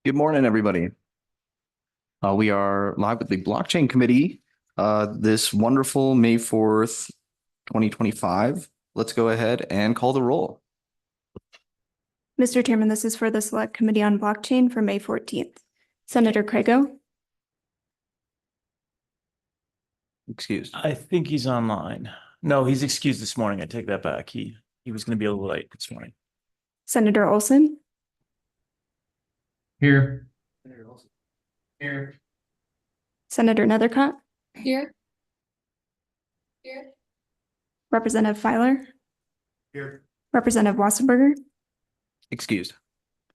Good morning, everybody. We are live with the Blockchain Committee this wonderful May 4th, 2025. Let's go ahead and call the roll. Mr. Chairman, this is for the Select Committee on Blockchain for May 14th. Senator Craigo, Excused. I think he's online. No, he's excused this morning. I take that back. He was going to be a little late this morning. Senator Olson, Here. Here. Senator Nethercott, Here. Representative Filer, Here. Representative Wassenberger, Excused.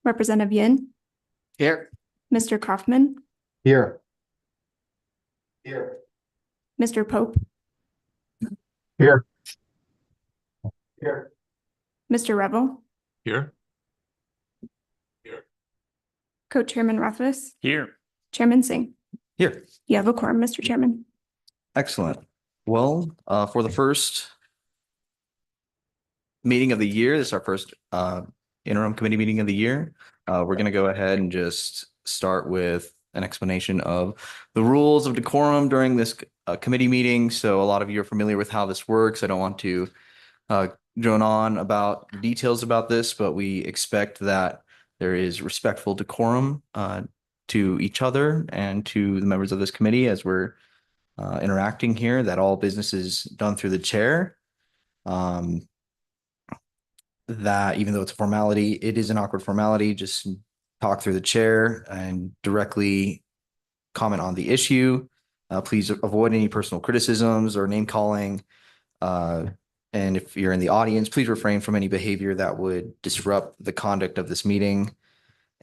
Representative Yin, Here. Mr. Kaufman, Here. Here. Mr. Pope, Here. Here. Mr. Revel, Here. Co-Chairman Rothfuss, Here. Chairman Singh. Here. You have a quorum, Mr. Chairman. Excellent. Well, for the first meeting of the year, this is our first interim committee meeting of the year. We're going to go ahead and just start with an explanation of the rules of decorum during this committee meeting. So a lot of you are familiar with how this works. I don't want to drone on about details about this, but we expect that there is respectful decorum to each other and to the members of this committee as we're interacting here, that all business is done through the chair. That even though it's a formality, it is an awkward formality. Just talk through the chair and directly comment on the issue. Please avoid any personal criticisms or name calling. And if you're in the audience, please refrain from any behavior that would disrupt the conduct of this meeting.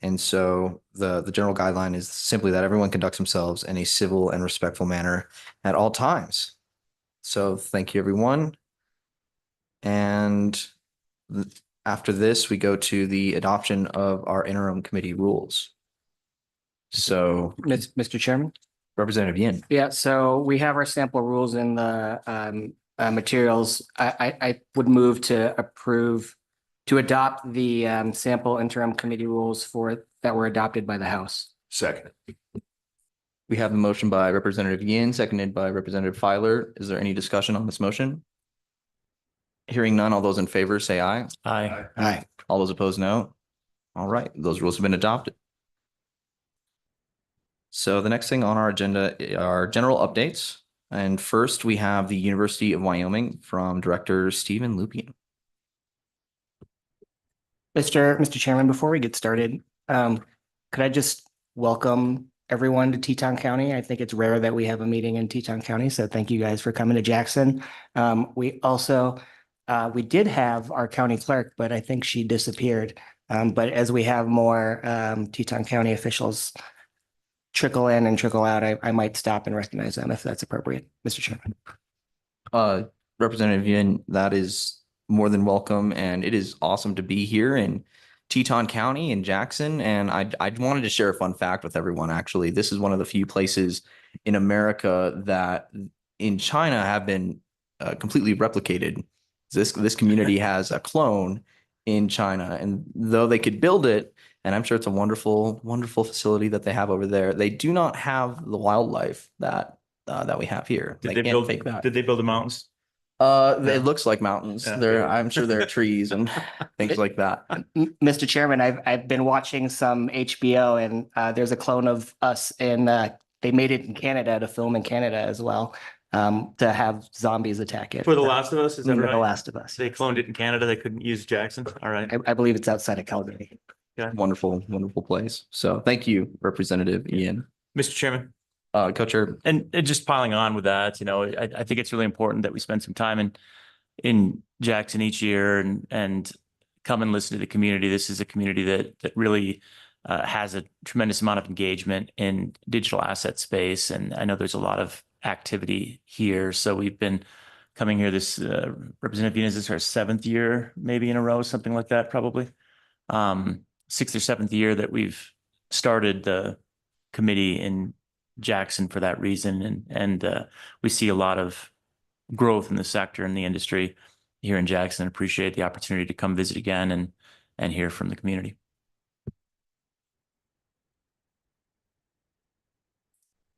And so the general guideline is simply that everyone conducts themselves in a civil and respectful manner at all times. So thank you, everyone. And after this, we go to the adoption of our interim committee rules. So, Mr. Chairman? Representative Yin. Yeah, so we have our sample rules in the materials. I would move to adopt the sample interim committee rules that were adopted by the House. Second. We have a motion by Representative Yin, seconded by Representative Filer. Is there any discussion on this motion? Hearing none, all those in favor say aye. Aye. Aye. All those opposed, no. All right, those rules have been adopted. So the next thing on our agenda are general updates. And first, we have the University of Wyoming from Director Stephen Lupien. Mr. Chairman, before we get started, could I just welcome everyone to Teton County? I think it's rare that we have a meeting in Teton County, so thank you guys for coming to Jackson. We also, we did have our county clerk, but I think she disappeared. But as we have more Teton County officials trickle in and trickle out, I might stop and recognize them if that's appropriate, Mr. Chairman. Representative Yin, that is more than welcome, and it is awesome to be here in Teton County in Jackson. And I wanted to share a fun fact with everyone. Actually, this is one of the few places in America that in China have been completely replicated. This community has a clone in China, and though they could build it, and I'm sure it's a wonderful, wonderful facility that they have over there, they do not have the wildlife that we have here. Did They they can't build? fake that. Did they build the mountains? It looks like mountains. Yeah. There, I'm sure there are trees and things like that. Mr. Chairman, I've been watching some HBO and there's a clone of us and they made it in Canada to film in Canada as well, to have zombies attack it. For The Last of Us, is that The right? Last of Us. They cloned it in Canada. They couldn't use Jackson. All right. I believe it's outside of Calgary. Wonderful, wonderful place. So thank you, Representative Ian. Mr. Chairman. Co-chair. And just piling on with that, I think it's really important that we spend some time in Jackson each year and come and listen to the community. This is a community that really has a tremendous amount of engagement in digital asset space. And I know there's a lot of activity here. So we've been coming here this, Representative Ian, is this our 7th year, maybe in a row, something like that, probably. 6th or 7th year that we've started the committee in Jackson for that reason. And we see a lot of growth in the sector and the industry here in Jackson. Appreciate the opportunity to come visit again and hear from the community.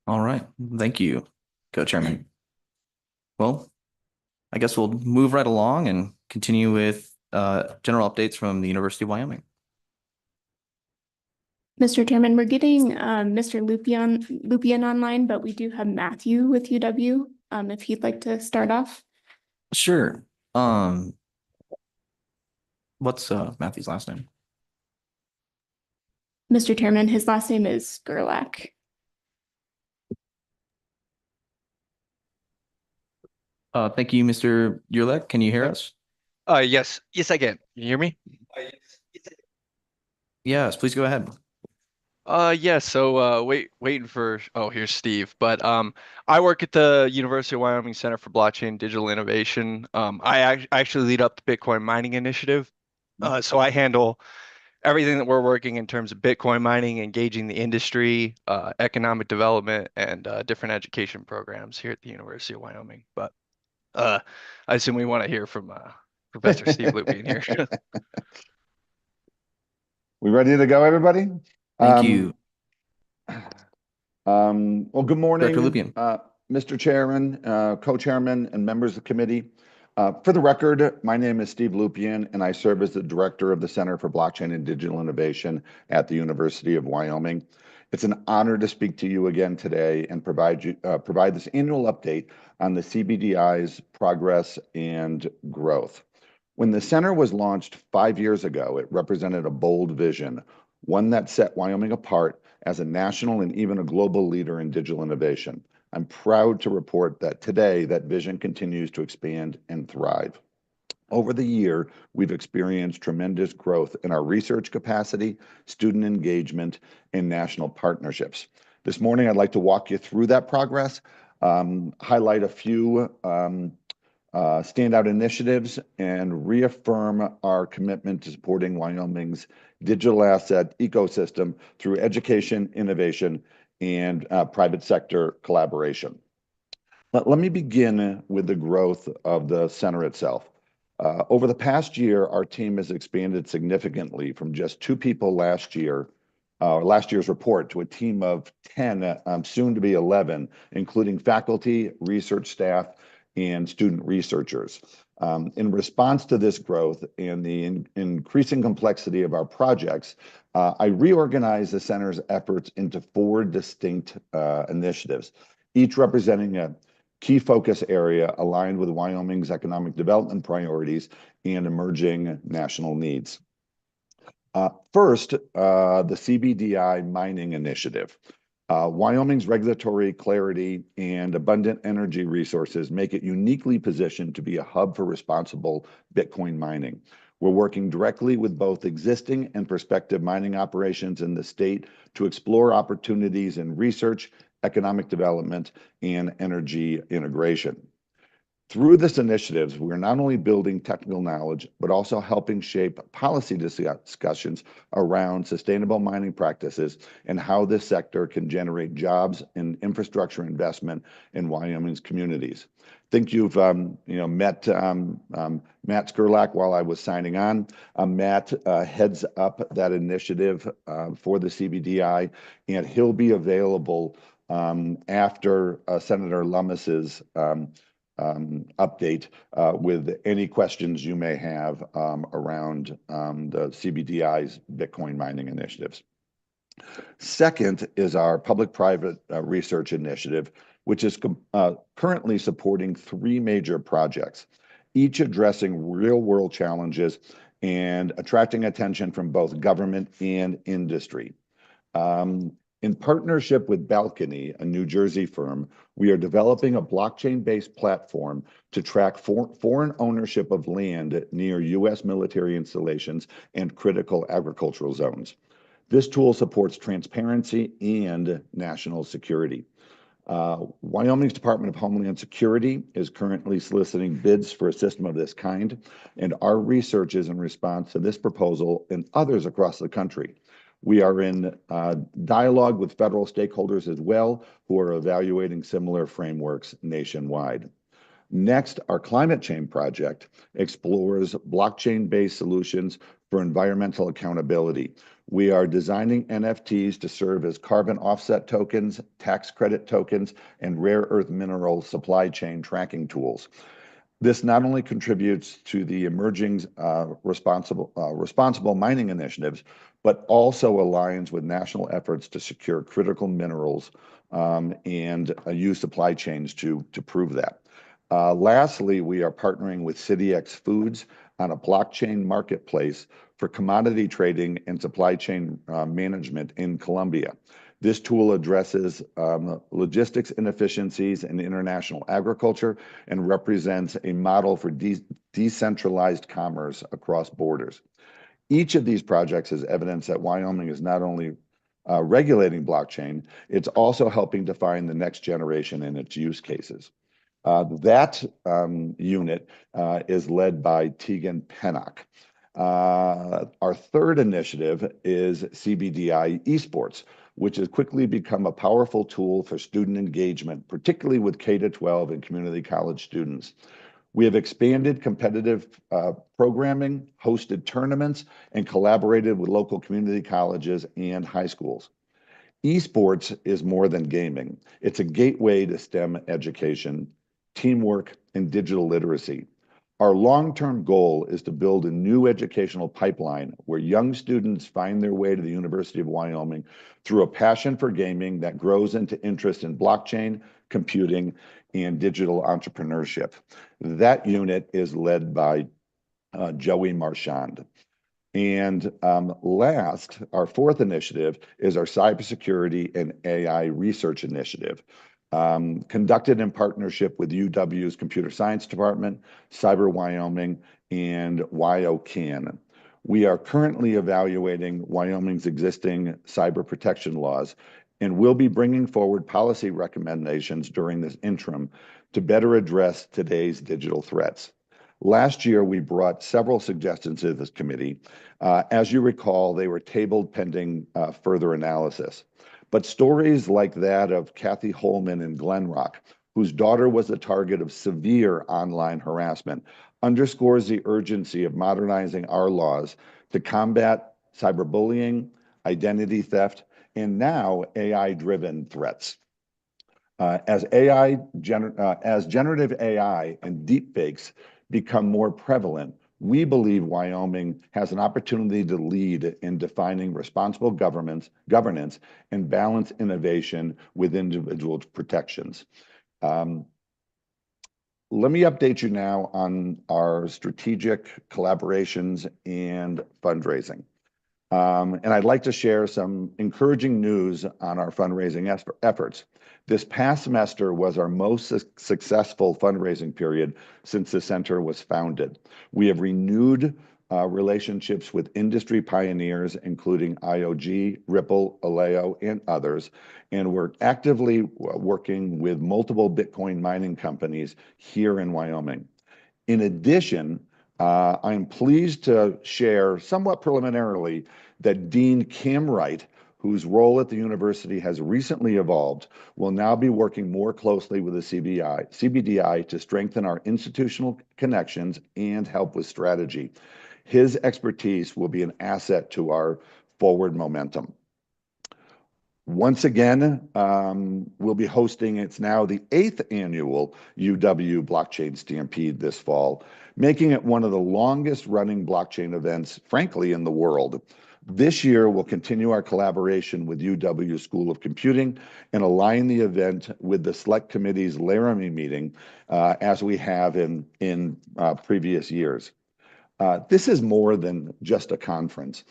All right. Thank you, Co-Chairman. Well, I guess we'll move right along and continue with general updates from the University of Wyoming. Mr. Chairman, we're getting Mr. Lupian online, but we do have Matthew with UW. If he'd like to start off. Sure. What's Matthew's last name? Mr. Chairman, his last name is Gerlach. Thank you, Mr. Yurlek. Can you hear us? Yes, I can. Can you hear me? Yes, please go ahead. Yeah, so waiting for here's Steve. But I work at the University of Wyoming Center for Blockchain Digital Innovation. I actually lead up the Bitcoin mining initiative. So I handle everything that we're working in terms of Bitcoin mining, engaging the industry, economic development, and different education programs here at the University of Wyoming. But I assume we want to hear from Professor Steve Lupian here. We ready to go, everybody? Thank you. Well, good morning, Director Lupian. Mr. Chairman, Co-Chairman, and members of the committee. For the record, my name is Steve Lupian, and I serve as the Director of the Center for Blockchain and Digital Innovation at the University of Wyoming. It's an honor to speak to you again today and provide this annual update on the CBDI's progress and growth. When the center was launched 5 years ago, it represented a bold vision, one that set Wyoming apart as a national and even a global leader in digital innovation. I'm proud to report that today that vision continues to expand and thrive. Over the year, we've experienced tremendous growth in our research capacity, student engagement, and national partnerships. This morning, I'd like to walk you through that progress, highlight a few standout initiatives, and reaffirm our commitment to supporting Wyoming's digital asset ecosystem through education, innovation, and private sector collaboration. Let me begin with the growth of the center itself. Over the past year, our team has expanded significantly from just 2 people last year's report, to a team of 10, soon to be 11, including faculty, research staff, and student researchers. In response to this growth and the increasing complexity of our projects, I reorganized the center's efforts into 4 distinct initiatives, each representing a key focus area aligned with Wyoming's economic development priorities and emerging national needs. First, the CBDI mining initiative. Wyoming's regulatory clarity and abundant energy resources make it uniquely positioned to be a hub for responsible Bitcoin mining. We're working directly with both existing and prospective mining operations in the state to explore opportunities in research, economic development, and energy integration. Through this initiative, we're not only building technical knowledge, but also helping shape policy discussions around sustainable mining practices and how this sector can generate jobs and infrastructure investment in Wyoming's communities. I think you've met Matt Skurlak while I was signing on. Matt heads up that initiative for the CBDI, and he'll be available after Senator Lummis's update with any questions you may have around the CBDI's Bitcoin mining initiatives. Second is our public-private research initiative, which is currently supporting 3 major projects, each addressing real-world challenges and attracting attention from both government and industry. In partnership with Balcony, a New Jersey firm, we are developing a blockchain-based platform to track foreign ownership of land near U.S. military installations and critical agricultural zones. This tool supports transparency and national security. Wyoming's Department of Homeland Security is currently soliciting bids for a system of this kind, and our research is in response to this proposal and others across the country. We are in dialogue with federal stakeholders as well, who are evaluating similar frameworks nationwide. Next, our climate change project explores blockchain-based solutions for environmental accountability. We are designing NFTs to serve as carbon offset tokens, tax credit tokens, and rare earth mineral supply chain tracking tools. This not only contributes to the emerging responsible mining initiatives, but also aligns with national efforts to secure critical minerals and use supply chains to prove that. Lastly, we are partnering with CityX Foods on a blockchain marketplace for commodity trading and supply chain management in Colombia. This tool addresses logistics inefficiencies in international agriculture and represents a model for decentralized commerce across borders. Each of these projects is evidence that Wyoming is not only regulating blockchain, it's also helping define the next generation in its use cases. That unit is led by Tegan Pennock. Our third initiative is CBDI Esports, which has quickly become a powerful tool for student engagement, particularly with K-12 and community college students. We have expanded competitive programming, hosted tournaments, and collaborated with local community colleges and high schools. Esports is more than gaming. It's a gateway to STEM education, teamwork, and digital literacy. Our long-term goal is to build a new educational pipeline where young students find their way to the University of Wyoming through a passion for gaming that grows into interest in blockchain, computing, and digital entrepreneurship. That unit is led by Joey Marchand. And last, our fourth initiative is our cybersecurity and AI research initiative. Conducted in partnership with UW's Computer Science Department, Cyber Wyoming, and WyoCan. We are currently evaluating Wyoming's existing cyber protection laws and will be bringing forward policy recommendations during this interim to better address today's digital threats. Last year, we brought several suggestions to this committee. As you recall, they were tabled pending further analysis. But stories like that of Kathy Holman in Glen Rock, whose daughter was the target of severe online harassment, underscores the urgency of modernizing our laws to combat cyberbullying, identity theft, and now AI-driven threats. As generative AI and deepfakes become more prevalent, we believe Wyoming has an opportunity to lead in defining responsible governance and balance innovation with individual protections. Let me update you now on our strategic collaborations and fundraising. And I'd like to share some encouraging news on our fundraising efforts. This past semester was our most successful fundraising period since the center was founded. We have renewed relationships with industry pioneers, including IOG, Ripple, Aleo, and others, and we're actively working with multiple Bitcoin mining companies here in Wyoming. In addition, I am pleased to share somewhat preliminarily that Dean Cam Wright, whose role at the university has recently evolved, will now be working more closely with the CBDI to strengthen our institutional connections and help with strategy. His expertise will be an asset to our forward momentum. Once again, we'll be hosting, it's now the 8th annual UW Blockchain Stampede this fall, making it one of the longest running blockchain events, frankly, in the world. This year, we'll continue our collaboration with UW School of Computing and align the event with the Select Committee's Laramie meeting, as we have in previous years. This is more than just a conference.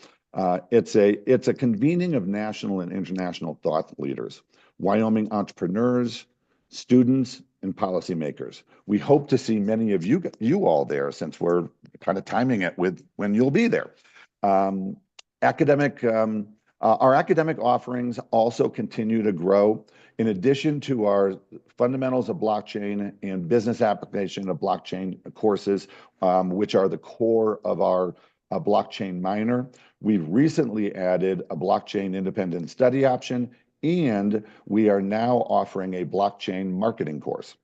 It's a convening of national and international thought leaders, Wyoming entrepreneurs, students, and policymakers. We hope to see many of you all there, since we're kind of timing it with when you'll be there. Our academic offerings also continue to grow. In addition to our fundamentals of blockchain and business application of blockchain courses, which are the core of our blockchain minor, we've recently added a blockchain independent study option, and we are now offering a blockchain marketing course.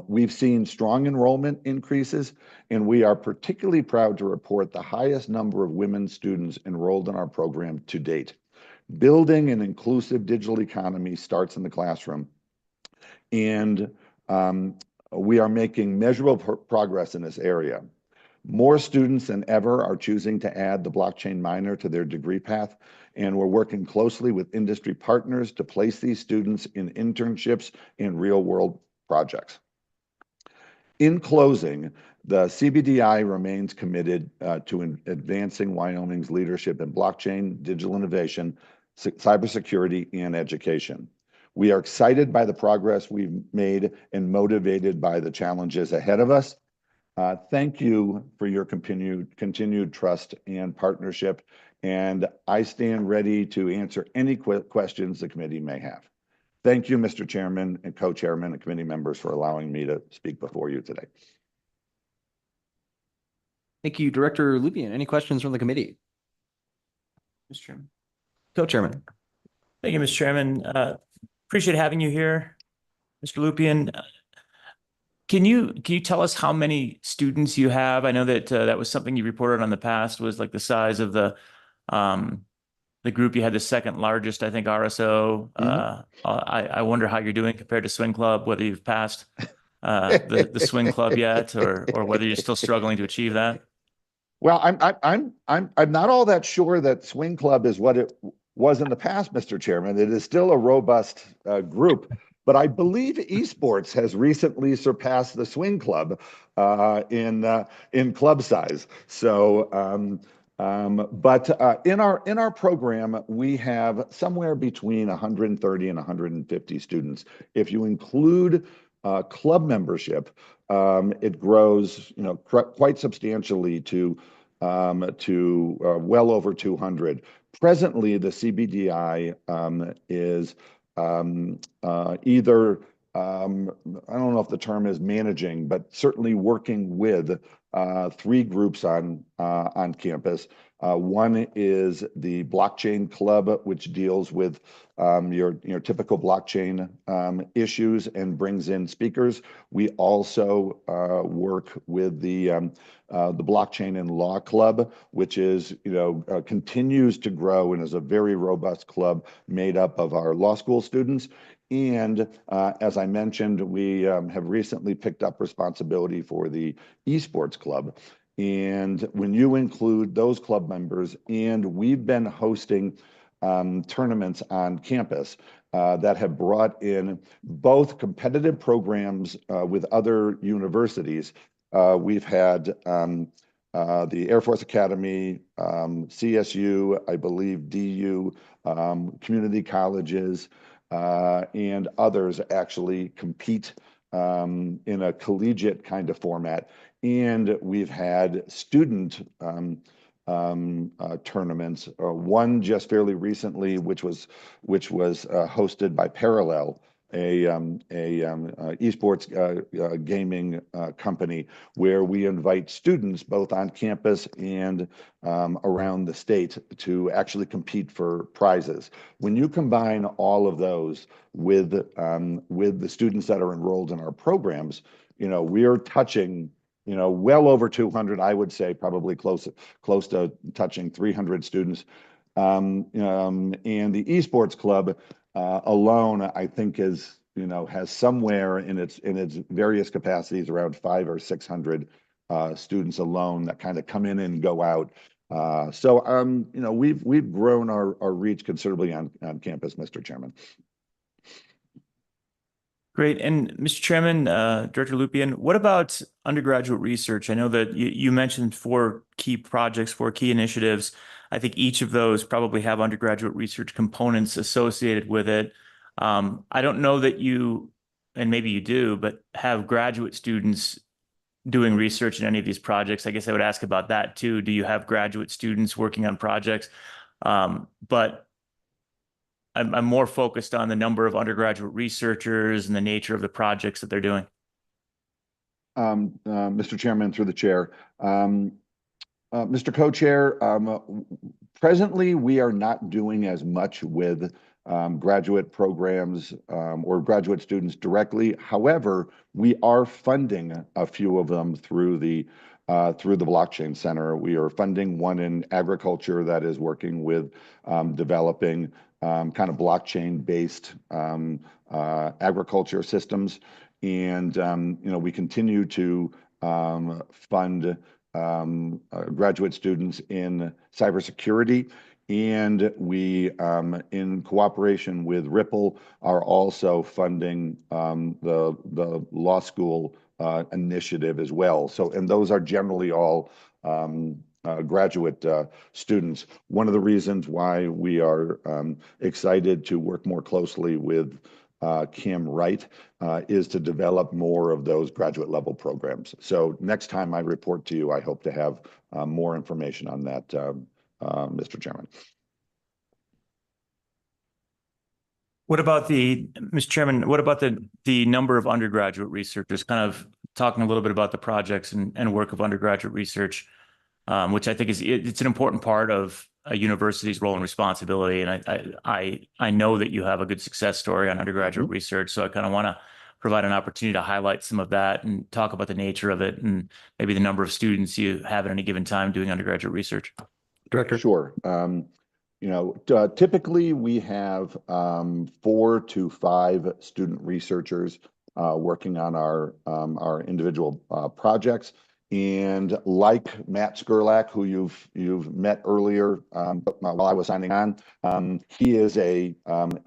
We've seen strong enrollment increases, and we are particularly proud to report the highest number of women students enrolled in our program to date. Building an inclusive digital economy starts in the classroom, and we are making measurable progress in this area. More students than ever are choosing to add the blockchain minor to their degree path, and we're working closely with industry partners to place these students in internships and real-world projects. In closing, the CBDI remains committed to advancing Wyoming's leadership in blockchain, digital innovation, cybersecurity, and education. We are excited by the progress we've made and motivated by the challenges ahead of us. Thank you for your continued trust and partnership, and I stand ready to answer any questions the committee may have. Thank you, Mr. Chairman and co-chairman and committee members, for allowing me to speak before you today. Thank you, Director Lupien. Any questions from the committee? Mr. Chairman. Co-chairman. Thank you, Mr. Chairman. Appreciate having you here, Mr. Lupien. Can you tell us how many students you have? I know that that was something you reported on the past, was like the size of the group. You had the second largest, I think, RSO. I wonder how you're doing compared to Swing Club, whether you've passed the Swing Club yet, or whether you're still struggling to achieve that. Well, I'm not all that sure that Swing Club is what it was in the past, Mr. Chairman. It is still a robust group, but I believe esports has recently surpassed the Swing Club in club size. So. But in our program, we have somewhere between 130 and 150 students. If you include club membership, it grows, quite substantially to well over 200. Presently, the CBDI is either I don't know if the term is managing, but certainly working with 3 groups on campus. One is the Blockchain Club, which deals with your typical blockchain issues and brings in speakers. We also work with the Blockchain and Law Club, which is continues to grow and is a very robust club made up of our law school students. And as I mentioned, we have recently picked up responsibility for the esports club. And when you include those club members, and we've been hosting tournaments on campus that have brought in both competitive programs with other universities. We've had the Air Force Academy, CSU, I believe DU, community colleges, and others actually compete in a collegiate kind of format. And we've had student tournaments. One just fairly recently, which was hosted by Parallel, a esports gaming company, where we invite students both on campus and around the state to actually compete for prizes. When you combine all of those with the students that are enrolled in our programs, we are touching well over 200. I would say probably close to touching 300 students. And the esports club alone, I think, is has somewhere in its various capacities around 500 or 600 students alone that kind of come in and go out. So we've grown our reach considerably on campus, Mr. Chairman. Great. And Mr. Chairman, Director Lupien, what about undergraduate research? I know that you mentioned 4 key projects, 4 key initiatives. I think each of those probably have undergraduate research components associated with it. I don't know that you, and maybe you do, but have graduate students doing research in any of these projects. I guess I would ask about that too. Do you have graduate students working on projects? But I'm more focused on the number of undergraduate researchers and the nature of the projects that they're doing. Mr. Chairman, through the chair. Mr. Co-Chair, presently we are not doing as much with graduate programs or graduate students directly. However, we are funding a few of them through the Blockchain Center. We are funding one in agriculture that is working with developing kind of blockchain-based agriculture systems. And, we continue to fund graduate students in cybersecurity. And we, in cooperation with Ripple, are also funding the law school initiative as well. So, and those are generally all graduate students. One of the reasons why we are excited to work more closely with Kim Wright is to develop more of those graduate level programs. So next time I report to you, I hope to have more information on that, Mr. Chairman. What about Mr. Chairman, what about the number of undergraduate researchers? Kind of talking a little bit about the projects and work of undergraduate research, which I think it's an important part of a university's role and responsibility. And I know that you have a good success story on undergraduate research. So I kind of want to provide an opportunity to highlight some of that and talk about the nature of it and maybe the number of students you have at any given time doing undergraduate research. Director? Sure. Typically we have 4 to 5 student researchers working on our individual projects. And like Matt Skurlak, who you've met earlier while I was signing on, he is a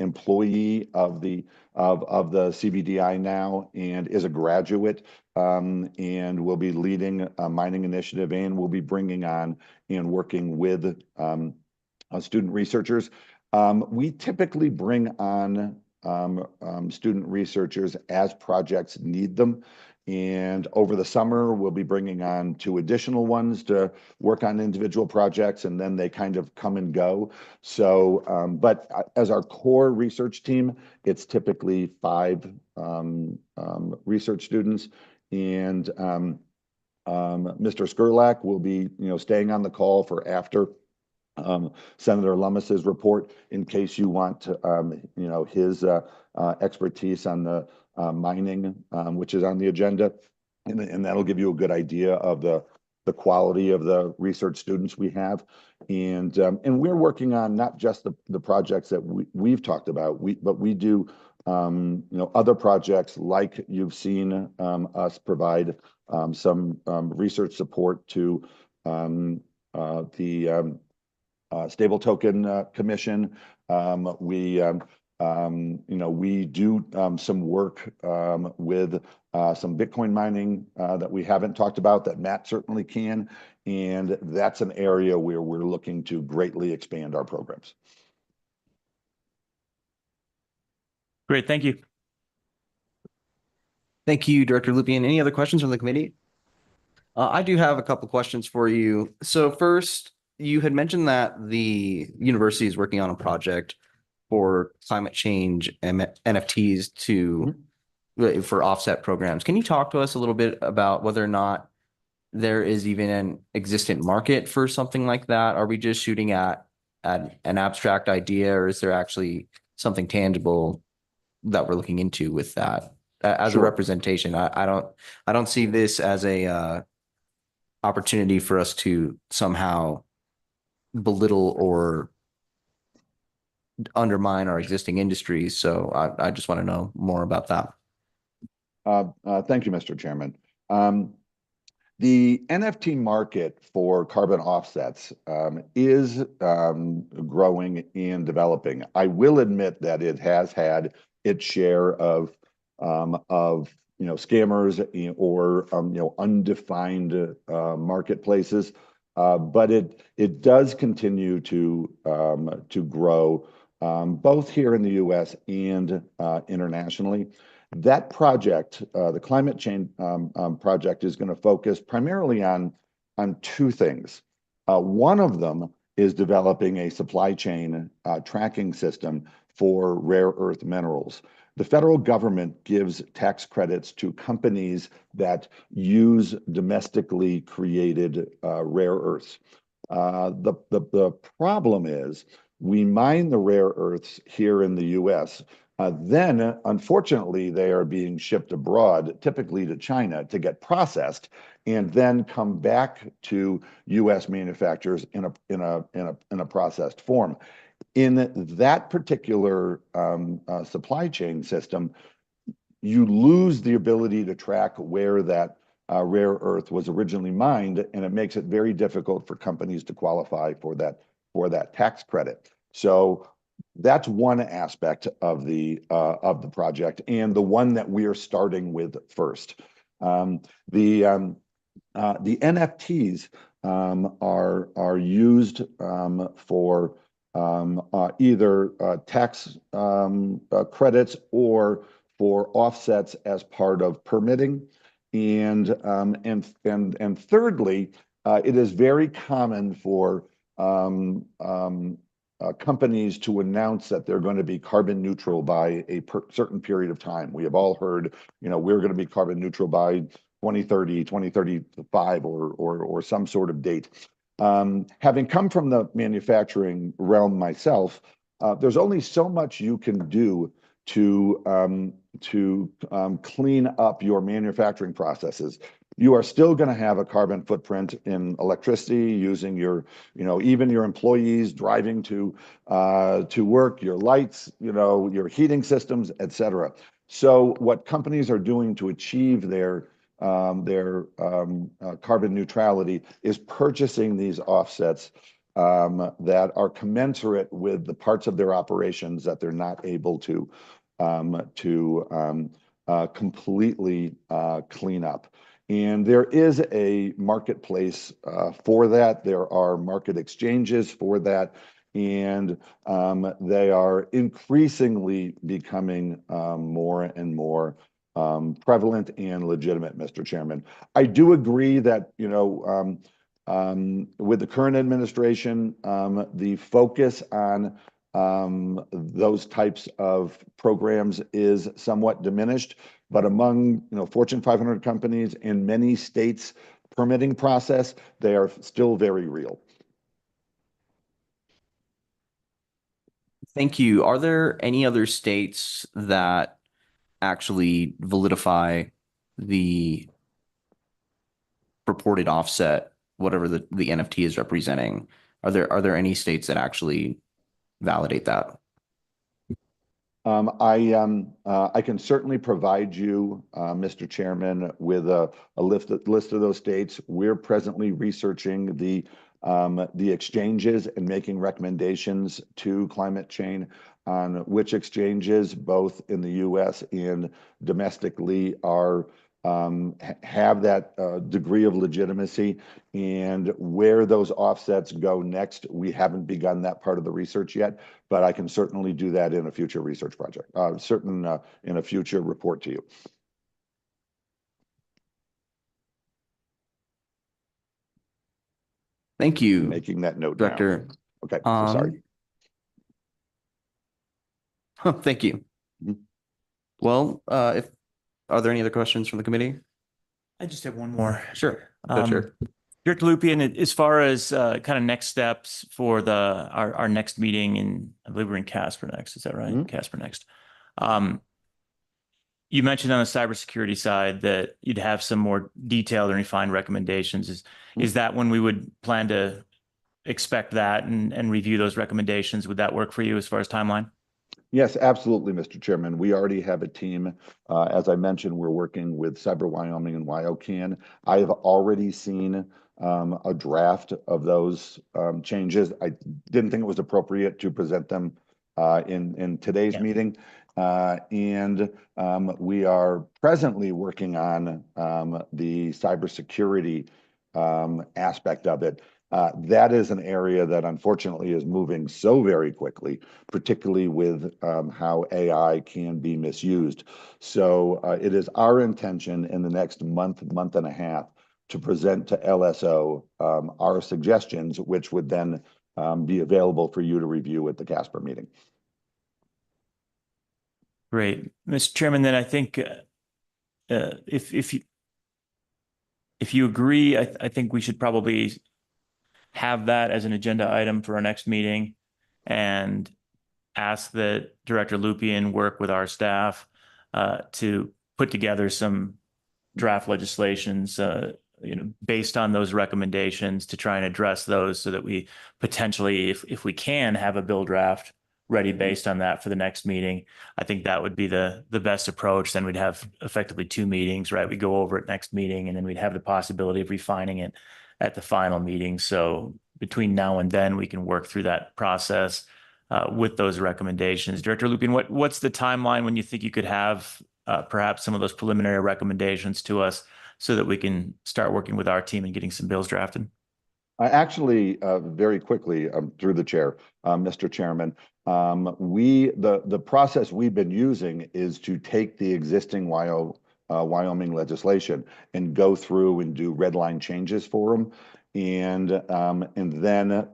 employee of the CBDI now and is a graduate and will be leading a mining initiative and will be bringing on and working with student researchers. We typically bring on student researchers as projects need them. And over the summer, we'll be bringing on 2 additional ones to work on individual projects, and then they kind of come and go. So, but as our core research team, it's typically 5 research students. And Mr. Skurlak will be, staying on the call for after Senator Lummis's report in case you want to, his expertise on the mining, which is on the agenda, and that'll give you a good idea of the quality of the research students we have, and we're working on not just the projects that we've talked about, but we do other projects like you've seen us provide some research support to the Stable Token Commission. We do some work with some Bitcoin mining that we haven't talked about that Matt certainly can. And that's an area where we're looking to greatly expand our programs. Great, thank you. Thank you, Director Lupien. Any other questions from the committee? I do have a couple questions for you. So first, you had mentioned that the university is working on a project for climate change and NFTs for offset programs. Can you talk to us a little bit about whether or not there is even an existent market for something like that? Are we just shooting at an abstract idea, or is there actually something tangible that we're looking into with that as a representation? I don't see this as a opportunity for us to somehow belittle or undermine our existing industries. So I just want to know more about that. Thank you, Mr. Chairman. The NFT market for carbon offsets is growing and developing. I will admit that it has had its share of scammers or undefined marketplaces, but it does continue to grow both here in the U.S. and internationally. That project, the climate change project, is going to focus primarily on 2 things. One of them is developing a supply chain tracking system for rare earth minerals. The federal government gives tax credits to companies that use domestically created rare earths. The problem is We mine the rare earths here in the US. Then, unfortunately, they are being shipped abroad, typically to China, to get processed, and then come back to US manufacturers in a processed form. In that particular supply chain system, you lose the ability to track where that rare earth was originally mined, and it makes it very difficult for companies to qualify for that tax credit. So that's one aspect of the project, and the one that we are starting with first. The NFTs are used for either tax credits or for offsets as part of permitting. And thirdly, it is very common for companies to announce that they're going to be carbon neutral by a certain period of time. We have all heard, we're going to be carbon neutral by 2030, 2035, or some sort of date. Having come from the manufacturing realm myself, there's only so much you can do to clean up your manufacturing processes. You are still going to have a carbon footprint in electricity, using even your employees driving to work, your lights, your heating systems, et cetera. So what companies are doing to achieve their carbon neutrality is purchasing these offsets that are commensurate with the parts of their operations that they're not able to completely clean up. And there is a marketplace for that. There are market exchanges for that, and they are increasingly becoming more and more prevalent and legitimate, Mr. Chairman. I do agree that, with the current administration, the focus on those types of programs is somewhat diminished, but among Fortune 500 companies in many states' permitting process, they are still very real. Thank you. Are there any other states that actually validify the purported offset, whatever the NFT is representing? Are there any states that actually validate that? I can certainly provide you, Mr. Chairman, with a list of those states. We're presently researching the exchanges and making recommendations to Climate Chain on which exchanges, both in the U.S. and domestically, have that degree of legitimacy, and where those offsets go next. We haven't begun that part of the research yet, but I can certainly do that in a future research project, in a future report to you. Thank you, Making that note now. Director. Okay, so sorry. Thank you. Mhm. Well, are there any other questions from the committee? I just have one more. Sure. Chair. Director Lupien, as far as kind of next steps for our next meeting, and I believe we're in Casper next, is that right? Mhm. Casper next. You mentioned on the cybersecurity side that you'd have some more detailed and refined recommendations. Is that when we would plan to expect that and review those recommendations? Would that work for you as far as timeline? Yes, absolutely, Mr. Chairman. We already have a team. As I mentioned, we're working with Cyber Wyoming and WyoCan. I have already seen a draft of those changes. I didn't think it was appropriate to present them in today's meeting. And we are presently working on the cybersecurity aspect of it. That is an area that unfortunately is moving so very quickly, particularly with how AI can be misused. So it is our intention in the next month and a half to present to LSO our suggestions, which would then be available for you to review at the Casper meeting. Great. Mr. Chairman, then I think if you agree, I think we should probably have that as an agenda item for our next meeting. and ask that Director Lupien work with our staff to put together some draft legislations, based on those recommendations to try and address those so that we potentially, if we can, have a bill draft ready based on that for the next meeting. I think that would be the best approach. Then we'd have effectively 2 meetings, right? We go over it next meeting, and then we'd have the possibility of refining it at the final meeting. So between now and then, we can work through that process with those recommendations. Director Lupien, what's the timeline when you think you could have perhaps some of those preliminary recommendations to us so that we can start working with our team and getting some bills drafted? Actually, very quickly, through the chair, Mr. Chairman, the process we've been using is to take the existing Wyoming legislation and go through and do red line changes for them. And then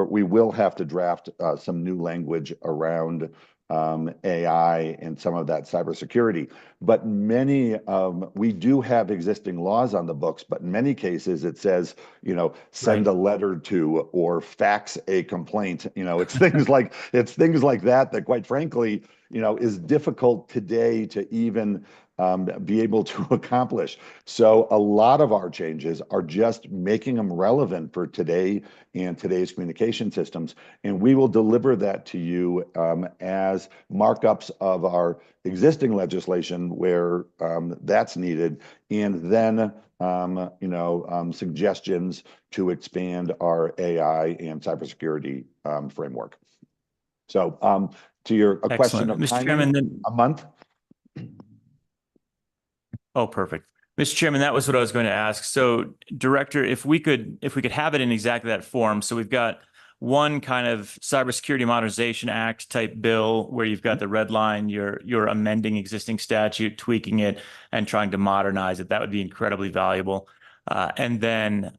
we will have to draft some new language around AI and some of that cybersecurity. But we do have existing laws on the books, but in many cases it says, send a letter to or fax a complaint. It's things like that quite frankly, is difficult today to even be able to accomplish. So a lot of our changes are just making them relevant for today and today's communication systems. And we will deliver that to you as markups of our existing legislation where that's needed. And then, suggestions to expand our AI and cybersecurity framework. So to your question of Mr. timing, Chairman, then, a month. oh, perfect. Mr. Chairman, that was what I was going to ask. So, Director, if we could have it in exactly that form. So we've got one kind of Cybersecurity Modernization Act type bill where you've got the red line, you're amending existing statute, tweaking it, and trying to modernize it. That would be incredibly valuable. And then,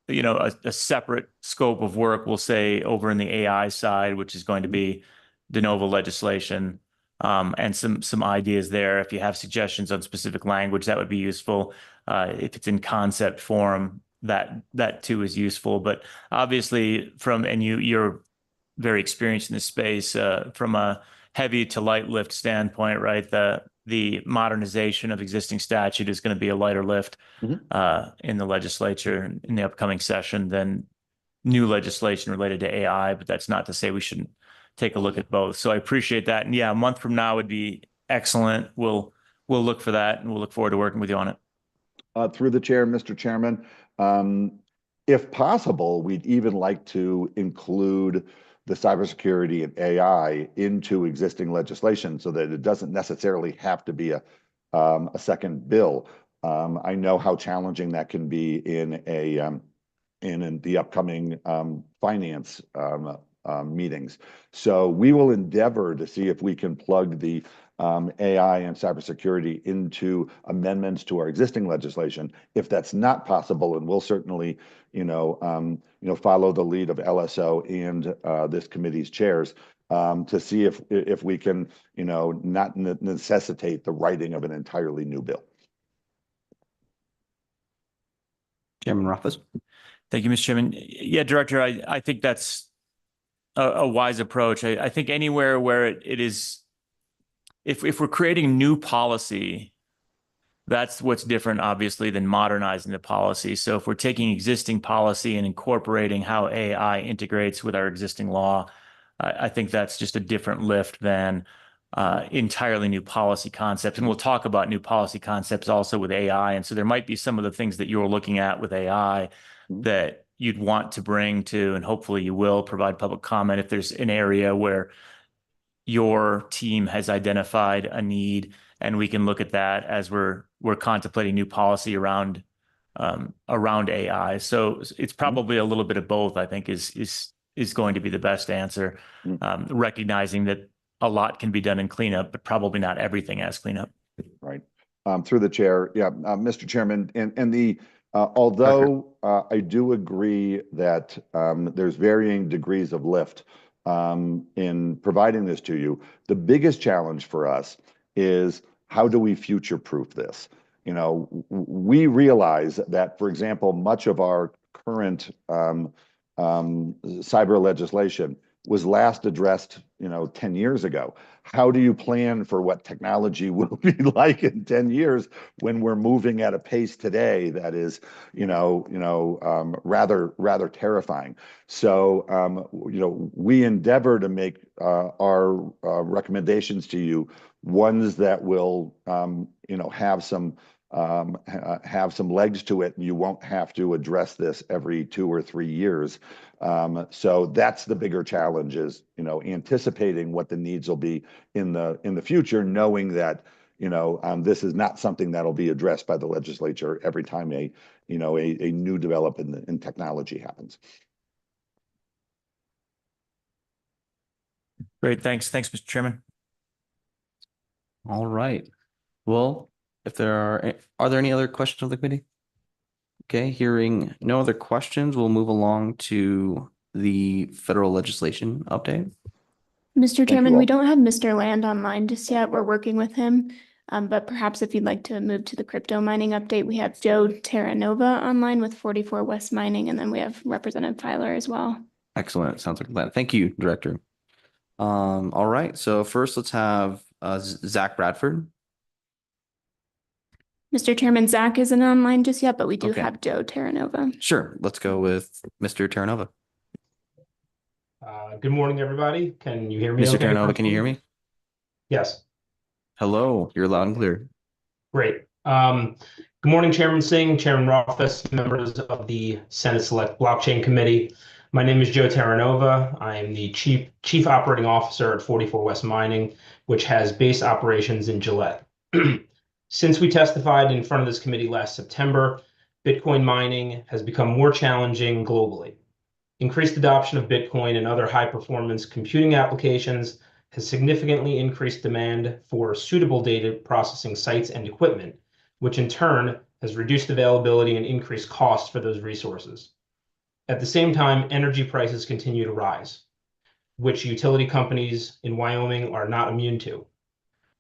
a separate scope of work, we'll say, over in the AI side, which is going to be de novo legislation. And some ideas there. If you have suggestions on specific language, that would be useful. If it's in concept form, that too is useful. But obviously, you're very experienced in this space from a heavy to light lift standpoint, right? The modernization of existing statute is going to be a lighter lift in the legislature in the upcoming session than new legislation related to AI. But that's not to say we shouldn't take a look at both. So I appreciate that. And yeah, a month from now would be excellent. We'll look for that, and we'll look forward to working with you on it. Through the chair, Mr. Chairman, if possible, we'd even like to include the cybersecurity and AI into existing legislation so that it doesn't necessarily have to be a second bill. I know how challenging that can be in the upcoming finance meetings. So we will endeavor to see if we can plug the AI and cybersecurity into amendments to our existing legislation. If that's not possible, and we'll certainly, follow the lead of LSO and this committee's chairs to see if we can, not necessitate the writing of an entirely new bill. Chairman Rothfuss. Thank you, Mr. Chairman. Yeah, Director, I think that's a wise approach. I think anywhere where it is, if we're creating new policy, that's what's different, obviously, than modernizing the policy. So if we're taking existing policy and incorporating how AI integrates with our existing law, I think that's just a different lift than entirely new policy concepts. And we'll talk about new policy concepts also with AI. And so there might be some of the things that you're looking at with AI that you'd want to bring to, and hopefully you will provide public comment if there's an area where your team has identified a need, and we can look at that as we're contemplating new policy around AI. So it's probably a little bit of both, I think, is going to be the best answer, recognizing that a lot can be done in cleanup, but probably not everything as cleanup. Right. Through the chair, yeah, Mr. Chairman, and although I do agree that there's varying degrees of lift in providing this to you, the biggest challenge for us is how do we future-proof this? We realize that, for example, much of our current cyber legislation was last addressed, 10 years ago. How do you plan for what technology will be like in 10 years when we're moving at a pace today that is, rather terrifying? So, we endeavor to make our recommendations to you ones that will, have some legs to it, and you won't have to address this every 2 or 3 years. So that's the bigger challenge, is anticipating what the needs will be in the future, knowing that this is not something that'll be addressed by the legislature every time a new development in technology happens. Great, thanks, Mr. Chairman. All right. Well, if there are there any other questions of the committee? Okay, hearing no other questions, we'll move along to the federal legislation update. Mr. you Chairman, all. we don't have Mr. Land online just yet. We're working with him. But perhaps if you'd like to move to the crypto mining update, we have Joe Terranova online with 44 West Mining, and then we have Representative Filer as well. Excellent. Sounds like a plan. Thank you, Director. All right. So first, let's have Zach Bradford. Mr. Chairman, Zach isn't online just yet, but we do Okay. have Joe Terranova. Sure. Let's go with Mr. Terranova. Good morning, everybody. Can you hear me? Mr. okay? Terranova, can you hear me? Yes, Hello. You're loud and clear. great. Good morning, Chairman Singh, Chairman Rothfuss, members of the Senate Select Blockchain Committee. My name is Joe Terranova. I am the Chief Operating Officer at 44 West Mining, which has base operations in Gillette. Since we testified in front of this committee last September, Bitcoin mining has become more challenging globally. Increased adoption of Bitcoin and other high-performance computing applications has significantly increased demand for suitable data processing sites and equipment, which in turn has reduced availability and increased costs for those resources. At the same time, energy prices continue to rise, which utility companies in Wyoming are not immune to.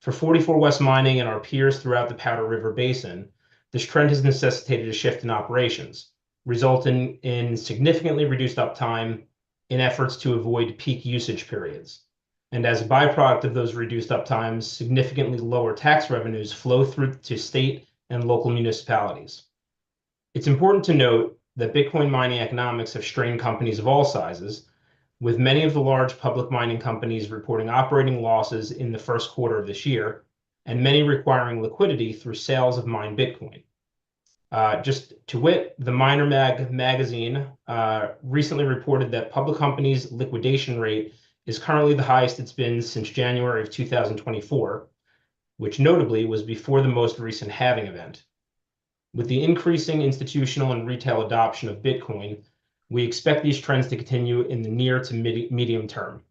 For 44 West Mining and our peers throughout the Powder River Basin, this trend has necessitated a shift in operations, resulting in significantly reduced uptime in efforts to avoid peak usage periods. And as a byproduct of those reduced uptimes, significantly lower tax revenues flow through to state and local municipalities. It's important to note that Bitcoin mining economics have strained companies of all sizes, with many of the large public mining companies reporting operating losses in the first quarter of this year, and many requiring liquidity through sales of mined Bitcoin. Just to wit, the Miner magazine recently reported that public companies' liquidation rate is currently the highest it's been since January of 2024, which notably was before the most recent halving event. With the increasing institutional and retail adoption of Bitcoin, we expect these trends to continue in the near to medium term.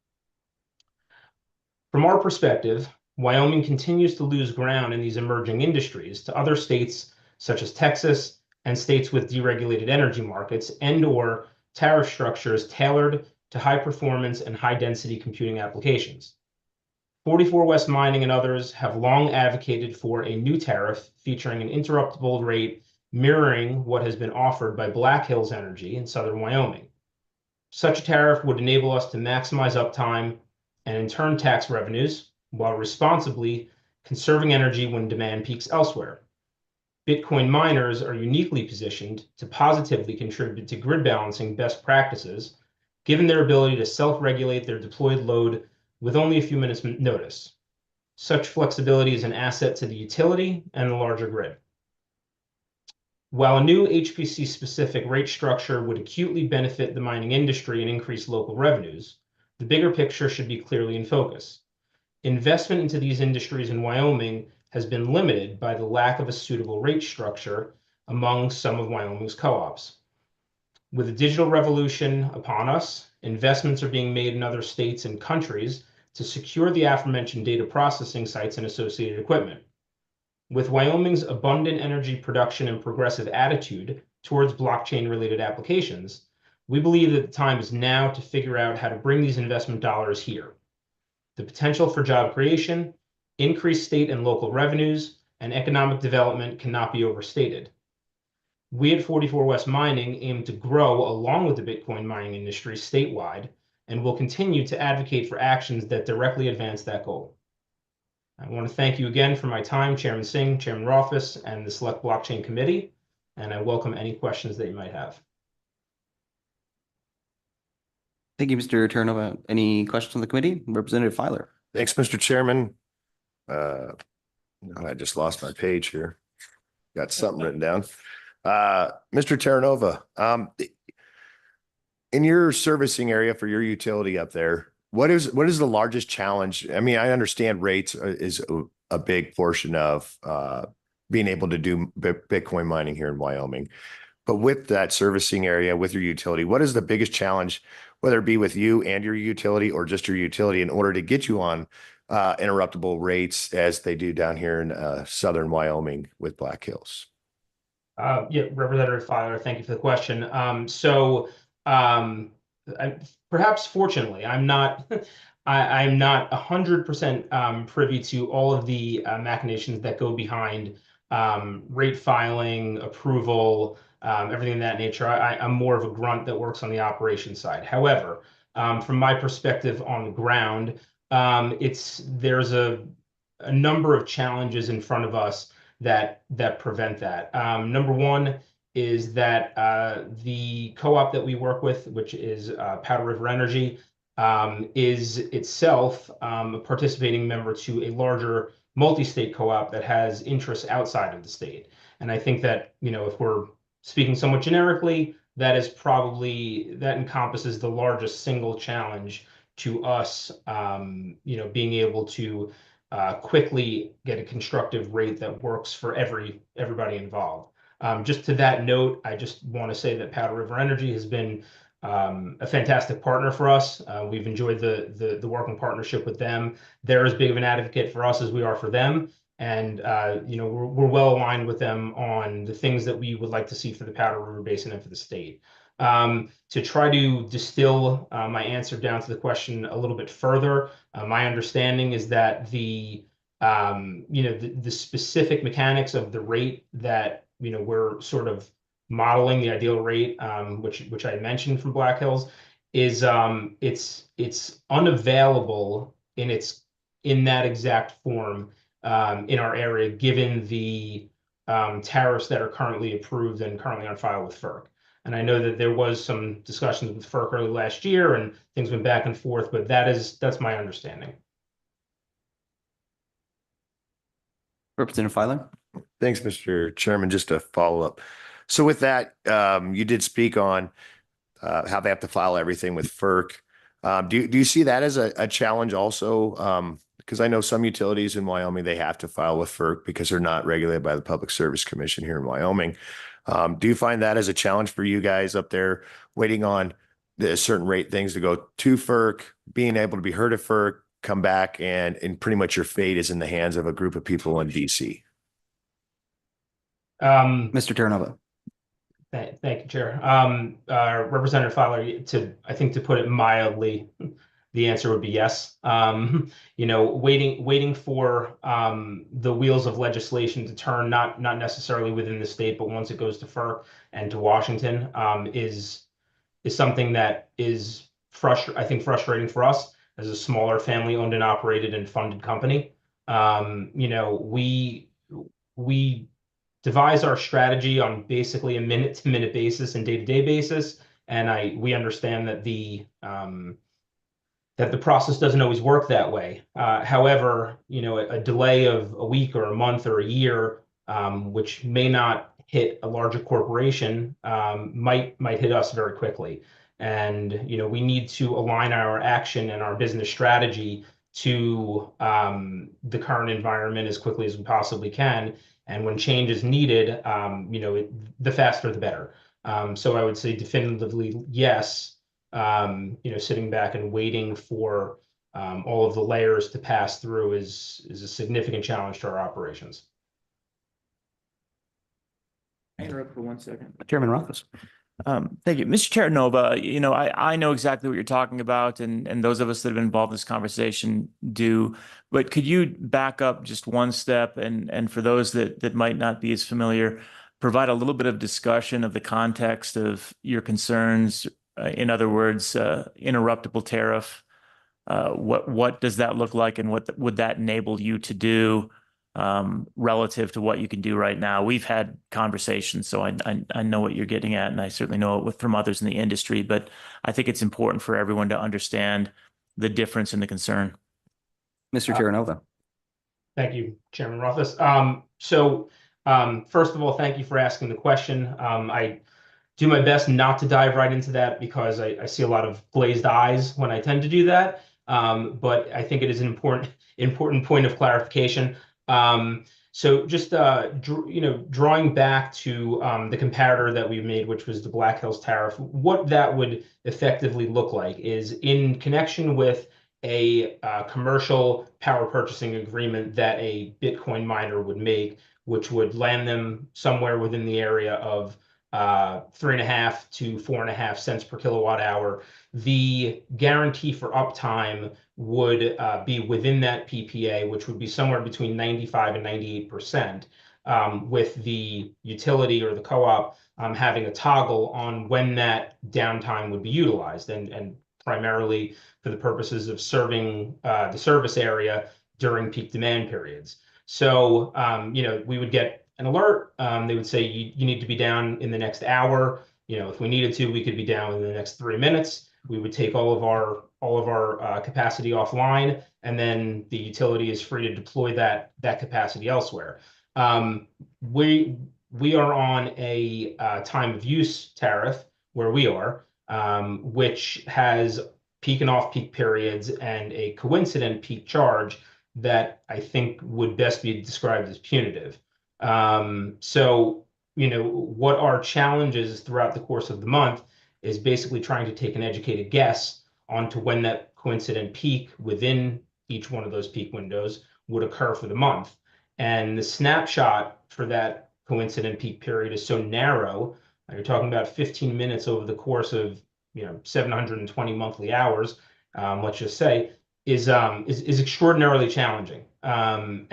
From our perspective, Wyoming continues to lose ground in these emerging industries to other states such as Texas and states with deregulated energy markets and/or tariff structures tailored to high performance and high density computing applications. 44 West Mining and others have long advocated for a new tariff featuring an interruptible rate mirroring what has been offered by Black Hills Energy in southern Wyoming. Such a tariff would enable us to maximize uptime and in turn tax revenues while responsibly conserving energy when demand peaks elsewhere. Bitcoin miners are uniquely positioned to positively contribute to grid balancing best practices, given their ability to self-regulate their deployed load with only a few minutes notice. Such flexibility is an asset to the utility and the larger grid. While a new HPC-specific rate structure would acutely benefit the mining industry and increase local revenues, the bigger picture should be clearly in focus. Investment into these industries in Wyoming has been limited by the lack of a suitable rate structure among some of Wyoming's co-ops. With the digital revolution upon us, investments are being made in other states and countries to secure the aforementioned data processing sites and associated equipment. With Wyoming's abundant energy production and progressive attitude towards blockchain-related applications, we believe that the time is now to figure out how to bring these investment dollars here. The potential for job creation, increased state and local revenues, and economic development cannot be overstated. We at 44 West Mining aim to grow along with the Bitcoin mining industry statewide, and will continue to advocate for actions that directly advance that goal. I want to thank you again for my time, Chairman Singh, Chairman Rothfuss, and the Select Blockchain Committee, and I welcome any questions that you might have. Thank you, Mr. Terranova. Any questions from the committee? Representative Filer. Thanks, Mr. Chairman. I just lost my page here. Got something written down. Mr. Terranova, in your servicing area for your utility up there, what is the largest challenge? I mean, I understand rates is a big portion of being able to do Bitcoin mining here in Wyoming. But with that servicing area, with your utility, what is the biggest challenge, whether it be with you and your utility or just your utility, in order to get you on interruptible rates as they do down here in southern Wyoming with Black Hills? Yeah, Representative Filer, thank you for the question. Perhaps fortunately, I'm not 100% privy to all of the machinations that go behind rate filing, approval, everything of that nature. I'm more of a grunt that works on the operations side. However, from my perspective on the ground, there's a number of challenges in front of us that prevent that. Number one is that the co-op that we work with, which is Powder River Energy, is itself a participating member to a larger multi-state co-op that has interests outside of the state. And I think that, if we're speaking somewhat generically, that encompasses the largest single challenge to us, being able to quickly get a constructive rate that works for everybody involved. Just to that note, I just want to say that Powder River Energy has been a fantastic partner for us. We've enjoyed the working partnership with them. They're as big of an advocate for us as we are for them. And, we're well aligned with them on the things that we would like to see for the Powder River Basin and for the state. To try to distill my answer down to the question a little bit further, my understanding is that the specific mechanics of the rate that we're sort of modeling, the ideal rate, which I mentioned from Black Hills, is it's unavailable in that exact form in our area, given the tariffs that are currently approved and currently on file with FERC. And I know that there was some discussions with FERC early last year and things went back and forth, but that's my understanding. Representative Filer. Thanks, Mr. Chairman. Just a follow up. So with that, you did speak on how they have to file everything with FERC. Do you see that as a challenge also? Because I know some utilities in Wyoming, they have to file with FERC because they're not regulated by the Public Service Commission here in Wyoming. Do you find that as a challenge for you guys up there, waiting on the certain rate things to go to FERC, being able to be heard at FERC, come back, and pretty much your fate is in the hands of a group of people in DC? Mr. Terranova. Thank you, Chair. Representative Filer, I think to put it mildly, the answer would be yes. Waiting for the wheels of legislation to turn, not necessarily within the state, but once it goes to FERC and to Washington, is something that is frustrating for us as a smaller family-owned and operated and funded company. We devise our strategy on basically a minute-to-minute basis and day-to-day basis, and we understand that the process doesn't always work that way. However, a delay of a week or a month or a year, which may not hit a larger corporation, might hit us very quickly. And we need to align our action and our business strategy to the current environment as quickly as we possibly can. And when change is needed, the faster the better. So I would say definitively yes. Sitting back and waiting for all of the layers to pass through is a significant challenge to our operations. Interrupt for 1 second. Chairman Rothfuss. Thank you. Mr. Terranova, I know exactly what you're talking about, and those of us that have been involved in this conversation do, but could you back up just one step and for those that might not be as familiar, provide a little bit of discussion of the context of your concerns? In other words, interruptible tariff. What does that look like, and what would that enable you to do relative to what you can do right now? We've had conversations, so I know what you're getting at, and I certainly know it from others in the industry, but I think it's important for everyone to understand the difference in the concern. Mr. Terranova. Thank you, Chairman Rothfuss. First of all, thank you for asking the question. I do my best not to dive right into that because I see a lot of glazed eyes when I tend to do that. But I think it is an important point of clarification. Just drawing back to the comparator that we made, which was the Black Hills tariff, what that would effectively look like is in connection with a commercial power purchasing agreement that a Bitcoin miner would make, which would land them somewhere within the area of 3.5 to 4.5 cents per kilowatt hour. The guarantee for uptime would be within that PPA, which would be somewhere between 95 and 98%, with the utility or the co-op having a toggle on when that downtime would be utilized, and primarily for the purposes of serving the service area during peak demand periods. So, we would get an alert. They would say you need to be down in the next hour. If we needed to, we could be down in the next 3 minutes. We would take all of our capacity offline, and then the utility is free to deploy that capacity elsewhere. We are on a time of use tariff where we are, which has peak and off-peak periods and a coincident peak charge that I think would best be described as punitive. What our challenge is throughout the course of the month is basically trying to take an educated guess onto when that coincident peak within each one of those peak windows would occur for the month. And the snapshot for that coincident peak period is so narrow. You're talking about 15 minutes over the course of 720 monthly hours, let's just say, is extraordinarily challenging. We've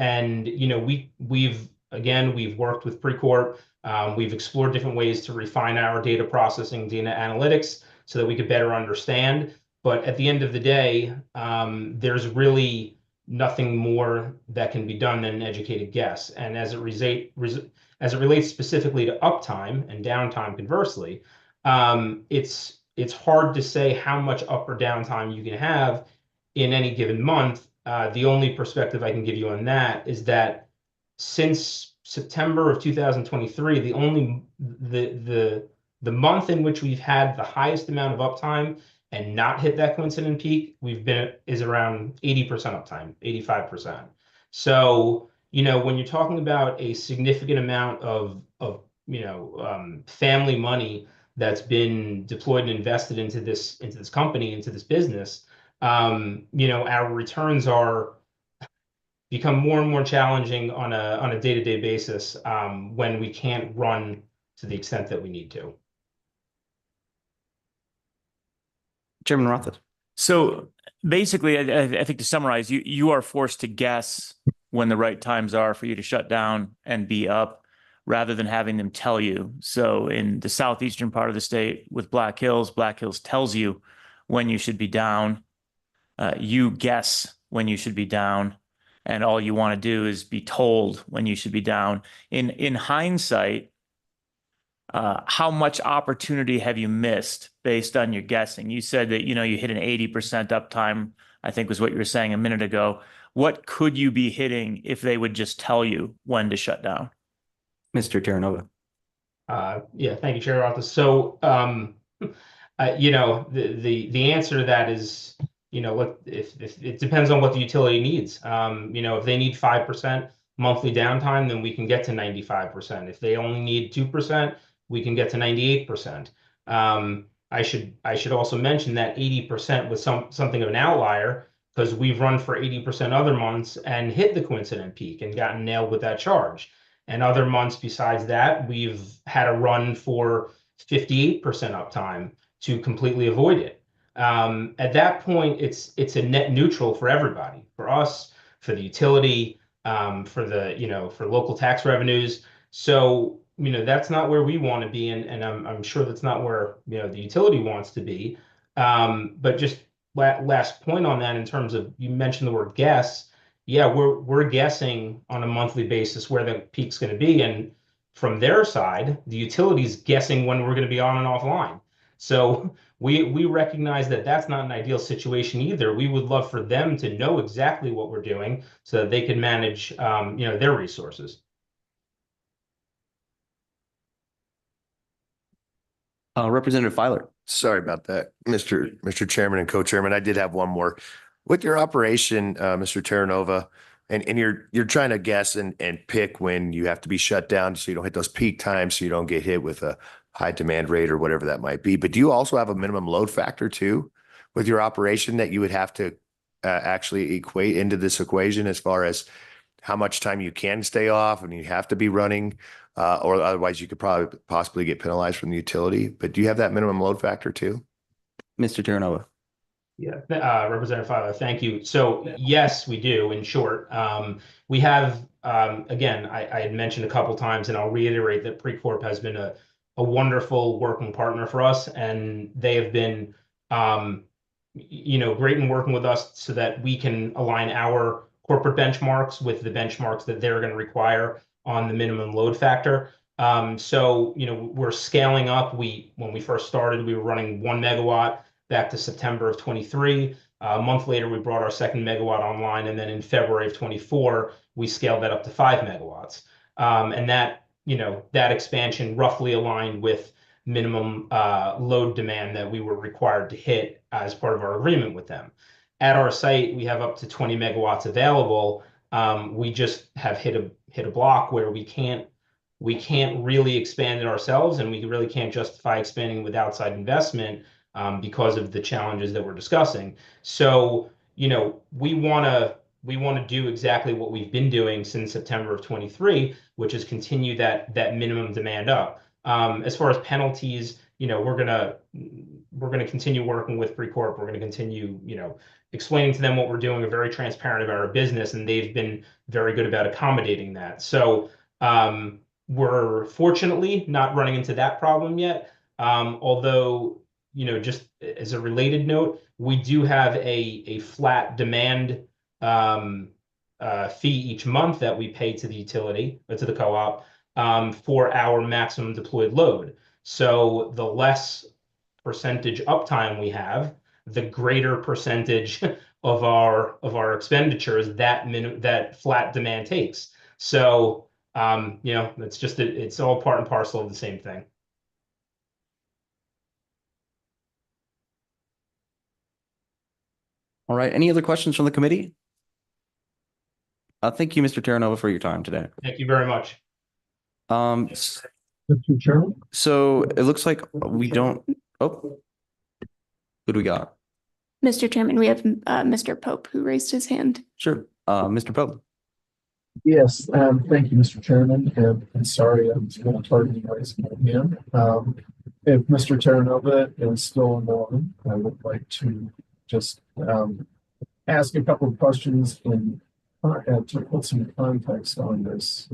worked with Precorp. We've explored different ways to refine our data processing, data analytics, so that we could better understand. But at the end of the day, there's really nothing more that can be done than an educated guess. And as it relates specifically to uptime and downtime, conversely, it's hard to say how much up or downtime you can have in any given month. The only perspective I can give you on that is that since September of 2023, the month in which we've had the highest amount of uptime and not hit that coincident peak, is around 80% uptime, 85%. So, when you're talking about a significant amount of family money that's been deployed and invested into this company, into this business, our returns become more and more challenging on a day-to-day basis when we can't run to the extent that we need to. Chairman Rothfuss. So basically, I think to summarize, you are forced to guess when the right times are for you to shut down and be up, rather than having them tell you. So in the southeastern part of the state with Black Hills tells you when you should be down. You guess when you should be down, and all you want to do is be told when you should be down. In hindsight, how much opportunity have you missed based on your guessing? You said that you hit an 80% uptime, I think was what you were saying a minute ago. What could you be hitting if they would just tell you when to shut down? Mr. Terranova. Thank you, Chair Rothfuss. So, the answer to that is, if it depends on what the utility needs. If they need 5% monthly downtime, then we can get to 95%. If they only need 2%, we can get to 98%. I should also mention that 80% was something of an outlier, because we've run for 80% other months and hit the coincident peak and gotten nailed with that charge. And other months besides that, we've had a run for 58% uptime to completely avoid it. At that point, it's a net neutral for everybody, for us, for the utility, for local tax revenues. So, that's not where we want to be, and I'm sure that's not where, the utility wants to be. But just last point on that, in terms of, you mentioned the word guess. Yeah, we're guessing on a monthly basis where the peak's going to be, and from their side, the utility's guessing when we're going to be on and offline. So we recognize that that's not an ideal situation either. We would love for them to know exactly what we're doing so that they can manage, their resources. Representative Filer. Sorry about that, Mr. Chairman and Co-Chairman. I did have one more. With your operation, Mr. Terranova, and you're trying to guess and pick when you have to be shut down so you don't hit those peak times, so you don't get hit with a high demand rate or whatever that might be. But do you also have a minimum load factor too with your operation that you would have to actually equate into this equation as far as how much time you can stay off and you have to be running, or otherwise you could probably possibly get penalized from the utility? But do you have that minimum load factor too? Mr. Terranova. Yeah, Representative Filer, thank you. So yes, we do. In short, we have, again, I had mentioned a couple times, and I'll reiterate that Precorp has been a wonderful working partner for us, and they have been, great in working with us so that we can align our corporate benchmarks with the benchmarks that they're going to require on the minimum load factor. So, we're scaling up. When we first started, we were running 1 megawatt back to September of 23. A month later, we brought our second megawatt online. And then in February of 24, we scaled that up to 5 megawatts. And that expansion roughly aligned with minimum load demand that we were required to hit as part of our agreement with them. At our site, we have up to 20 megawatts available. We just have hit a block where we can't really expand it ourselves, and we really can't justify expanding with outside investment because of the challenges that we're discussing. So, we want to do exactly what we've been doing since September of 23, which is continue that minimum demand up. As far as penalties, we're gonna continue working with Precorp. We're gonna continue, explaining to them what we're doing. We're very transparent about our business, and they've been very good about accommodating that. So we're fortunately not running into that problem yet. Although, just as a related note, we do have a flat demand fee each month that we pay to the utility, to the co-op, for our maximum deployed load. So the less percentage uptime we have, the greater percentage of our expenditures that flat demand takes. So it's all part and parcel of the same thing. All right. Any other questions from the committee? Thank you, Mr. Terranova, for your time today. Thank you very much. Mr. Chairman? So it looks like we don't. Oh, who do we got? Mr. Chairman, we have Mr. Pope who raised his hand. Sure. Mr. Pope. Yes, thank you, Mr. Chairman. And I'm sorry, I was going to target raising my hand. If Mr. Terranova is still in the line, I would like to just ask a couple of questions and to put some context on this.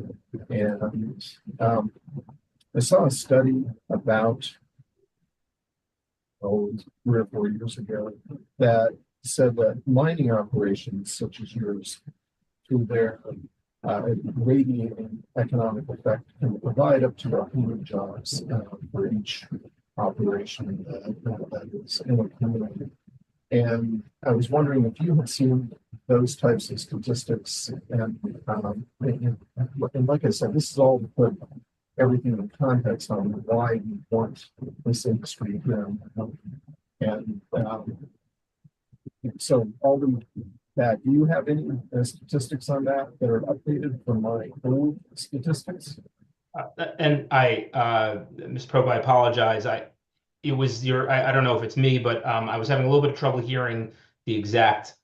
And I saw a study about 3 or 4 years ago that said that mining operations such as yours, through their radiating economic effect, can provide up to 100 jobs for each operation that is in a community. And I was wondering if you had seen those types of statistics. And like I said, this is all to put everything in context on why we want this industry here. And so, Alderman, do you have any statistics on that are updated from my old statistics? And Ms. Pope, I apologize. It was I don't know if it's me, but I was having a little bit of trouble hearing the exact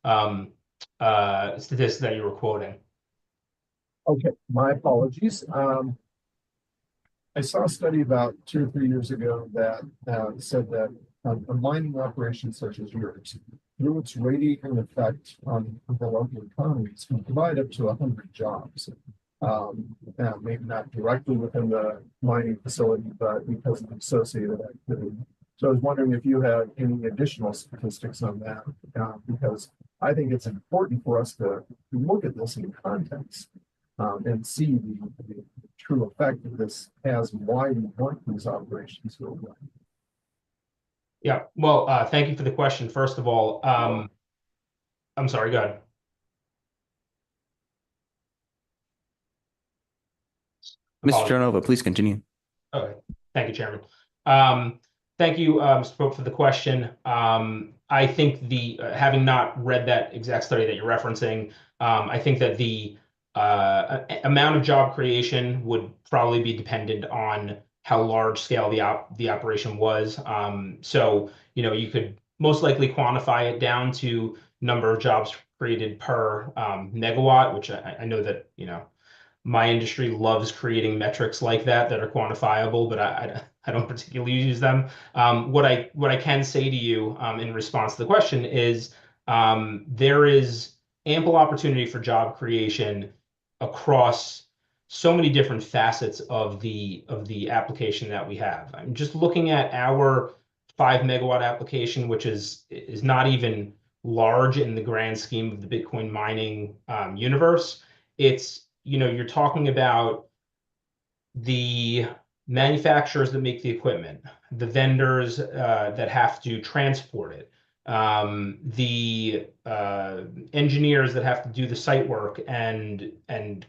statistics that you were quoting. Okay, my apologies. I saw a study about 2 or 3 years ago that said that a mining operation such as yours, through its radiating effect on the local economies, can provide up to 100 jobs. maybe not directly within the mining facility, but because of the associated activity. So I was wondering if you had any additional statistics on that, because I think it's important for us to look at this in context and see the true effect that this has and why we want these operations to run. Yeah, well, thank you for the question. First of all, I'm sorry, go ahead. Mr. Apologies. Terranova, please continue. Okay, thank you, Chairman. Thank you, Mr. Pope, for the question. I think having not read that exact study that you're referencing, I think that the amount of job creation would probably be dependent on how large scale the operation was. So, you could most likely quantify it down to number of jobs created per megawatt, which I know that, my industry loves creating metrics like that are quantifiable, but I don't particularly use them. What I can say to you in response to the question is there is ample opportunity for job creation across so many different facets of the application that we have. I'm just looking at our 5 megawatt application, which is not even large in the grand scheme of the Bitcoin mining universe. It's you're talking about the manufacturers that make the equipment, the vendors that have to transport it, the engineers that have to do the site work and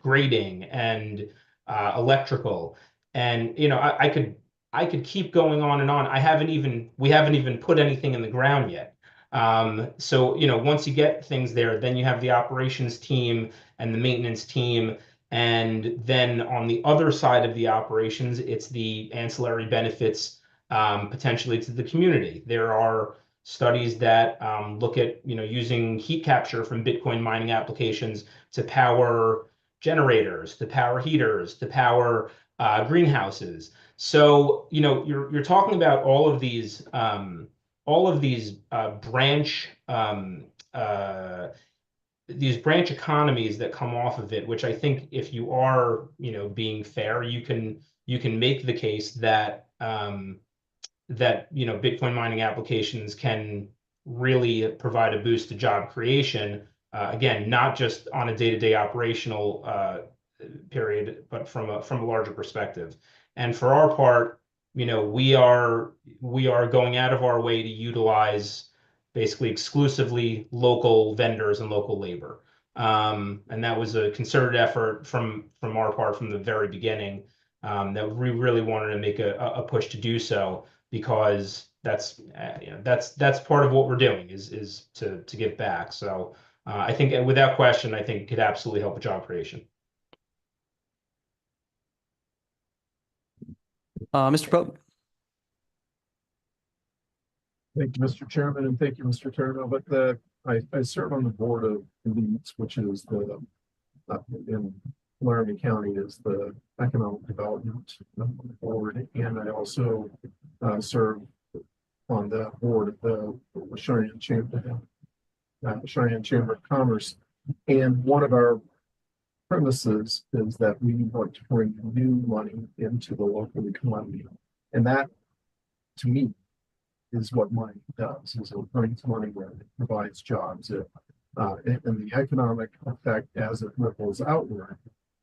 grading and electrical, and I could keep going on and on. We haven't even put anything in the ground yet. So once you get things there, then you have the operations team and the maintenance team. And then on the other side of the operations, it's the ancillary benefits potentially to the community. There are studies that look at using heat capture from Bitcoin mining applications to power generators, to power heaters, to power greenhouses. So you're talking about all of these branch economies that come off of it, which I think if you are, being fair, you can make the case that Bitcoin mining applications can really provide a boost to job creation. Again, not just on a day-to-day operational period, but from a larger perspective. And for our part, we are going out of our way to utilize basically exclusively local vendors and local labor. And that was a concerted effort from our part from the very beginning, that we really wanted to make a push to do so, because that's part of what we're doing is to give back. So I think without question, I think it could absolutely help with job creation. Mr. Pope. Thank you, Mr. Chairman, and thank you, Mr. Terranova. But I serve on the board of LEEDS, which is in Laramie County is the Economic Development Board, and I also serve on the board of the Cheyenne Chamber of Commerce. And one of our premises is that we want to bring new money into the local economy, and that, to me, is what money does. Is it brings money where it provides jobs, and the economic effect as it ripples outward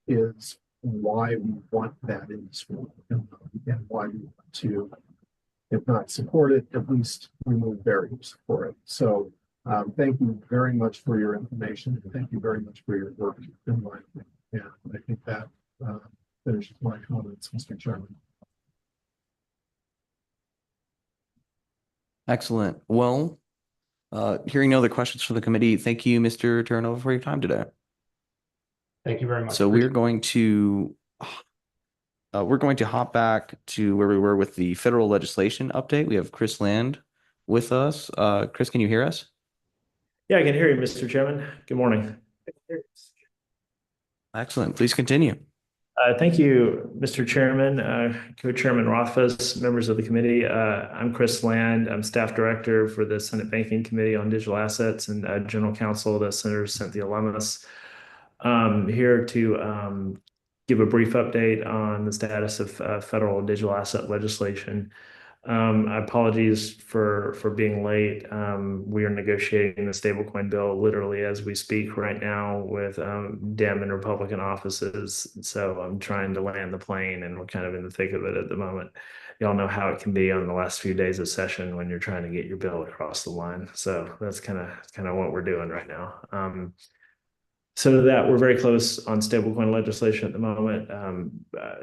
is why we want that industry and why we want to, if not support it, at least remove barriers for it. So thank you very much for your information, and thank you very much for your work in my opinion. And I think that finishes my comments, Mr. Chairman. Excellent. Well, hearing no other questions from the committee, thank you, Mr. Terranova, for your time today. Thank you very much. So we're going to hop back to where we were with the federal legislation update. We have Chris Land with us. Chris, can you hear us? Yeah, I can hear you, Mr. Chairman. Good morning. Excellent. Please continue. Thank you, Mr. Chairman, Co-Chairman Rothfuss, members of the committee. I'm Chris Land. I'm Staff Director for the Senate Banking Committee on Digital Assets and General Counsel to Senator Cynthia Lummis. Here to give a brief update on the status of federal digital asset legislation. Apologies for being late. We are negotiating the stablecoin bill literally as we speak right now with Dem and Republican offices. So I'm trying to land the plane, and we're kind of in the thick of it at the moment. Y'all know how it can be on the last few days of session when you're trying to get your bill across the line. So that's kind of what we're doing right now. So to that, we're very close on stablecoin legislation at the moment.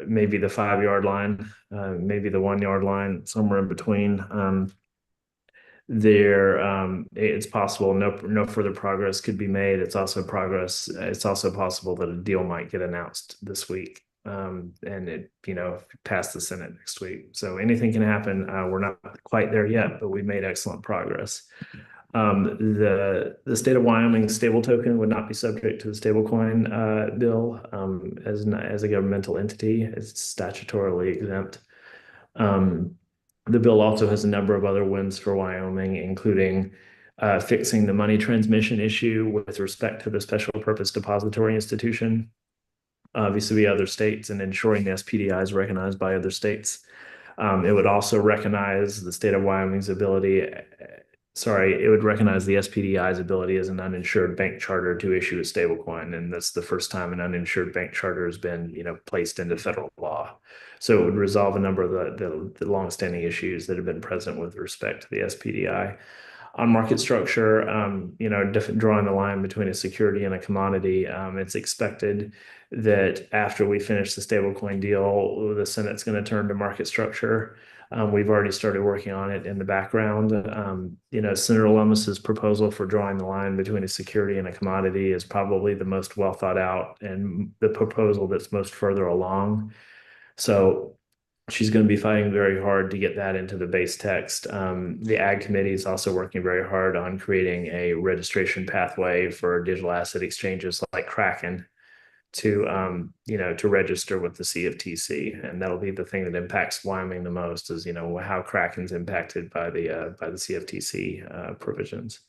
Maybe the 5-yard line, maybe the 1-yard line, somewhere in between. It's possible no further progress could be made. It's also possible that a deal might get announced this week, and it pass the Senate next week. So anything can happen. We're not quite there yet, but we made excellent progress. The state of Wyoming stable token would not be subject to the stablecoin bill as a governmental entity. It's statutorily exempt. The bill also has a number of other wins for Wyoming, including fixing the money transmission issue with respect to the special purpose depository institution vis-a-vis other states, and ensuring the SPDI is recognized by other states. It would also recognize the state of Wyoming's ability. It would recognize the SPDI's ability as an uninsured bank charter to issue a stablecoin, and that's the first time an uninsured bank charter has been, placed into federal law. So it would resolve a number of the longstanding issues that have been present with respect to the SPDI. On market structure, drawing the line between a security and a commodity, it's expected that after we finish the stablecoin deal, the Senate's going to turn to market structure. We've already started working on it in the background. Senator Lummis's proposal for drawing the line between a security and a commodity is probably the most well thought out and the proposal that's most further along. So she's going to be fighting very hard to get that into the base text. The Ag Committee is also working very hard on creating a registration pathway for digital asset exchanges like Kraken to register with the CFTC, and that'll be the thing that impacts Wyoming the most, is how Kraken's impacted by the CFTC provisions.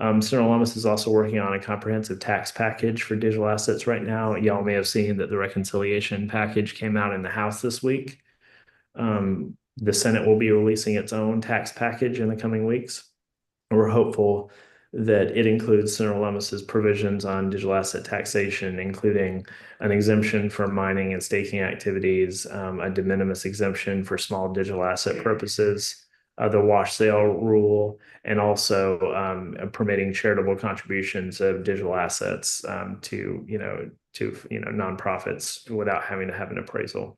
Senator Lummis is also working on a comprehensive tax package for digital assets right now. Y'all may have seen that the reconciliation package came out in the House this week. The Senate will be releasing its own tax package in the coming weeks. We're hopeful that it includes Senator Lummis's provisions on digital asset taxation, including an exemption for mining and staking activities, a de minimis exemption for small digital asset purposes, the wash sale rule, and also permitting charitable contributions of digital assets to nonprofits without having to have an appraisal.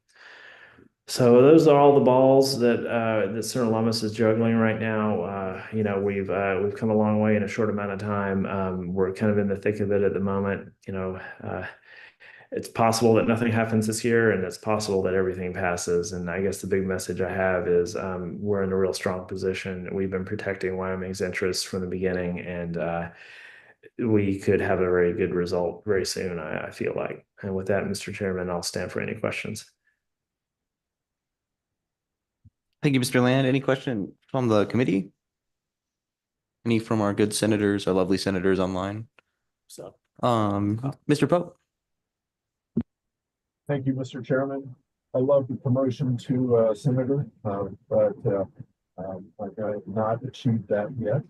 So those are all the balls that Senator Lummis is juggling right now. We've come a long way in a short amount of time. We're kind of in the thick of it at the moment. It's possible that nothing happens this year, and it's possible that everything passes. And I guess the big message I have is we're in a real strong position. We've been protecting Wyoming's interests from the beginning, and we could have a very good result very soon, I feel like. And with that, Mr. Chairman, I'll stand for any questions. Thank you, Mr. Land. Any question from the committee? Any from our good senators, our lovely senators online? So, Mr. Pope. Thank you, Mr. Chairman. I love the promotion to senator, but I have not achieved that yet.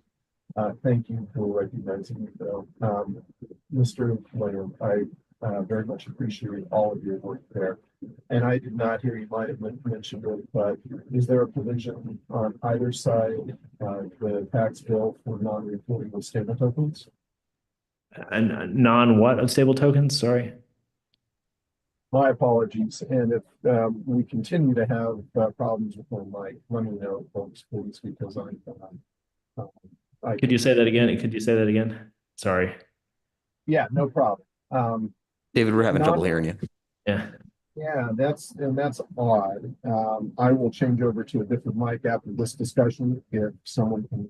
Thank you for recognizing me, though. Mr. Land, I very much appreciate all of your work there. And I did not hear, you might have mentioned it, but is there a provision on either side the tax bill for non-reporting of stable tokens? And non-what of stable tokens? Sorry. My apologies. And if we continue to have problems with my mic, let me know, folks, please, because Could you say that again? Sorry. Yeah, no problem. David, we're having trouble hearing you. Yeah. Yeah, that's odd. I will change over to a different mic after this discussion if someone can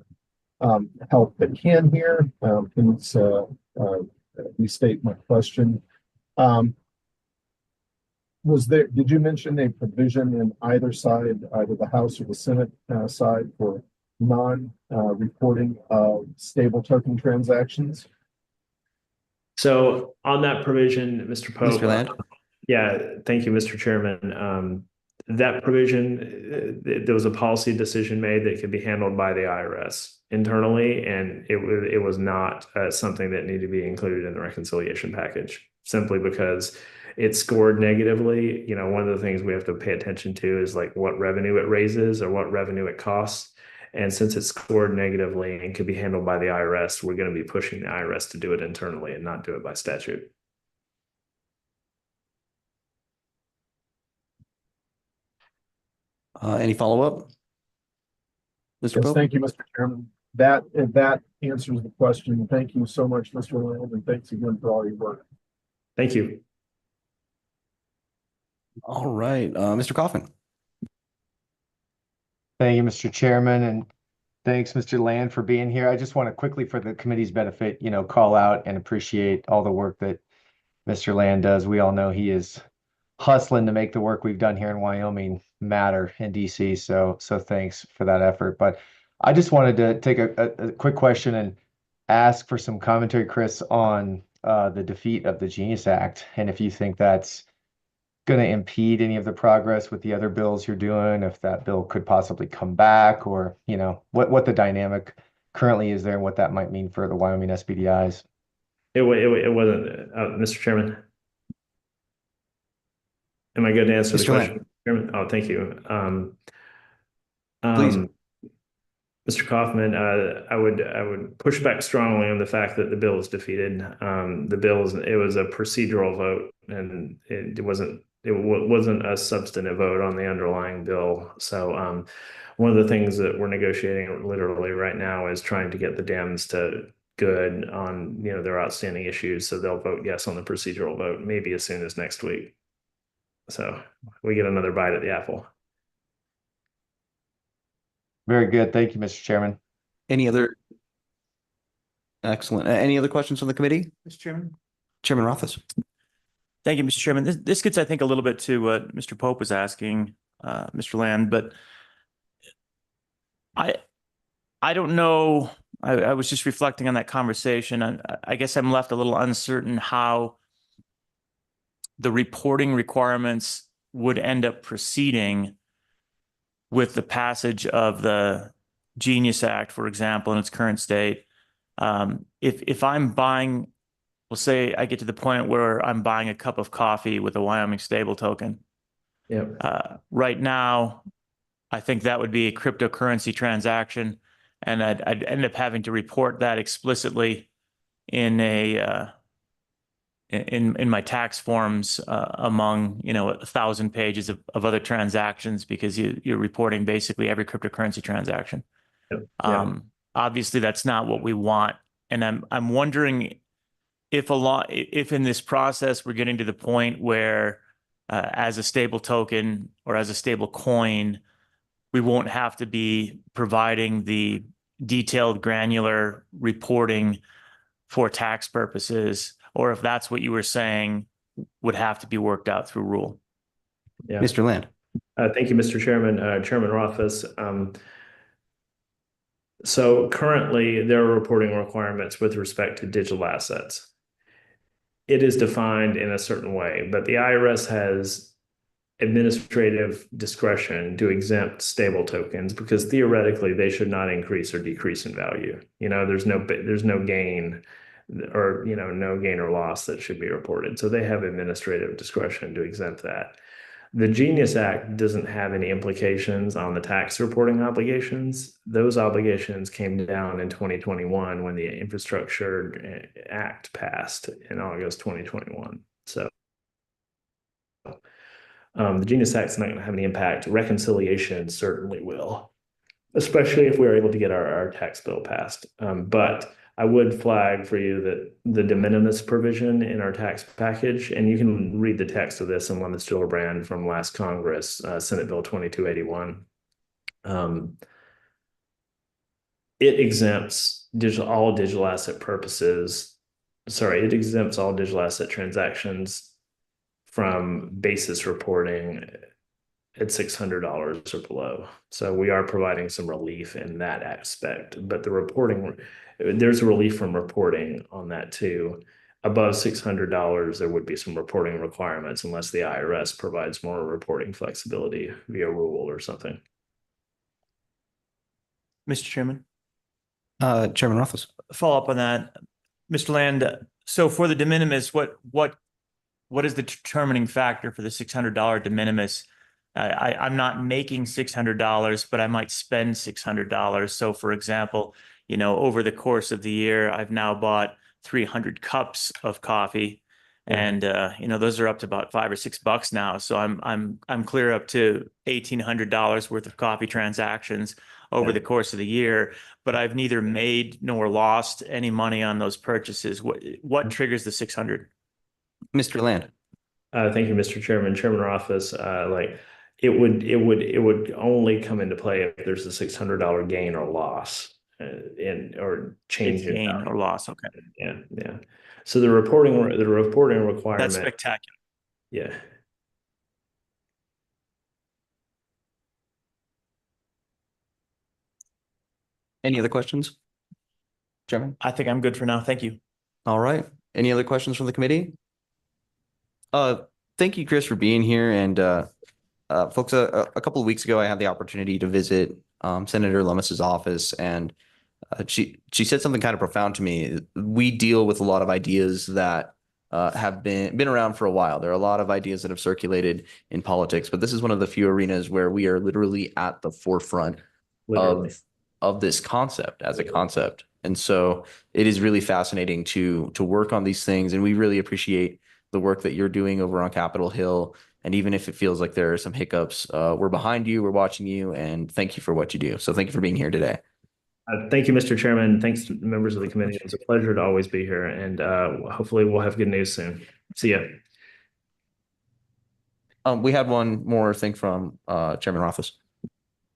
help that can hear. Please restate my question. Did you mention a provision in either side, either the House or the Senate side, for non-reporting of stable token transactions? So on that provision, Mr. Pope, Mr. Land? Yeah, thank you, Mr. Chairman. That provision, there was a policy decision made that could be handled by the IRS internally, and it was not something that needed to be included in the reconciliation package, simply because it scored negatively. You know, one of the things we have to pay attention to is like what revenue it raises or what revenue it costs. And since it's scored negatively and could be handled by the IRS, we're going to be pushing the IRS to do it internally and not do it by statute. Any follow-up? Mr. Yes, Pope? thank you, Mr. Chairman. That answers the question. Thank you so much, Mr. Land, and thanks again for all your work. Thank you. All right, Mr. Kaufman. Thank you, Mr. Chairman, and thanks, Mr. Land, for being here. I just want to quickly, for the committee's benefit, call out and appreciate all the work that Mr. Land does. We all know he is hustling to make the work we've done here in Wyoming matter in DC. So thanks for that effort. But I just wanted to take a quick question and ask for some commentary, Chris, on the defeat of the Genius Act, and if you think that's going to impede any of the progress with the other bills you're doing, if that bill could possibly come back, or what the dynamic currently is there and what that might mean for the Wyoming SBDIs. It wasn't, Mr. Chairman. Am I good to answer the Mr. question, Chairman? Oh, thank you. Please. Mr. Kaufman, I would push back strongly on the fact that the bill is defeated. It was a procedural vote, and it wasn't a substantive vote on the underlying bill. So one of the things that we're negotiating literally right now is trying to get the Dems to good on their outstanding issues, so they'll vote yes on the procedural vote maybe as soon as next week. So we get another bite at the apple. Very good. Thank you, Mr. Chairman. Excellent. Any other questions from the committee, Mr. Chairman? Chairman Rothfuss. Thank you, Mr. Chairman. This gets, I think, a little bit to what Mr. Pope was asking, Mr. Land, but I don't know. I was just reflecting on that conversation. I guess I'm left a little uncertain how the reporting requirements would end up proceeding with the passage of the Genius Act, for example, in its current state. If I'm buying, we'll say I get to the point where I'm buying a cup of coffee with a Wyoming stable token. Yep. Right now, I think that would be a cryptocurrency transaction, and I'd end up having to report that explicitly in my tax forms among 1,000 pages of other transactions, because you're reporting basically every cryptocurrency transaction. Yep. Obviously, that's not what we want, and I'm wondering if in this process we're getting to the point where as a stable token or as a stable coin, we won't have to be providing the detailed granular reporting for tax purposes, or if that's what you were saying would have to be worked out through rule. Yeah. Mr. Land. Thank you, Mr. Chairman. Chairman Rothfuss. So currently there are reporting requirements with respect to digital assets. It is defined in a certain way, but the IRS has administrative discretion to exempt stable tokens because theoretically they should not increase or decrease in value. There's no gain or no gain or loss that should be reported. So they have administrative discretion to exempt that. The Genius Act doesn't have any implications on the tax reporting obligations. Those obligations came down in 2021 when the Infrastructure Act passed in August 2021. So the Genius Act is not going to have any impact. Reconciliation certainly will, especially if we're able to get our tax bill passed. But I would flag for you that the de minimis provision in our tax package, and you can read the text of this in Lemons Gillibrand from last Congress, Senate Bill 2281. It exempts all digital asset purposes. Sorry, it exempts all digital asset transactions from basis reporting at $600 or below. So we are providing some relief in that aspect, but the reporting, there's a relief from reporting on that too. above $600, there would be some reporting requirements unless the IRS provides more reporting flexibility via rule or something. Mr. Chairman, Chairman Rothfuss. follow up on that. Mr. Land, so for the de minimis, what is the determining factor for the $600 de minimis? I'm not making $600, but I might spend $600. So for example, over the course of the year, I've now bought 300 cups of coffee, and those are up to about $5 or $6 now. So I'm clear up to $1,800 worth of coffee transactions over the course of the year, but I've neither made nor lost any money on those purchases. What triggers the 600? Mr. Land. Thank you, Mr. Chairman. Chairman Rothfuss, it would only come into play if there's a $600 gain or loss, or change in Gain value. or loss. Okay. Yeah. So the reporting requirement. That's spectacular. Yeah. Any other questions? Chairman? I think I'm good for now. Thank you. All right. Any other questions from the committee? Thank you, Chris, for being here. And folks, a couple of weeks ago, I had the opportunity to visit Senator Lummis's office, and she said something kind of profound to me. We deal with a lot of ideas that have been around for a while. There are a lot of ideas that have circulated in politics, but this is one of the few arenas where we are literally at the forefront Literally. of this concept as a concept. And so it is really fascinating to work on these things. And we really appreciate the work that you're doing over on Capitol Hill. And even if it feels like there are some hiccups, we're behind you, we're watching you, and thank you for what you do. So thank you for being here today. Thank you, Mr. Chairman. Thanks to the members of the committee. It's a pleasure to always be here, and hopefully we'll have good news soon. See ya. We had one more thing from Chairman Rothfuss.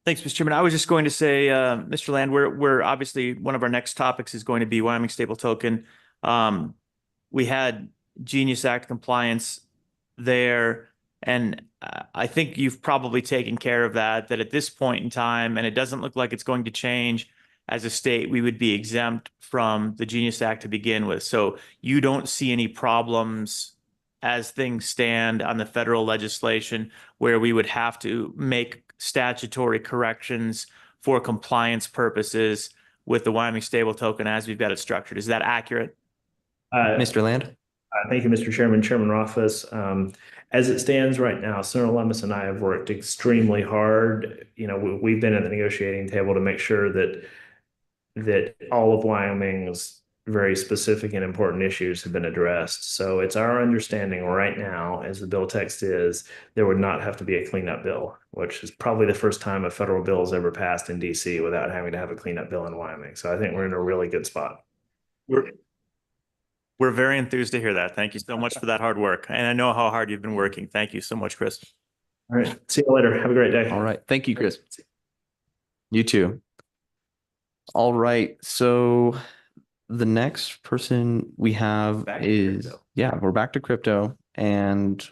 Thanks, Mr. Chairman. I was just going to say, Mr. Land, we're obviously one of our next topics is going to be Wyoming Stable Token. We had Genius Act compliance there, and I think you've probably taken care of that at this point in time, and it doesn't look like it's going to change. As a state, we would be exempt from the Genius Act to begin with. So you don't see any problems as things stand on the federal legislation where we would have to make statutory corrections for compliance purposes with the Wyoming Stable Token as we've got it structured. Is that accurate? Mr. Land? Thank you, Mr. Chairman. Chairman Rothfuss. As it stands right now, Senator Lummis and I have worked extremely hard. We've been at the negotiating table to make sure that all of Wyoming's very specific and important issues have been addressed. So it's our understanding right now, as the bill text is, there would not have to be a cleanup bill, which is probably the first time a federal bill has ever passed in DC without having to have a cleanup bill in Wyoming. So I think we're in a really good spot. We're very enthused to hear that. Thank you so much for that hard work. And I know how hard you've been working. Thank you so much, Chris. All right. See you later. Have a great day. All right. Thank you, Chris. You too. All right. So the next person we have is, we're back to crypto and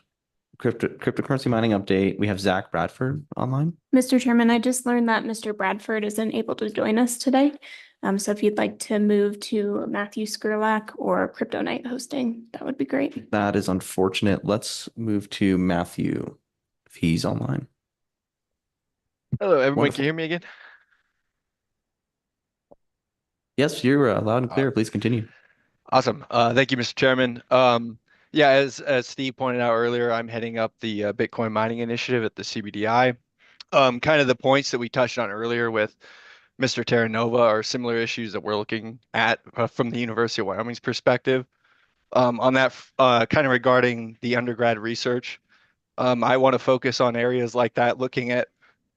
cryptocurrency mining update. We have Zach Bradford online. Mr. Chairman, I just learned that Mr. Bradford isn't able to join us today. So if you'd like to move to Matthew Skurlak or Crypto Night hosting, that would be great. That is unfortunate. Let's move to Matthew if he's online. Hello, everyone. Wonderful. Can you hear me again? Yes, you're loud and clear. Please continue. Awesome. Thank you, Mr. Chairman. As Steve pointed out earlier, I'm heading up the Bitcoin mining initiative at the CBDI. Kind of the points that we touched on earlier with Mr. Terranova are similar issues that we're looking at from the University of Wyoming's perspective. On that, kind of regarding the undergrad research, I want to focus on areas like that, looking at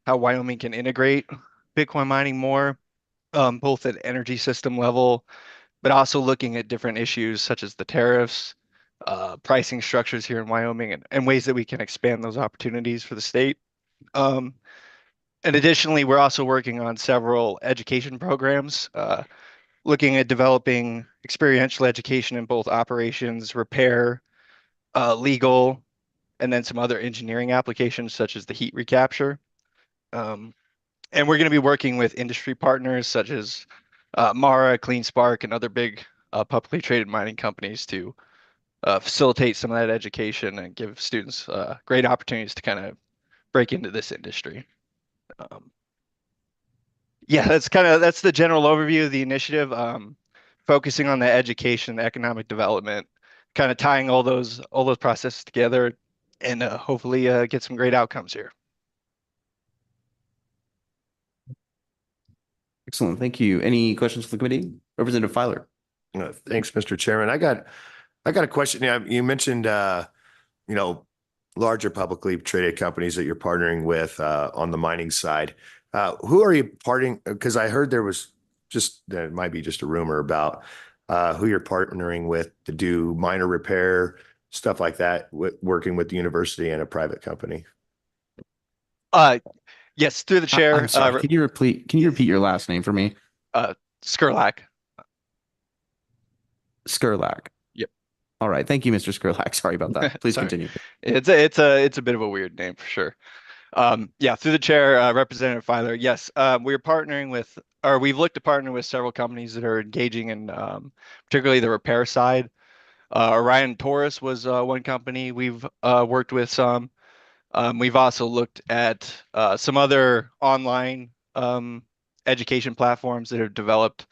how Wyoming can integrate Bitcoin mining more, both at energy system level, but also looking at different issues such as the tariffs, pricing structures here in Wyoming, and ways that we can expand those opportunities for the state. And additionally, we're also working on several education programs, looking at developing experiential education in both operations, repair, legal, and then some other engineering applications such as the heat recapture. And we're going to be working with industry partners such as Mara, CleanSpark, and other big publicly traded mining companies to facilitate some of that education and give students great opportunities to kind of break into this industry. Yeah, that's the general overview of the initiative. Focusing on the education, the economic development, kind of tying all those processes together, and hopefully get some great outcomes here. Excellent. Thank you. Any questions for the committee? Representative Filer. Thanks, Mr. Chairman. I got a question. Yeah, you mentioned, larger publicly traded companies that you're partnering with on the mining side. Who are you partnering? Because I heard there might be just a rumor about who you're partnering with to do minor repair, stuff like that, working with the university and a private company. Yes, through the chair. I'm sorry. Can you repeat your last name for me? Skurlak. Skurlak. Yep. All right. Thank you, Mr. Skurlak. Sorry about that. Please continue. It's a bit of a weird name for sure. Yeah, through the chair, Representative Filer. Yes, we're partnering with, or we've looked to partner with several companies that are engaging in particularly the repair side. Orion Taurus was one company we've worked with some. We've also looked at some other online education platforms that have developed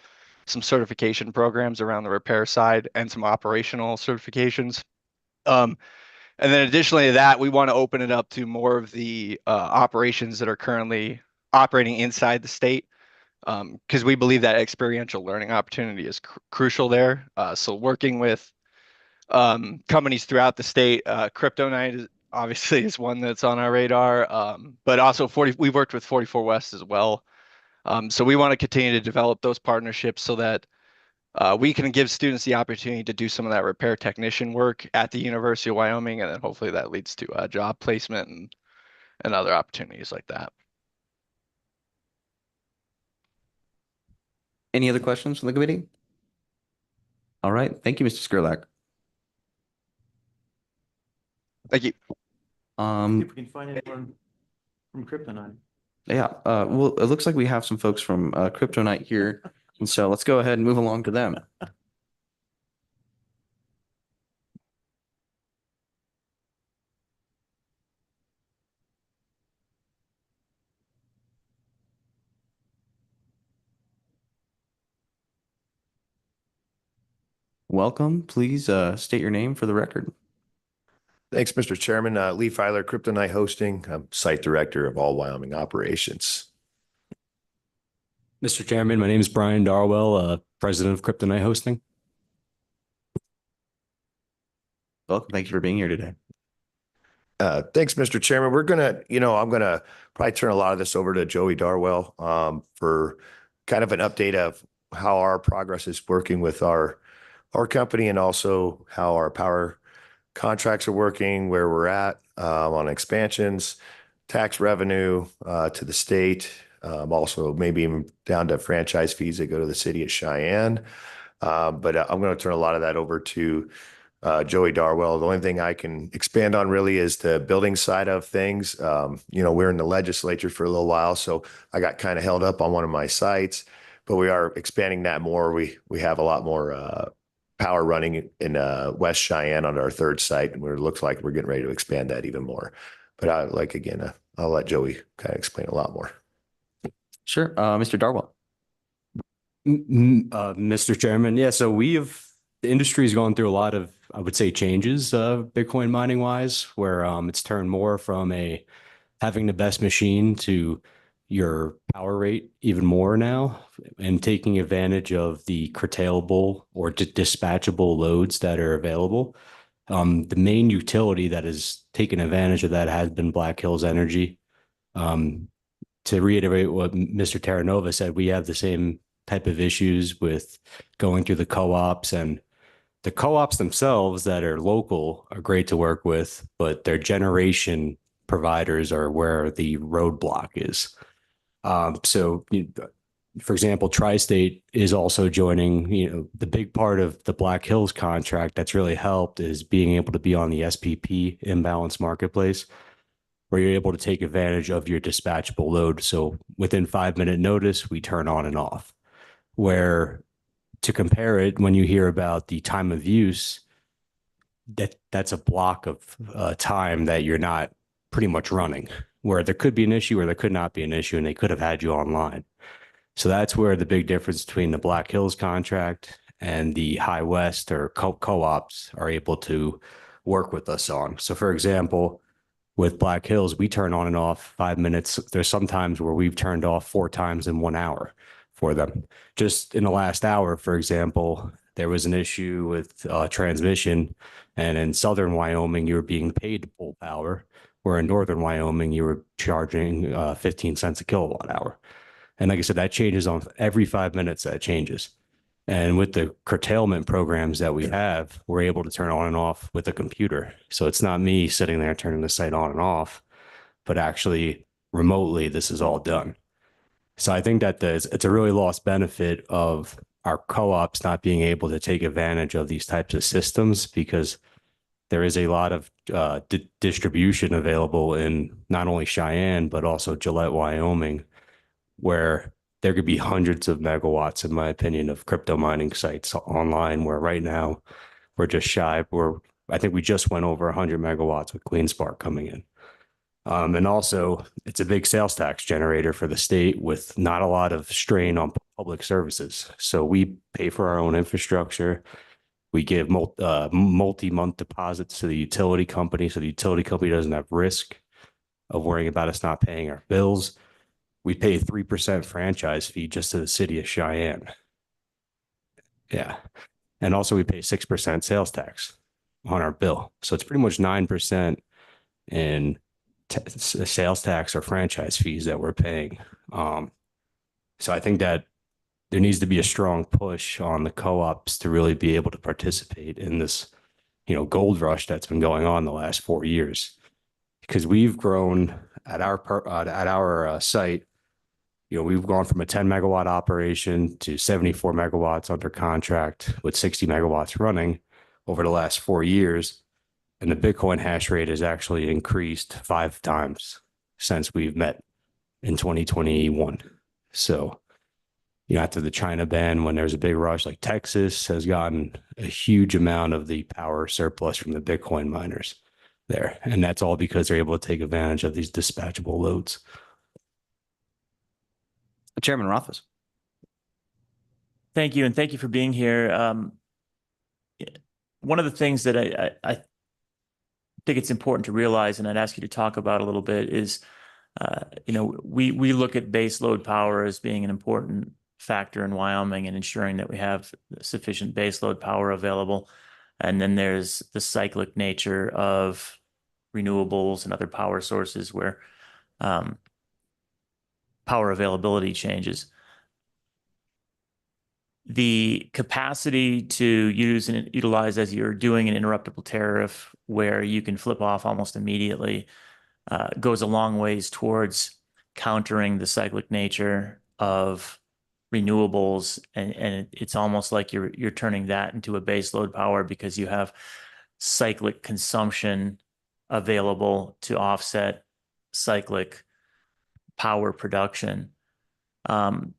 some certification programs around the repair side and some operational certifications. And then additionally to that, we want to open it up to more of the operations that are currently operating inside the state, because we believe that experiential learning opportunity is crucial there. So working with companies throughout the state, Cryptonite obviously is one that's on our radar, but also we've worked with 44 West as well. So we want to continue to develop those partnerships so that we can give students the opportunity to do some of that repair technician work at the University of Wyoming, and then hopefully that leads to job placement and other opportunities like that. Any other questions from the committee? All right. Thank you, Mr. Skurlak. Thank you. If we can find anyone from Cryptonite. Yeah. Well, it looks like we have some folks from Cryptonite here. And so let's go ahead and move along to them. Welcome. Please state your name for the record. Thanks, Mr. Chairman. Lee Filer, Cryptonite Hosting. I'm site director of all Wyoming operations. Mr. Chairman, my name is Brian Darwell, president of Cryptonite Hosting. Welcome. Thank you for being here today. Thanks, Mr. Chairman. I'm gonna probably turn a lot of this over to Joey Darwell for kind of an update of how our progress is working with our company, and also how our power contracts are working, where we're at on expansions, tax revenue to the state, also maybe even down to franchise fees that go to the city of Cheyenne. But I'm going to turn a lot of that over to Joey Darwell. The only thing I can expand on really is the building side of things. We're in the legislature for a little while, so I got kind of held up on one of my sites, but we are expanding that more. We have a lot more power running in West Cheyenne on our third site, and it looks like we're getting ready to expand that even more. But I'll let Joey kind of explain a lot more. Sure. Mr. Darwell. Mr. Chairman, yeah, so the industry's gone through a lot of, I would say, changes Bitcoin mining wise, where it's turned more from having the best machine to your power rate even more now, and taking advantage of the curtailable or dispatchable loads that are available. The main utility that has taken advantage of that has been Black Hills Energy. To reiterate what Mr. Terranova said, we have the same type of issues with going through the co-ops, and the co-ops themselves that are local are great to work with, but their generation providers are where the roadblock is. So, for example, Tri-State is also joining. The big part of the Black Hills contract that's really helped is being able to be on the SPP imbalance marketplace, where you're able to take advantage of your dispatchable load. So within 5-minute notice, we turn on and off. Where, to compare it, when you hear about the time of use, that's a block of time that you're not pretty much running, where there could be an issue or there could not be an issue, and they could have had you online. So that's where the big difference between the Black Hills contract and the High West or co-ops are able to work with us on. So for example, with Black Hills, we turn on and off 5 minutes. There's some times where we've turned off 4 times in 1 hour for them. Just in the last hour, for example, there was an issue with transmission, and in southern Wyoming, you were being paid to pull power, where in northern Wyoming, you were charging 15 cents a kilowatt hour. And like I said, that changes on every 5 minutes, that changes. And with the curtailment programs that we have, we're able to turn on and off with a computer. So it's not me sitting there turning the site on and off, but actually remotely, this is all done. So I think that it's a really lost benefit of our co-ops not being able to take advantage of these types of systems, because there is a lot of distribution available in not only Cheyenne, but also Gillette, Wyoming, where there could be hundreds of megawatts, in my opinion, of crypto mining sites online, where right now we're just shy. I think we just went over 100 megawatts with CleanSpark coming in. And also, it's a big sales tax generator for the state with not a lot of strain on public services. So we pay for our own infrastructure. We give multi-month deposits to the utility company, so the utility company doesn't have risk of worrying about us not paying our bills. We pay 3% franchise fee just to the city of Cheyenne. Yeah. And also we pay 6% sales tax on our bill. So it's pretty much 9% in sales tax or franchise fees that we're paying. So I think that there needs to be a strong push on the co-ops to really be able to participate in this, gold rush that's been going on the last 4 years, because we've grown at our site. We've gone from a 10 megawatt operation to 74 megawatts under contract with 60 megawatts running over the last 4 years. And the Bitcoin hash rate has actually increased 5 times since we've met in 2021. So, after the China ban, when there's a big rush, like Texas has gotten a huge amount of the power surplus from the Bitcoin miners there. And that's all because they're able to take advantage of these dispatchable loads. Chairman Rothfuss. Thank you. And thank you for being here. One of the things that I think it's important to realize, and I'd ask you to talk about a little bit, is, we look at base load power as being an important factor in Wyoming and ensuring that we have sufficient base load power available. And then there's the cyclic nature of renewables and other power sources where power availability changes. The capacity to use and utilize, as you're doing, an interruptible tariff where you can flip off almost immediately goes a long ways towards countering the cyclic nature of renewables. And it's almost like you're turning that into a base load power, because you have cyclic consumption available to offset cyclic power production. And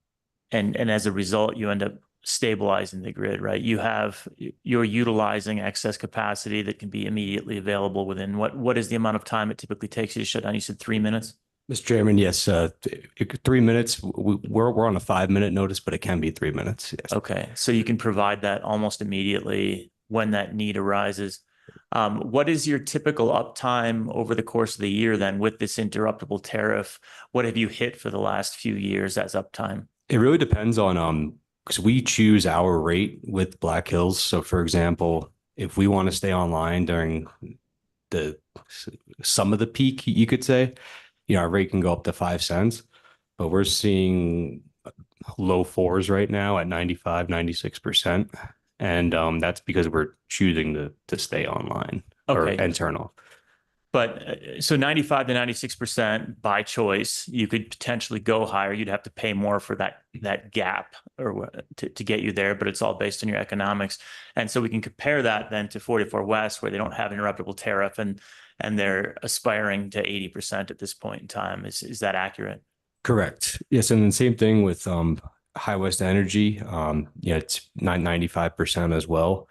as a result, you end up stabilizing the grid, right? You're utilizing excess capacity that can be immediately available within what is the amount of time it typically takes you to shut down? You said 3 minutes? Mr. Chairman, yes, 3 minutes. We're on a 5-minute notice, but it can be 3 minutes. Yes. Okay. So you can provide that almost immediately when that need arises. What is your typical uptime over the course of the year then with this interruptible tariff? What have you hit for the last few years as uptime? It really depends on, because we choose our rate with Black Hills. So for example, if we want to stay online during some of the peak, you could say, our rate can go up to 5 cents, but we're seeing low 4s right now at 95, 96%. And that's because we're choosing to stay online and turn off. But so 95 to 96% by choice, you could potentially go higher. You'd have to pay more for that gap or to get you there, but it's all based on your economics. And so we can compare that then to 44 West, where they don't have an interruptible tariff and they're aspiring to 80% at this point in time. Is that accurate? Correct. Yes. And the same thing with High West Energy. It's 95% as well.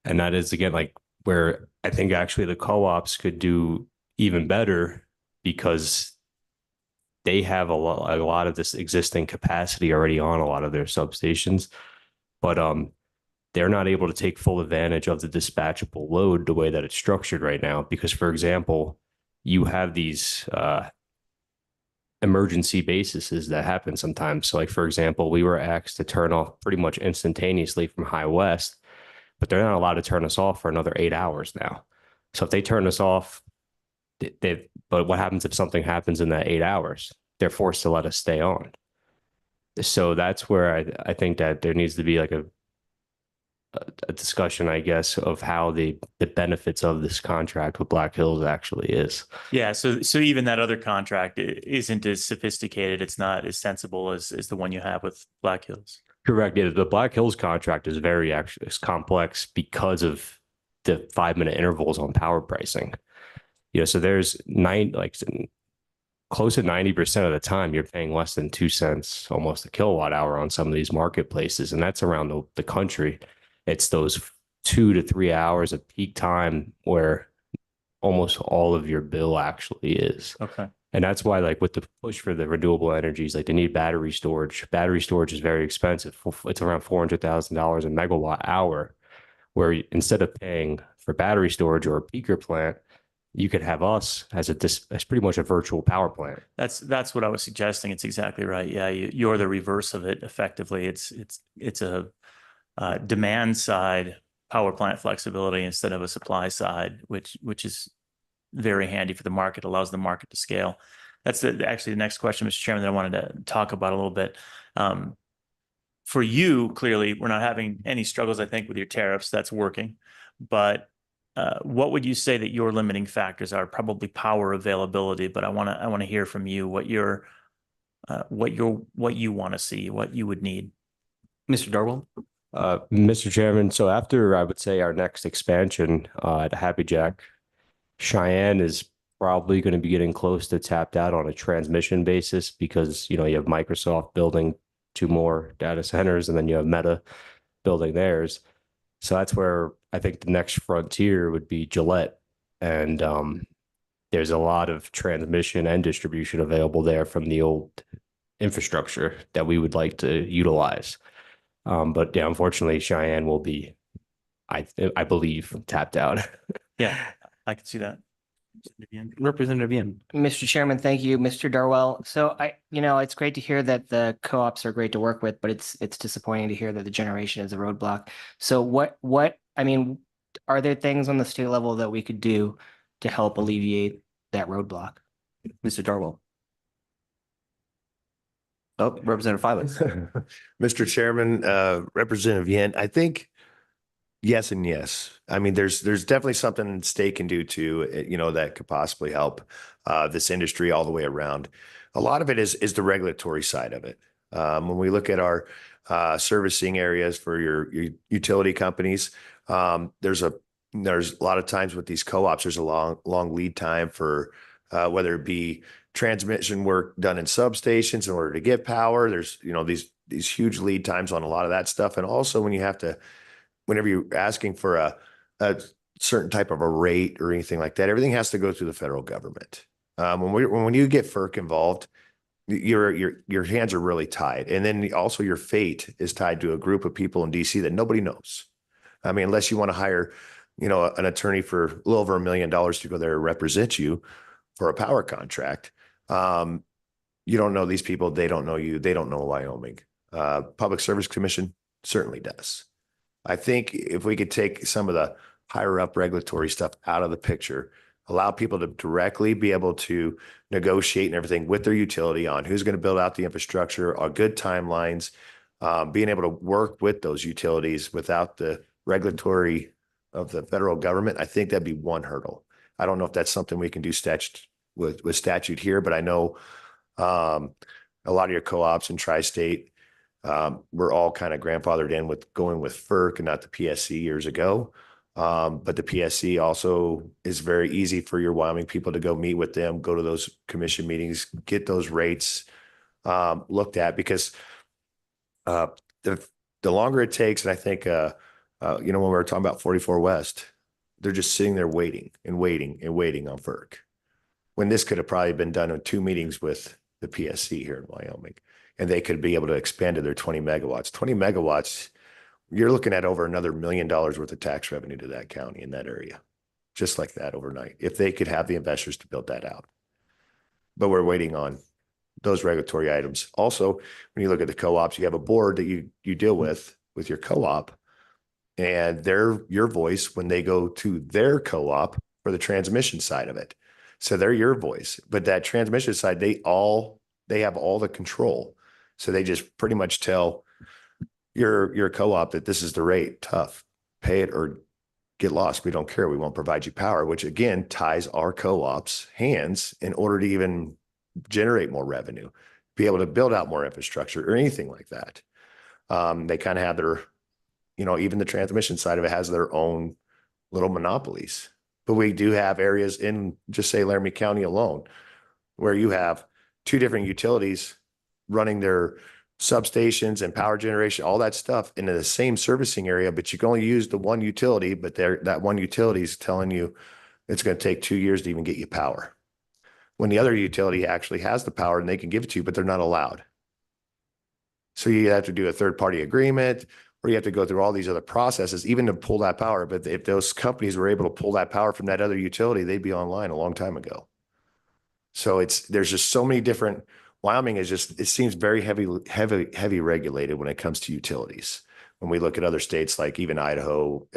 And that is, again, like where I think actually the co-ops could do even better because they have a lot of this existing capacity already on a lot of their substations, but they're not able to take full advantage of the dispatchable load the way that it's structured right now. Because, for example, you have these emergency bases that happen sometimes. So, like, for example, we were asked to turn off pretty much instantaneously from High West, but they're not allowed to turn us off for another 8 hours now. So if they turn us off, but what happens if something happens in that 8 hours? They're forced to let us stay on. So that's where I think that there needs to be like a discussion, I guess, of how the benefits of this contract with Black Hills actually is. Yeah. So even that other contract isn't as sophisticated. It's not as sensible as the one you have with Black Hills. Correct. Yeah, the Black Hills contract is very actually it's complex because of the 5-minute intervals on power pricing. So there's close to 90% of the time you're paying less than 2 cents, almost a kilowatt hour on some of these marketplaces, and that's around the country. It's those 2 to 3 hours of peak time where almost all of your bill actually is. Okay. And that's why, like, with the push for the renewable energies, like they need battery storage. Battery storage is very expensive. It's around $400,000 a megawatt hour, where instead of paying for battery storage or a peaker plant, you could have us as as pretty much a virtual power plant. That's what I was suggesting. It's exactly right. Yeah, you're the reverse of it. Effectively, it's a demand side power plant flexibility instead of a supply side, which is very handy for the market, allows the market to scale. That's actually the next question, Mr. Chairman, that I wanted to talk about a little bit. For you, clearly, we're not having any struggles, I think, with your tariffs. That's working. But what would you say that your limiting factors are? Probably power availability, but I want to hear from you what you want to see, what you would need. Mr. Darwell? Mr. Chairman, so after I would say our next expansion at Happy Jack, Cheyenne is probably going to be getting close to tapped out on a transmission basis because, you have Microsoft building 2 more data centers and then you have Meta building theirs. So that's where I think the next frontier would be Gillette. And there's a lot of transmission and distribution available there from the old infrastructure that we would like to utilize. But yeah, unfortunately, Cheyenne will be, I believe, tapped out. Yeah, I can see that. Representative Yin. Mr. Chairman, thank you, Mr. Darwell. So it's great to hear that the co-ops are great to work with, but it's disappointing to hear that the generation is a roadblock. So are there things on the state level that we could do to help alleviate that roadblock? Mr. Darwell. Oh, Representative Filus. Mr. Chairman, Representative Yen, I think yes and yes. I mean, there's definitely something state can do too, that could possibly help this industry all the way around. A lot of it is the regulatory side of it. When we look at our servicing areas for your utility companies, there's a lot of times with these co-ops, there's a long lead time for whether it be transmission work done in substations in order to get power. There's, these huge lead times on a lot of that stuff. And also whenever you're asking for a certain type of a rate or anything like that, everything has to go through the federal government. When you get FERC involved, your hands are really tied. And then also your fate is tied to a group of people in DC that nobody knows. I mean, unless you want to hire, an attorney for a little over $1 million to go there and represent you for a power contract. You don't know these people. They don't know you. They don't know Wyoming. Public Service Commission certainly does. I think if we could take some of the higher up regulatory stuff out of the picture, allow people to directly be able to negotiate and everything with their utility on who's going to build out the infrastructure, on good timelines, being able to work with those utilities without the regulatory of the federal government, I think that'd be one hurdle. I don't know if that's something we can do with statute here, but I know a lot of your co-ops in tri-state were all kind of grandfathered in with going with FERC and not the PSC years ago. But the PSC also is very easy for your Wyoming people to go meet with them, go to those commission meetings, get those rates looked at, because the longer it takes, and I think, when we were talking about 44 West, they're just sitting there waiting and waiting and waiting on FERC. When this could have probably been done in 2 meetings with the PSC here in Wyoming, and they could be able to expand to their 20 megawatts. 20 megawatts, you're looking at over another $1 million worth of tax revenue to that county in that area, just like that overnight, if they could have the investors to build that out. But we're waiting on those regulatory items. Also, when you look at the co-ops, you have a board that you deal with your co-op, and they're your voice when they go to their co-op for the transmission side of it. So they're your voice, but that transmission side, they have all the control. So they just pretty much tell your co-op that this is the rate, tough, pay it or get lost. We don't care. We won't provide you power, which again ties our co-ops hands in order to even generate more revenue, be able to build out more infrastructure or anything like that. They kind of have their, even the transmission side of it has their own little monopolies. But we do have areas in, just say, Laramie County alone, where you have 2 different utilities running their substations and power generation, all that stuff into the same servicing area, but you can only use the one utility, but that one utility is telling you it's going to take 2 years to even get you power. When the other utility actually has the power and they can give it to you, but they're not allowed. So you have to do a third-party agreement, or you have to go through all these other processes, even to pull that power. But if those companies were able to pull that power from that other utility, they'd be online a long time ago. So there's just so many different. Wyoming is just, it seems very heavy regulated when it comes to utilities. When we look at other states like even Idaho,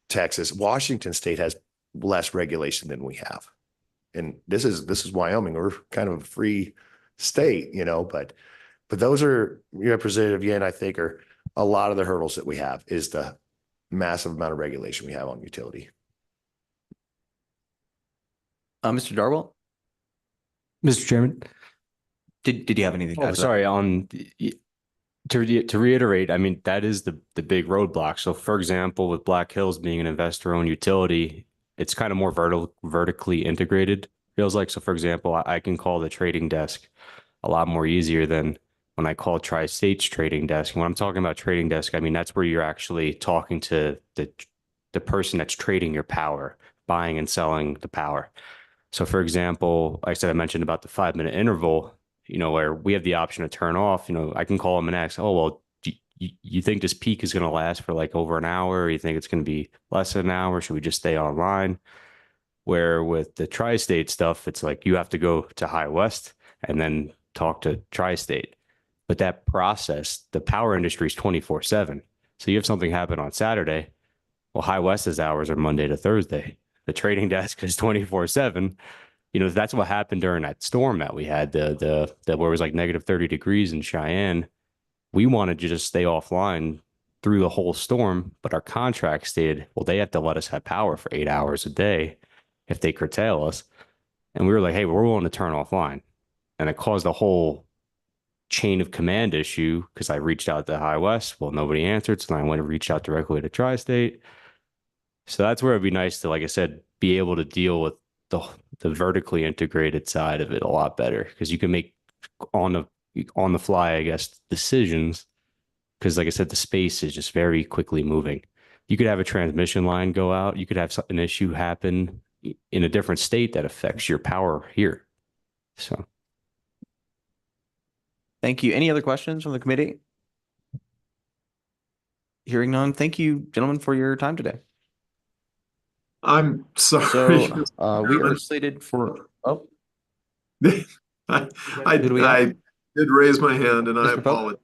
Texas, Washington state has less regulation than we have. And this is Wyoming. We're kind of a free state, but those are Representative Yen, I think, are a lot of the hurdles that we have is the massive amount of regulation we have on utility. Mr. Darwell, Mr. Chairman. did you have anything? to Oh, add to that? sorry. To reiterate, I mean, that is the big roadblock. So for example, with Black Hills being an investor-owned utility, it's kind of more vertically integrated, feels like. So for example, I can call the trading desk a lot more easier than when I call Tri-State's trading desk. When I'm talking about trading desk, I mean, that's where you're actually talking to the person that's trading your power, buying and selling the power. So for example, like I said, I mentioned about the 5-minute interval, where we have the option to turn off. I can call them and ask, oh, well, you think this peak is going to last for like over an hour? Or you think it's going to be less than an hour? Should we just stay online? Where with the Tri-State stuff, it's like you have to go to High West and then talk to Tri-State. But that process, the power industry is 24/7. So you have something happen on Saturday. Well, High West's hours are Monday to Thursday. The trading desk is 24/7. That's what happened during that storm that we had, the where it was like negative 30 degrees in Cheyenne. We wanted to just stay offline through the whole storm, but our contract stated, well, they have to let us have power for 8 hours a day if they curtail us. And we were like, hey, we're willing to turn offline. And it caused a whole chain of command issue because I reached out to High West. Well, nobody answered. So then I went and reached out directly to Tri-State. So that's where it'd be nice to, like I said, be able to deal with the vertically integrated side of it a lot better, because you can make on the fly, I guess, decisions. Because like I said, the space is just very quickly moving. You could have a transmission line go out. You could have an issue happen in a different state that affects your power here. So. Thank you. Any other questions from the committee? Hearing none. Thank you, gentlemen, for your time today. I'm sorry. So we are slated for. Oh, I did raise my hand and I Mr. Pope? apologize.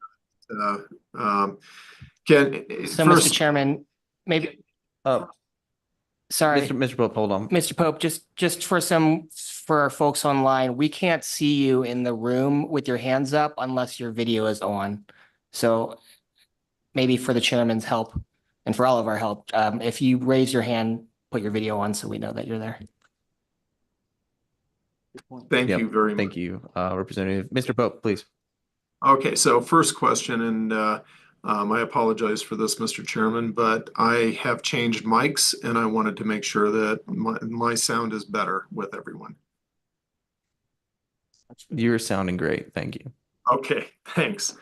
So, Mr. Chairman, maybe, sorry, Mr. Pope, hold on. Mr. Pope, just for our folks online, we can't see you in the room with your hands up unless your video is on. So maybe for the chairman's help and for all of our help, if you raise your hand, put your video on so we know that you're there. Thank you very much. Thank you, Representative. Mr. Pope, please. Okay, so first question, and I apologize for this, Mr. Chairman, but I have changed mics and I wanted to make sure that my sound is better with everyone. You're sounding great. Thank you. Okay, thanks.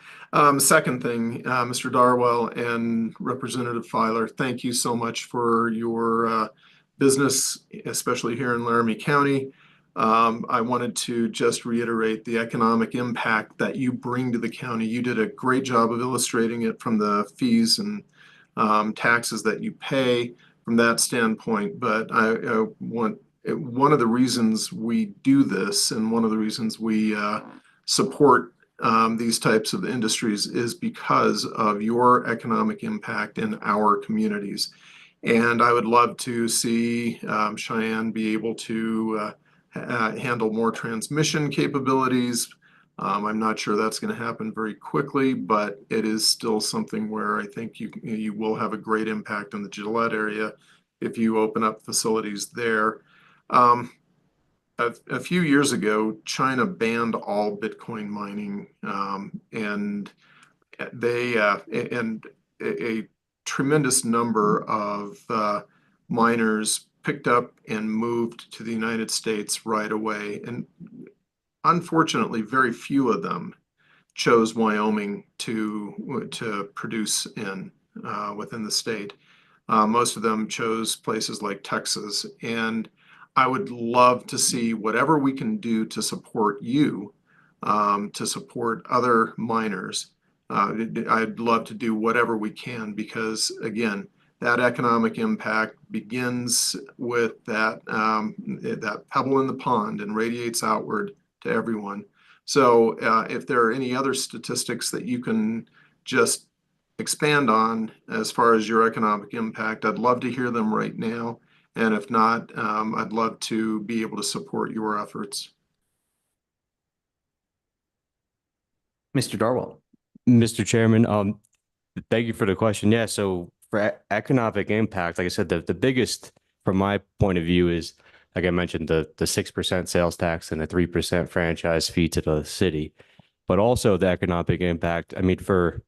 Second thing, Mr. Darwell and Representative Filer, thank you so much for your business, especially here in Laramie County. I wanted to just reiterate the economic impact that you bring to the county. You did a great job of illustrating it from the fees and taxes that you pay from that standpoint. But I want one of the reasons we do this, and one of the reasons we support these types of industries, is because of your economic impact in our communities. And I would love to see Cheyenne be able to handle more transmission capabilities. I'm not sure that's going to happen very quickly, but it is still something where I think you will have a great impact on the Gillette area if you open up facilities there. A few years ago, China banned all Bitcoin mining, and a tremendous number of miners picked up and moved to the United States right away. And unfortunately, very few of them chose Wyoming to produce in within the state. Most of them chose places like Texas. And I would love to see whatever we can do to support you, to support other miners. I'd love to do whatever we can, because again, that economic impact begins with that pebble in the pond and radiates outward to everyone. So if there are any other statistics that you can just expand on as far as your economic impact, I'd love to hear them right now. And if not, I'd love to be able to support your efforts. Mr. Darwell. Mr. Chairman, thank you for the question. Yeah, so for economic impact, like I said, the biggest from my point of view is, like I mentioned, the 6% sales tax and the 3% franchise fee to the city, but also the economic impact. I mean, for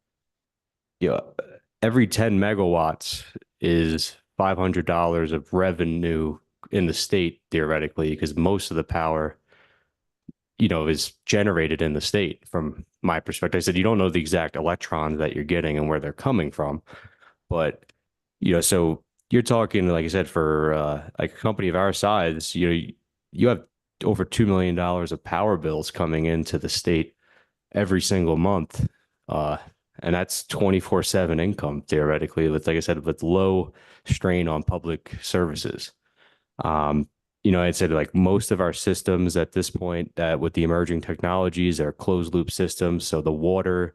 every 10 megawatts is $500 of revenue in the state, theoretically, because most of the power, is generated in the state. From my perspective, I said, you don't know the exact electrons that you're getting and where they're coming from, but, so you're talking, like I said, for like a company of our size, you have over $2 million of power bills coming into the state every single month. And that's 24/7 income, theoretically, with, like I said, with low strain on public services. I'd say like most of our systems at this point, that with the emerging technologies, are closed loop systems. So the water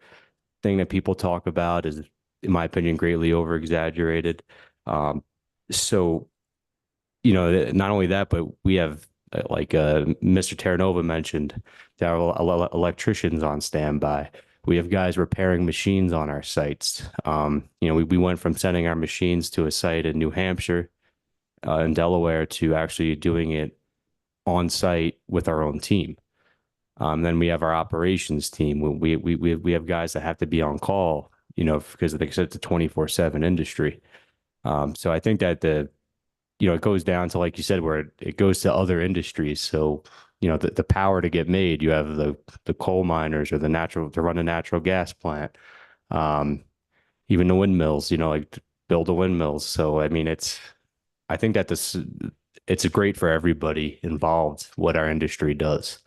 thing that people talk about is, in my opinion, greatly over exaggerated. So, not only that, but we have, like Mr. Terranova mentioned, there are electricians on standby. We have guys repairing machines on our sites. We went from sending our machines to a site in New Hampshire, in Delaware, to actually doing it on site with our own team. Then we have our operations team. We have guys that have to be on call, because like I said, it's a 24/7 industry. So I think that it goes down to, like you said, where it goes to other industries. So, the power to get made, you have the coal miners, or to run a natural gas plant, even the windmills, like to build the windmills. So, I mean, I think that it's great for everybody involved what our industry does.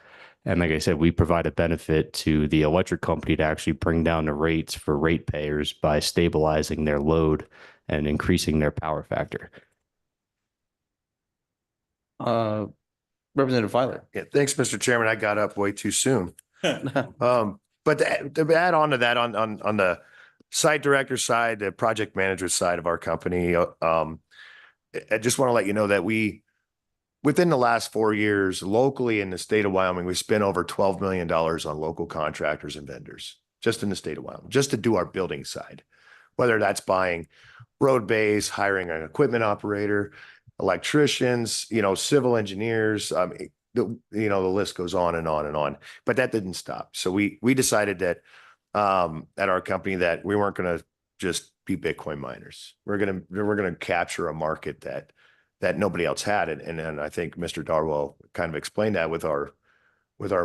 And like I said, we provide a benefit to the electric company to actually bring down the rates for ratepayers by stabilizing their load and increasing their power factor. Representative Filer. Yeah, thanks, Mr. Chairman. I got up way too soon. But to add on to that, on the site director side, the project manager side of our company, I just want to let you know that within the last 4 years, locally in the state of Wyoming, we spent over $12 million on local contractors and vendors, just in the state of Wyoming, just to do our building side, whether that's buying road base, hiring an equipment operator, electricians, civil engineers. The list goes on and on and on, but that didn't stop. So we decided that at our company that we weren't going to just be Bitcoin miners. We're going to capture a market that nobody else had. And I think Mr. Darwell kind of explained that with our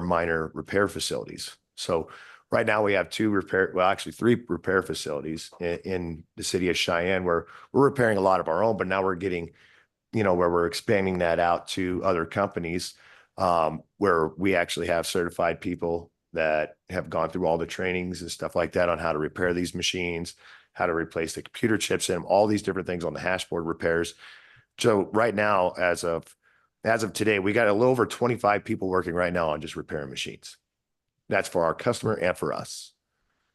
miner repair facilities. So Right now we have actually three repair facilities in the city of Cheyenne where we're repairing a lot of our own, but now we're getting, where we're expanding that out to other companies, where we actually have certified people that have gone through all the trainings and stuff like that on how to repair these machines, how to replace the computer chips in them, all these different things on the hashboard repairs. So right now, as of today, we got a little over 25 people working right now on just repairing machines. That's for our customer and for us.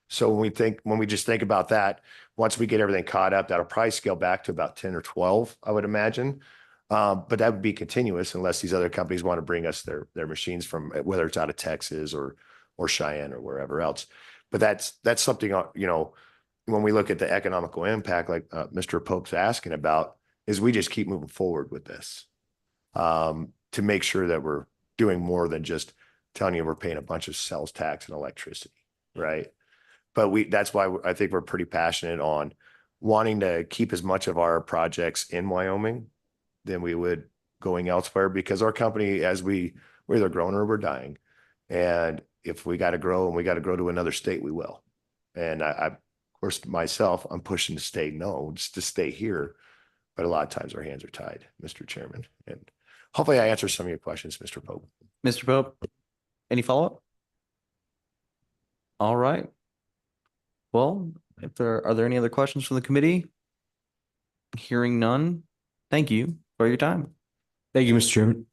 So when we just think about that, once we get everything caught up, that'll probably scale back to about 10 or 12, I would imagine. But that would be continuous unless these other companies want to bring us their machines from, whether it's out of Texas or Cheyenne or wherever else. But that's something, when we look at the economical impact, like Mr. Pope's asking about, is we just keep moving forward with this, to make sure that we're doing more than just telling you we're paying a bunch of sales tax and electricity, right? But that's why I think we're pretty passionate on wanting to keep as much of our projects in Wyoming than we would going elsewhere, because our company, we're either growing or we're dying. And if we got to grow and we got to grow to another state, we will. And of course, myself, I'm pushing to stay here. But a lot of times our hands are tied, Mr. Chairman. And hopefully I answer some of your questions, Mr. Pope. Mr. Pope, any follow-up? All right. Well, are there any other questions from the committee? Hearing none, thank you for your time. Thank you, Mr. Chairman.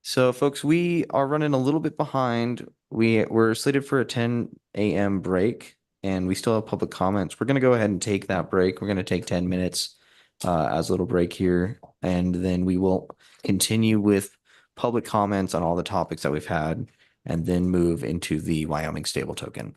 So folks, we are running a little bit behind. We're slated for a 10 a.m. break and we still have public comments. We're going to go ahead and take that break. We're going to take 10 minutes as a little break here, and then we will continue with public comments on all the topics that we've had and then move into the Wyoming stable token.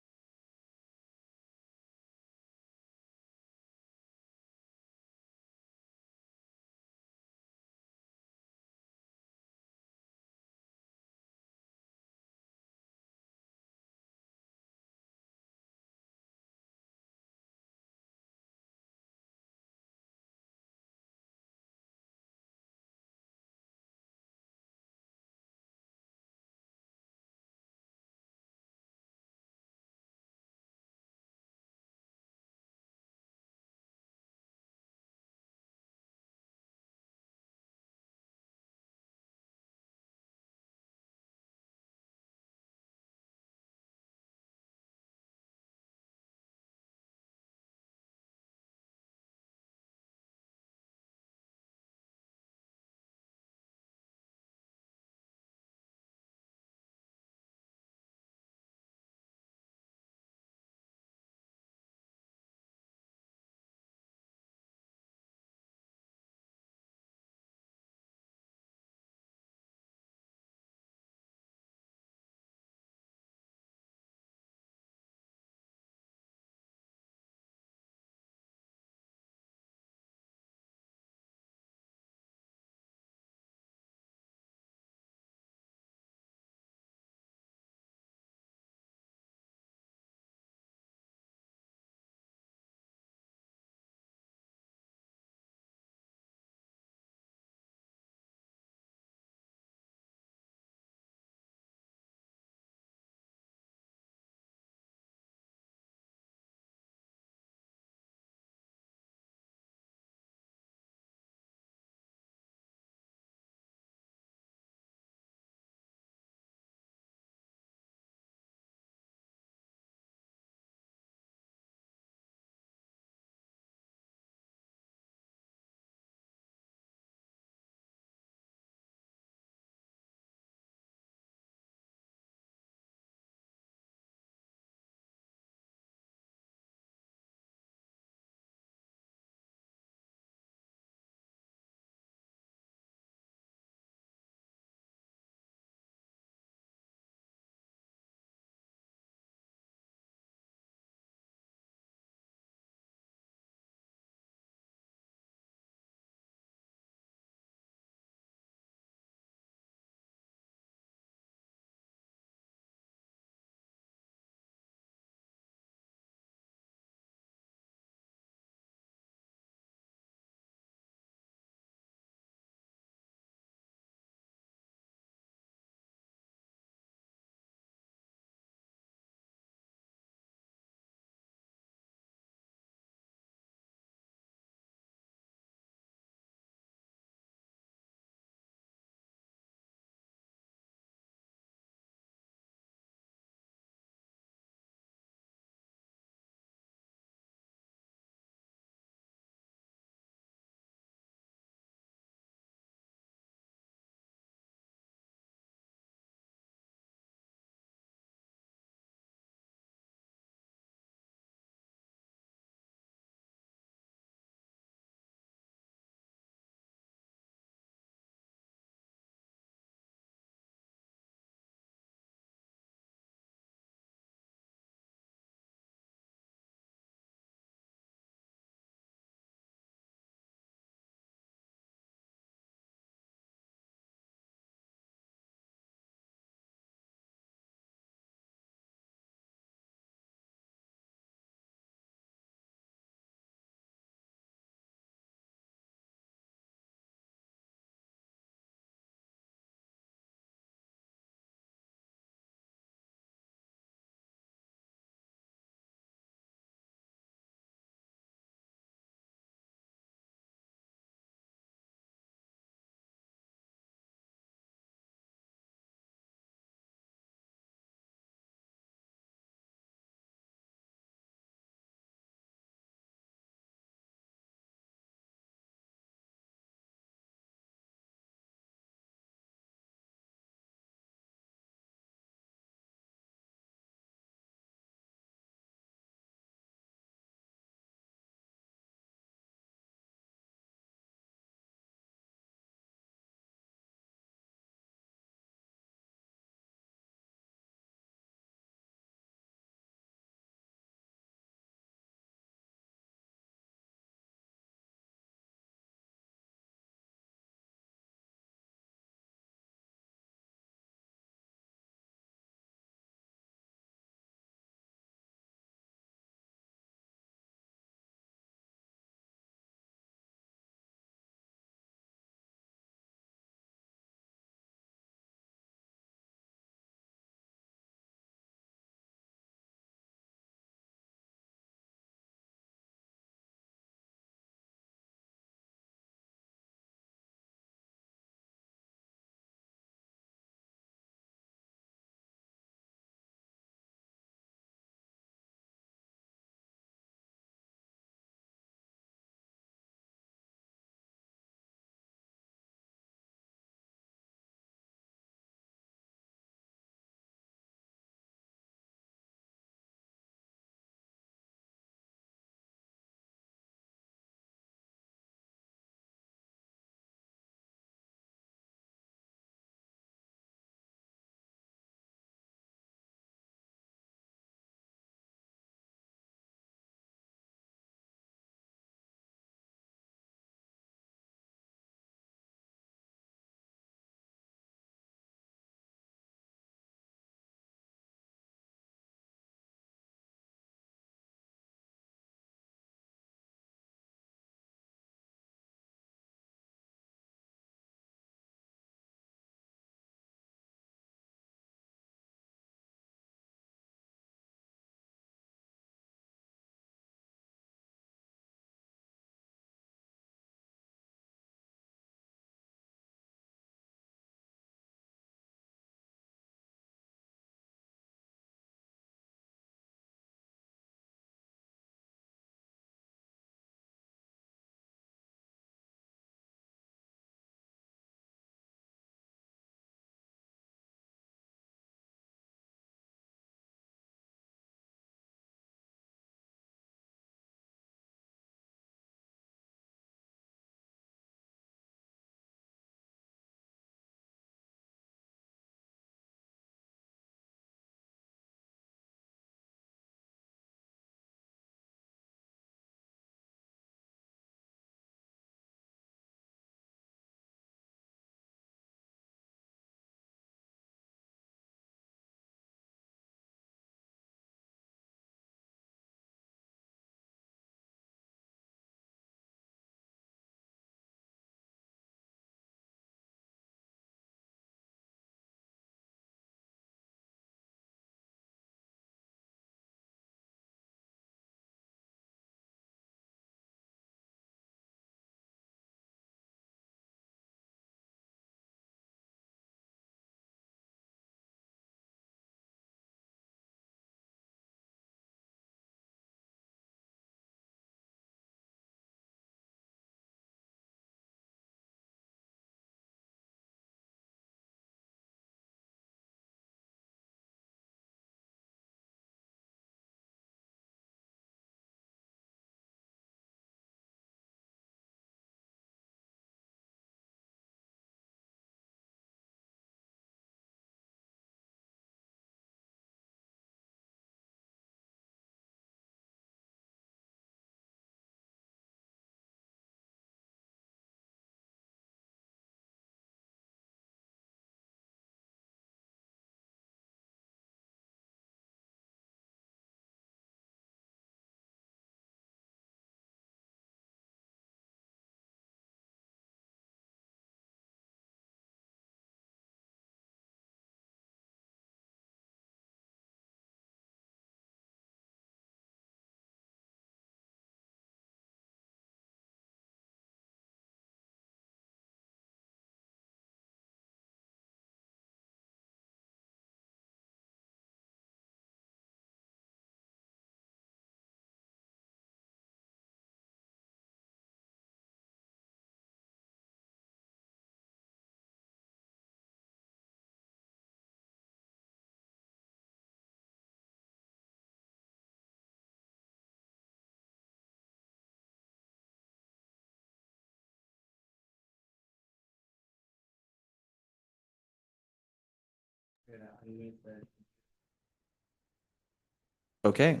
Okay.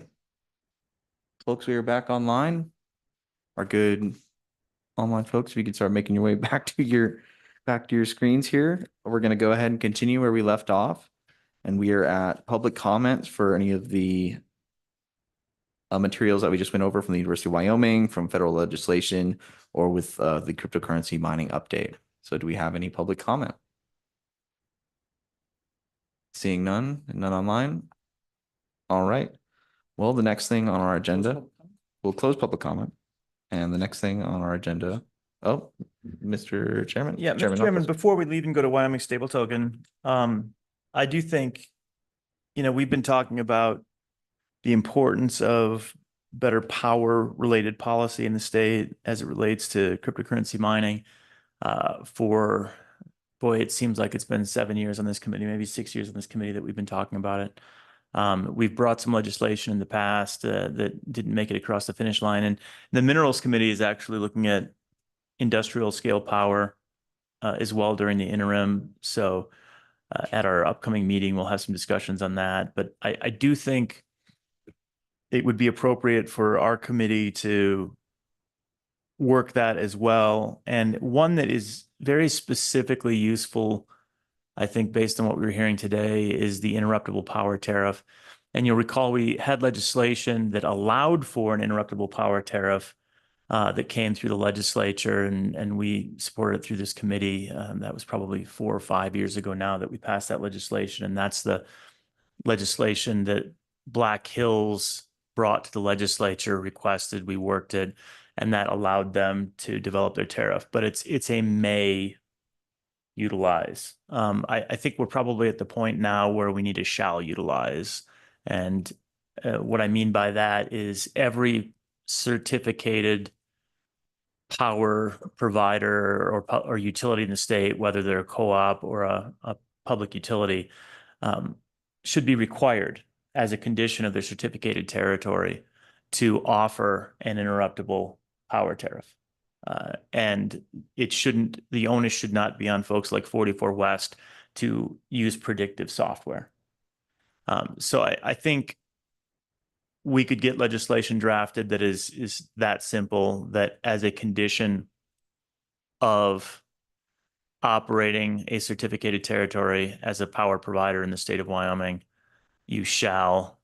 Folks, we are back online. Our good online folks, if you could start making your way back to your screens here. We're going to go ahead and continue where we left off. And we are at public comments for any of the materials that we just went over from the University of Wyoming, from federal legislation, or with the cryptocurrency mining update. So do we have any public comment? Seeing none, none online. All right. Well, the next thing on our agenda, we'll close public comment. And the next thing on our agenda, oh, Mr. Chairman. Yeah, Mr. Chairman, before we leave and go to Wyoming stable token, I do think, we've been talking about the importance of better power related policy in the state as it relates to cryptocurrency mining. It seems like it's been 7 years on this committee, maybe 6 years on this committee that we've been talking about it. We've brought some legislation in the past that didn't make it across the finish line. And the Minerals Committee is actually looking at industrial scale power as well during the interim. So at our upcoming meeting, we'll have some discussions on that. But I do think it would be appropriate for our committee to work that as well. And one that is very specifically useful, I think, based on what we were hearing today, is the interruptible power tariff. And you'll recall we had legislation that allowed for an interruptible power tariff that came through the legislature, and we supported it through this committee. That was probably 4 or 5 years ago now that we passed that legislation. And that's the legislation that Black Hills brought to the legislature, requested, we worked it, and that allowed them to develop their tariff. But it's a may utilize. I think we're probably at the point now where we need a shall utilize. And what I mean by that is every certificated power provider or utility in the state, whether they're a co-op or a public utility, should be required as a condition of their certificated territory to offer an interruptible power tariff. And the onus should not be on folks like 44 West to use predictive software. So I think we could get legislation drafted that is that simple, that as a condition of operating a certificated territory as a power provider in the state of Wyoming, you shall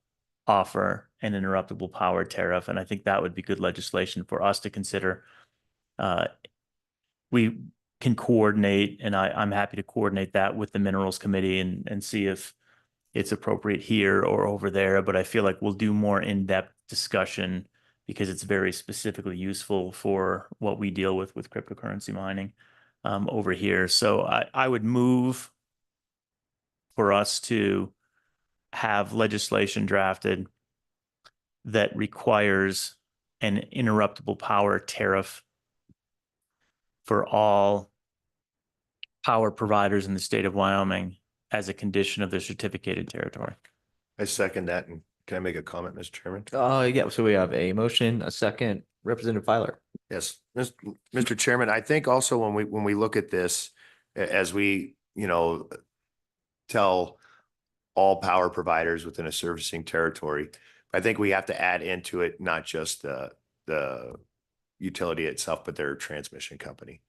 offer an interruptible power tariff. And I think that would be good legislation for us to consider. We can coordinate, and I'm happy to coordinate that with the Minerals Committee and see if it's appropriate here or over there. But I feel like we'll do more in-depth discussion because it's very specifically useful for what we deal with cryptocurrency mining over here. So I would move for us to have legislation drafted that requires an interruptible power tariff for all power providers in the state of Wyoming as a condition of their certificated territory. I second that. And can I make a comment, Mr. Chairman? Yeah, so we have a motion, a second. Representative Filer. Yes, Mr. Chairman, I think also when we look at this, as we, tell all power providers within a servicing territory, I think we have to add into it not just the utility itself, but their transmission company,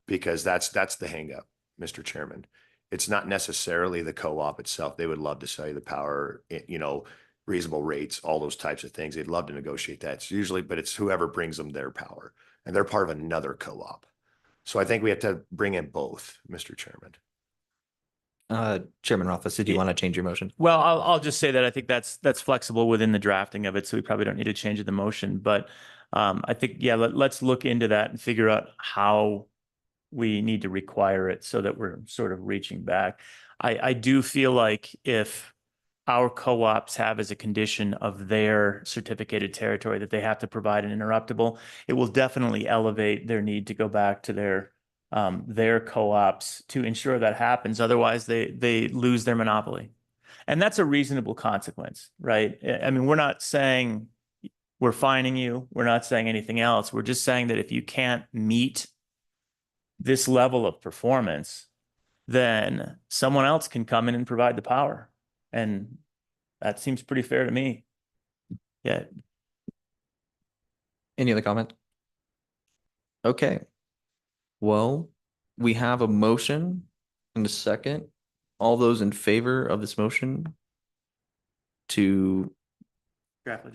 because that's the hang up, Mr. Chairman. It's not necessarily the co-op itself. They would love to sell you the power, reasonable rates, all those types of things. They'd love to negotiate that. It's usually, but it's whoever brings them their power, and they're part of another co-op. So I think we have to bring in both, Mr. Chairman. Chairman Rothfuss, did you want to change your motion? Well, I'll just say that I think that's flexible within the drafting of it, so we probably don't need to change the motion. But I think, yeah, let's look into that and figure out how we need to require it so that we're sort of reaching back. I do feel like if our co-ops have as a condition of their certificated territory that they have to provide an interruptible, it will definitely elevate their need to go back to their co-ops to ensure that happens. Otherwise, they lose their monopoly. And that's a reasonable consequence, right? I mean, we're not saying we're fining you. We're not saying anything else. We're just saying that if you can't meet this level of performance, then someone else can come in and provide the power. And that seems pretty fair to me. Yeah. Any other comment? Okay. Well, we have a motion and a second. All those in favor of this motion to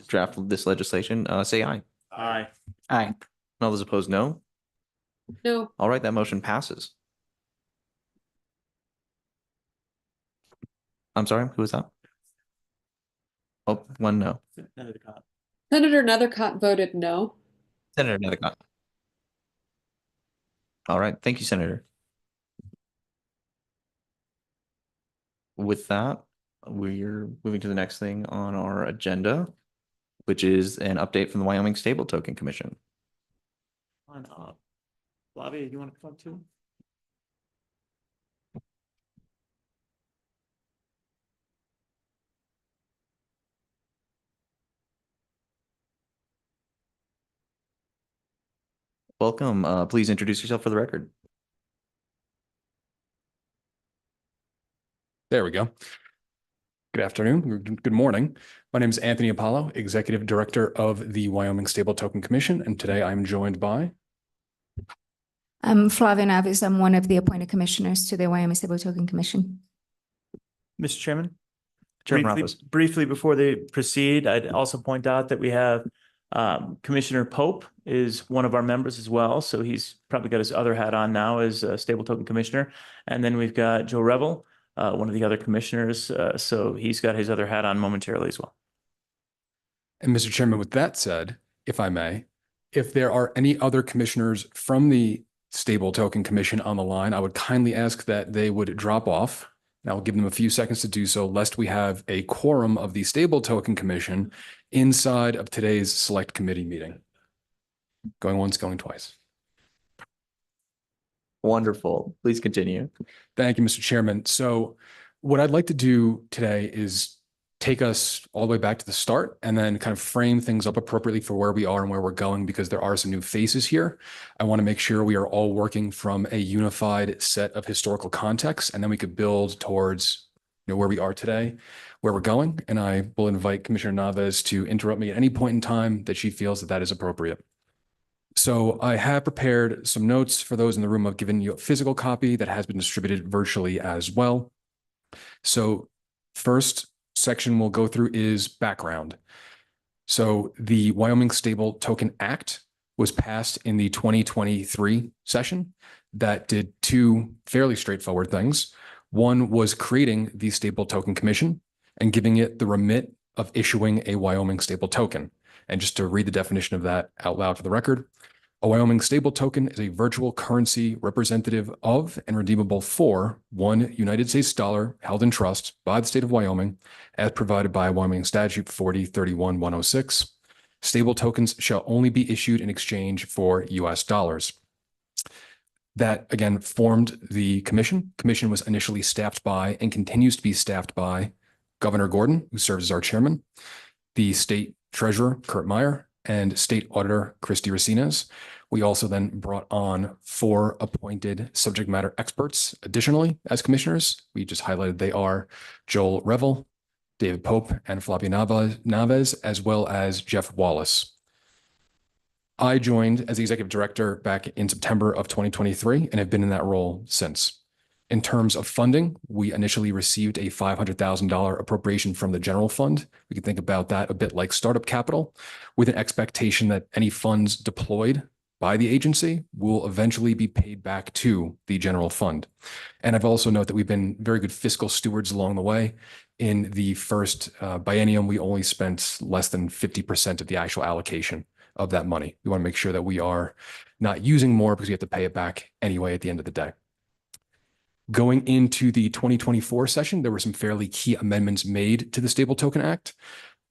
draft this legislation, say aye. Aye. Aye. And all those opposed, no. No. All right, that motion passes. I'm sorry, who was that? Oh, one no. Senator Nethercott voted no. Senator Nethercott. All right, thank you, Senator. With that, we're moving to the next thing on our agenda, which is an update from the Wyoming Stable Token Commission. On up. Flavia, you want to come up too? Welcome. Please introduce yourself for the record. There we go. Good afternoon, or good morning. My name is Anthony Apollo, Executive Director of the Wyoming Stable Token Commission, and today I'm joined by... I'm Flavia Naves. I'm one of the appointed commissioners to the Wyoming Stable Token Commission. Mr. Chairman? Chairman Briefly before they proceed, I'd also point out that we have Commissioner Pope is one of our members as well. So he's probably got his other hat on now as a Stable Token Commissioner. And then we've got Joe Revel, one of the other commissioners. So he's got his other hat on momentarily as well. And Mr. Chairman, with that said, if I may, if there are any other commissioners from the Stable Token Commission on the line, I would kindly ask that they would drop off. And I'll give them a few seconds to do so, lest we have a quorum of the Stable Token Commission inside of today's select committee meeting. Going once, going twice. Wonderful. Please continue. Thank you, Mr. Chairman. So what I'd like to do today is take us all the way back to the start and then kind of frame things up appropriately for where we are and where we're going, because there are some new faces here. I want to make sure we are all working from a unified set of historical contexts, and then we could build towards where we are today, where we're going. And I will invite Commissioner Naves to interrupt me at any point in time that she feels that that is appropriate. So I have prepared some notes for those in the room. I've given you a physical copy that has been distributed virtually as well. So first section we'll go through is background. So the Wyoming Stable Token Act was passed in the 2023 session that did two fairly straightforward things. One was creating the Stable Token Commission and giving it the remit of issuing a Wyoming stable token. And just to read the definition of that out loud for the record, a Wyoming stable token is a virtual currency representative of and redeemable for one United States dollar held in trust by the state of Wyoming as provided by Wyoming Statute 4031-106. Stable tokens shall only be issued in exchange for US dollars. That again formed the commission. Commission was initially staffed by and continues to be staffed by Governor Gordon, who serves as our chairman, the state treasurer, Kurt Meyer, and state auditor, Christy Racines. We also then brought on 4 appointed subject matter experts. Additionally, as commissioners, we just highlighted they are Joel Revel, David Pope, and Flavia Naves, as well as Jeff Wallace. I joined as the executive director back in September of 2023 and have been in that role since. In terms of funding, we initially received a $500,000 appropriation from the general fund. We can think about that a bit like startup capital, with an expectation that any funds deployed by the agency will eventually be paid back to the general fund. And I've also noted that we've been very good fiscal stewards along the way. In the first biennium, we only spent less than 50% of the actual allocation of that money. We want to make sure that we are not using more because we have to pay it back anyway at the end of the day. Going into the 2024 session, there were some fairly key amendments made to the Stable Token Act.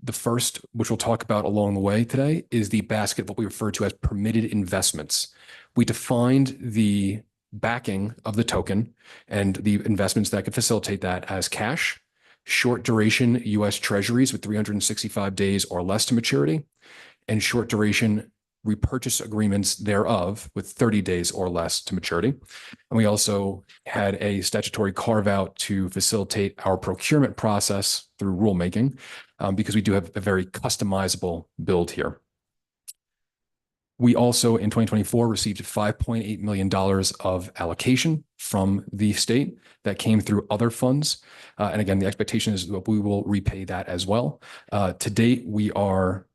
The first, which we'll talk about along the way today, is the basket of what we refer to as permitted investments. We defined the backing of the token and the investments that could facilitate that as cash, short duration US Treasuries with 365 days or less to maturity, and short duration repurchase agreements thereof with 30 days or less to maturity. And we also had a statutory carve out to facilitate our procurement process through rulemaking, because we do have a very customizable build here. We also in 2024 received $5.8 million of allocation from the state that came through other funds. And again, the expectation is that we will repay that as well. To date, we are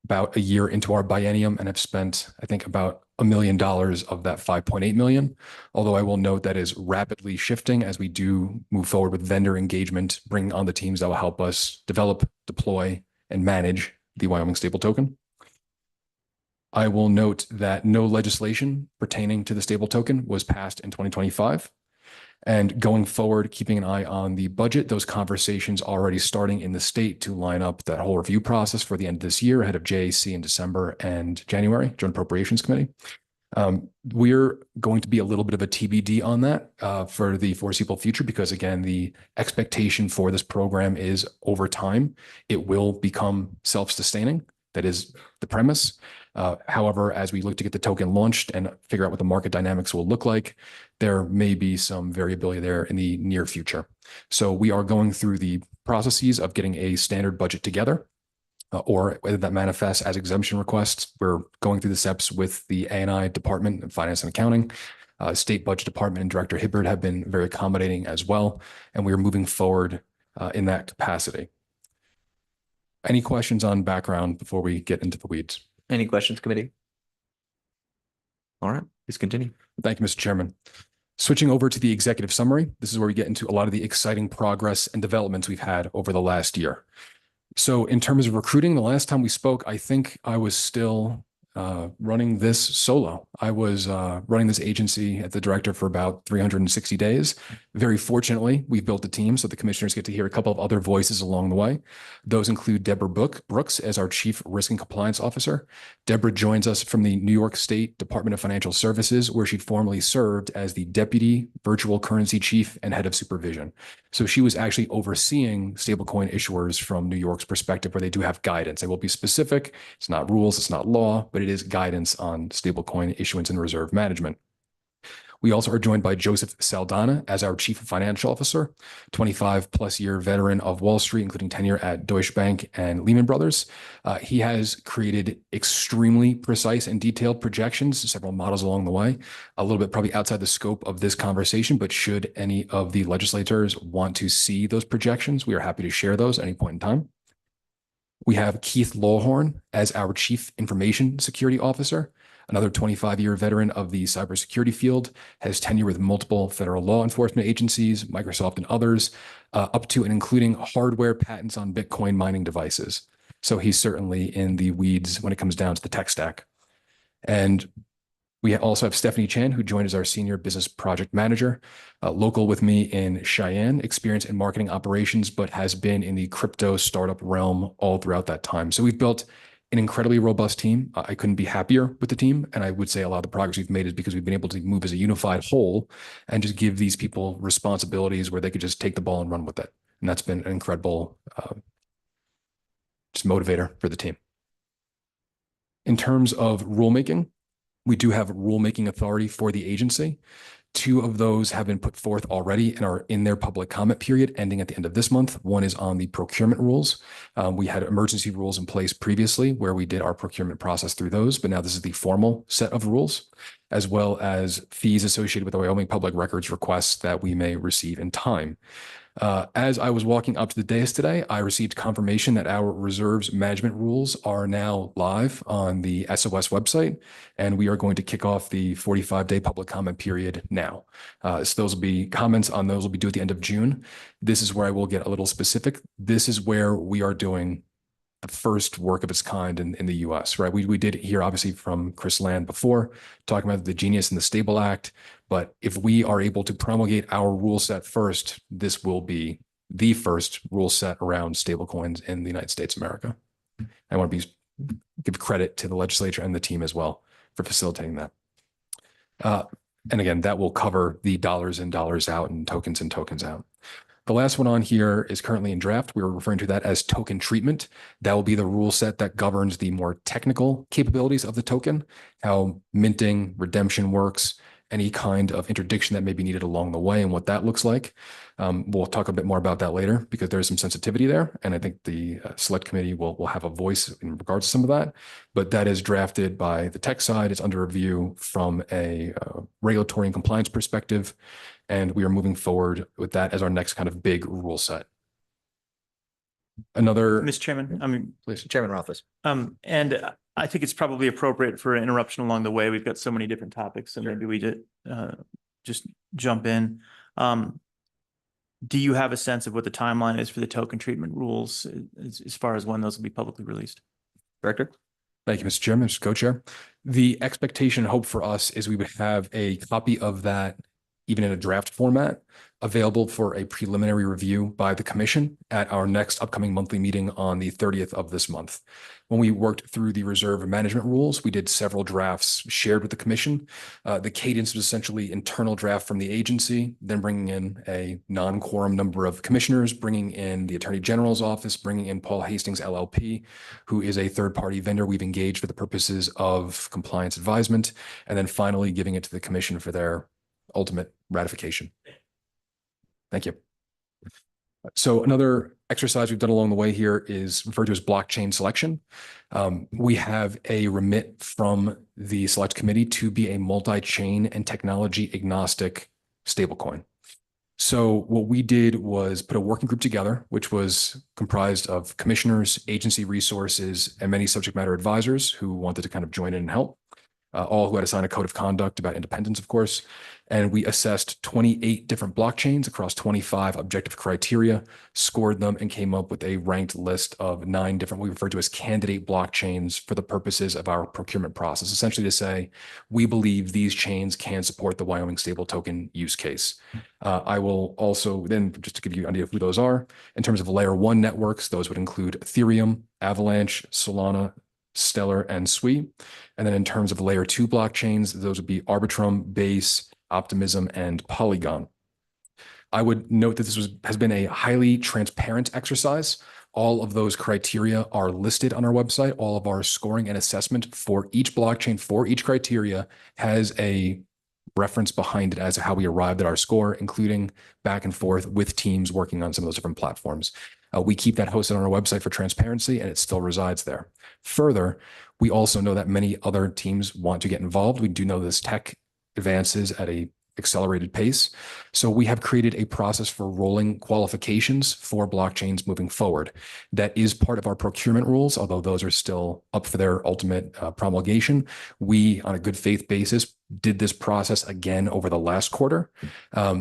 about a year into our biennium and have spent, I think, about $1 million of that 5.8 million. Although I will note that is rapidly shifting as we do move forward with vendor engagement, bringing on the teams that will help us develop, deploy, and manage the Wyoming stable token. I will note that no legislation pertaining to the stable token was passed in 2025. And going forward, keeping an eye on the budget, those conversations already starting in the state to line up that whole review process for the end of this year ahead of JAC in December and January, Joint Appropriations Committee. We're going to be a little bit of a TBD on that for the foreseeable future, because again, the expectation for this program is over time, it will become self-sustaining. That is the premise. However, as we look to get the token launched and figure out what the market dynamics will look like, there may be some variability there in the near future. So we are going through the processes of getting a standard budget together, or whether that manifests as exemption requests. We're going through the steps with the A&I Department of Finance and Accounting. State Budget Department and Director Hibbard have been very accommodating as well, and we are moving forward in that capacity. Any questions on background before we get into the weeds? Any questions, committee? All right, please continue. Thank you, Mr. Chairman. Switching over to the executive summary, this is where we get into a lot of the exciting progress and developments we've had over the last year. So in terms of recruiting, the last time we spoke, I think I was still running this solo. I was running this agency as the director for about 360 days. Very fortunately, we've built a team so the commissioners get to hear a couple of other voices along the way. Those include Deborah Brooks as our Chief Risk and Compliance Officer. Deborah joins us from the New York State Department of Financial Services, where she formerly served as the Deputy Virtual Currency Chief and Head of Supervision. So she was actually overseeing stablecoin issuers from New York's perspective, where they do have guidance. I will be specific. It's not rules, it's not law, but it is guidance on stablecoin issuance and reserve management. We also are joined by Joseph Saldana as our Chief Financial Officer, 25+ year veteran of Wall Street, including tenure at Deutsche Bank and Lehman Brothers. He has created extremely precise and detailed projections, several models along the way, a little bit probably outside the scope of this conversation, but should any of the legislators want to see those projections, we are happy to share those at any point in time. We have Keith Lawhorn as our Chief Information Security Officer, another 25-year veteran of the cybersecurity field, has tenure with multiple federal law enforcement agencies, Microsoft and others, up to and including hardware patents on Bitcoin mining devices. So he's certainly in the weeds when it comes down to the tech stack. And we also have Stephanie Chan, who joined as our Senior Business Project Manager, local with me in Cheyenne, experience in marketing operations, but has been in the crypto startup realm all throughout that time. So we've built an incredibly robust team. I couldn't be happier with the team. And I would say a lot of the progress we've made is because we've been able to move as a unified whole and just give these people responsibilities where they could just take the ball and run with it. And that's been an incredible just motivator for the team. In terms of rulemaking, we do have rulemaking authority for the agency. 2 of those have been put forth already and are in their public comment period ending at the end of this month. One is on the procurement rules. We had emergency rules in place previously where we did our procurement process through those, but now this is the formal set of rules, as well as fees associated with the Wyoming Public Records requests that we may receive in time. As I was walking up to the dais today, I received confirmation that our reserves management rules are now live on the SOS website, and we are going to kick off the 45-day public comment period now. So those will be comments on those will be due at the end of June. This is where I will get a little specific. This is where we are doing the first work of its kind in the US, right? We did hear obviously from Chris Land before, talking about the Genius and the Stable Act. But if we are able to promulgate our rule set first, this will be the first rule set around stablecoins in the United States of America. I want to give credit to the legislature and the team as well for facilitating that. And again, that will cover the dollars in, dollars out and tokens out. The last one on here is currently in draft. We were referring to that as token treatment. That will be the rule set that governs the more technical capabilities of the token, how minting, redemption works, any kind of interdiction that may be needed along the way and what that looks like. We'll talk a bit more about that later because there's some sensitivity there. And I think the select committee will have a voice in regards to some of that. But that is drafted by the tech side. It's under review from a regulatory and compliance perspective. And we are moving forward with that as our next kind of big rule set. Another. Mr. Chairman, Please, Chairman Rothfuss. and I think it's probably appropriate for an interruption along the way. We've got so many different topics, so maybe we just jump in. Do you have a sense of what the timeline is for the token treatment rules as far as when those will be publicly released? Director? Thank you, Mr. Chairman, Mr. Co-Chair. The expectation and hope for us is we would have a copy of that, even in a draft format, available for a preliminary review by the commission at our next upcoming monthly meeting on the 30th of this month. When we worked through the reserve management rules, we did several drafts shared with the commission. The cadence was essentially internal draft from the agency, then bringing in a non-quorum number of commissioners, bringing in the Attorney General's office, bringing in Paul Hastings LLP, who is a third-party vendor we've engaged for the purposes of compliance advisement, and then finally giving it to the commission for their ultimate ratification. Thank you. So another exercise we've done along the way here is referred to as blockchain selection. We have a remit from the select committee to be a multi-chain and technology agnostic stablecoin. So what we did was put a working group together, which was comprised of commissioners, agency resources, and many subject matter advisors who wanted to kind of join in and help. All who had to sign a code of conduct about independence, of course. And we assessed 28 different blockchains across 25 objective criteria, scored them, and came up with a ranked list of 9 different, what we refer to as candidate blockchains for the purposes of our procurement process, essentially to say, we believe these chains can support the Wyoming stable token use case. I will also then, just to give you an idea of who those are, in terms of layer 1 networks, those would include Ethereum, Avalanche, Solana, Stellar, and Sui. And then in terms of layer 2 blockchains, those would be Arbitrum, Base, Optimism, and Polygon. I would note that this has been a highly transparent exercise. All of those criteria are listed on our website. All of our scoring and assessment for each blockchain, for each criteria, has a reference behind it as to how we arrived at our score, including back and forth with teams working on some of those different platforms. We keep that hosted on our website for transparency, and it still resides there. Further, we also know that many other teams want to get involved. We do know this tech advances at a accelerated pace. So we have created a process for rolling qualifications for blockchains moving forward. That is part of our procurement rules, although those are still up for their ultimate promulgation. We, on a good faith basis, did this process again over the last quarter.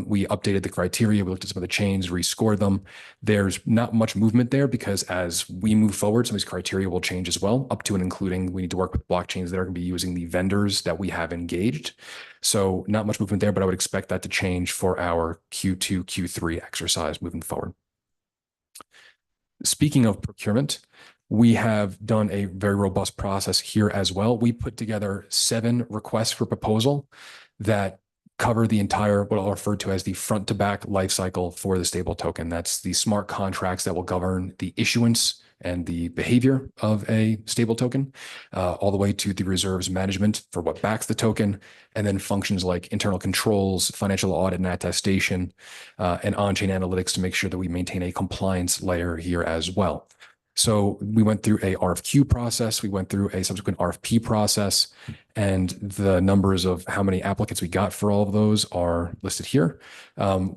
We updated the criteria. We looked at some of the chains, rescored them. There's not much movement there because as we move forward, some of these criteria will change as well, up to and including we need to work with blockchains that are going to be using the vendors that we have engaged. So not much movement there, but I would expect that to change for our Q2, Q3 exercise moving forward. Speaking of procurement, we have done a very robust process here as well. We put together 7 requests for proposal that cover the entire, what I'll refer to as the front to back lifecycle for the stable token. That's the smart contracts that will govern the issuance and the behavior of a stable token, all the way to the reserves management for what backs the token, and then functions like internal controls, financial audit and attestation, and on-chain analytics to make sure that we maintain a compliance layer here as well. So we went through a RFQ process, we went through a subsequent RFP process, and the numbers of how many applicants we got for all of those are listed here.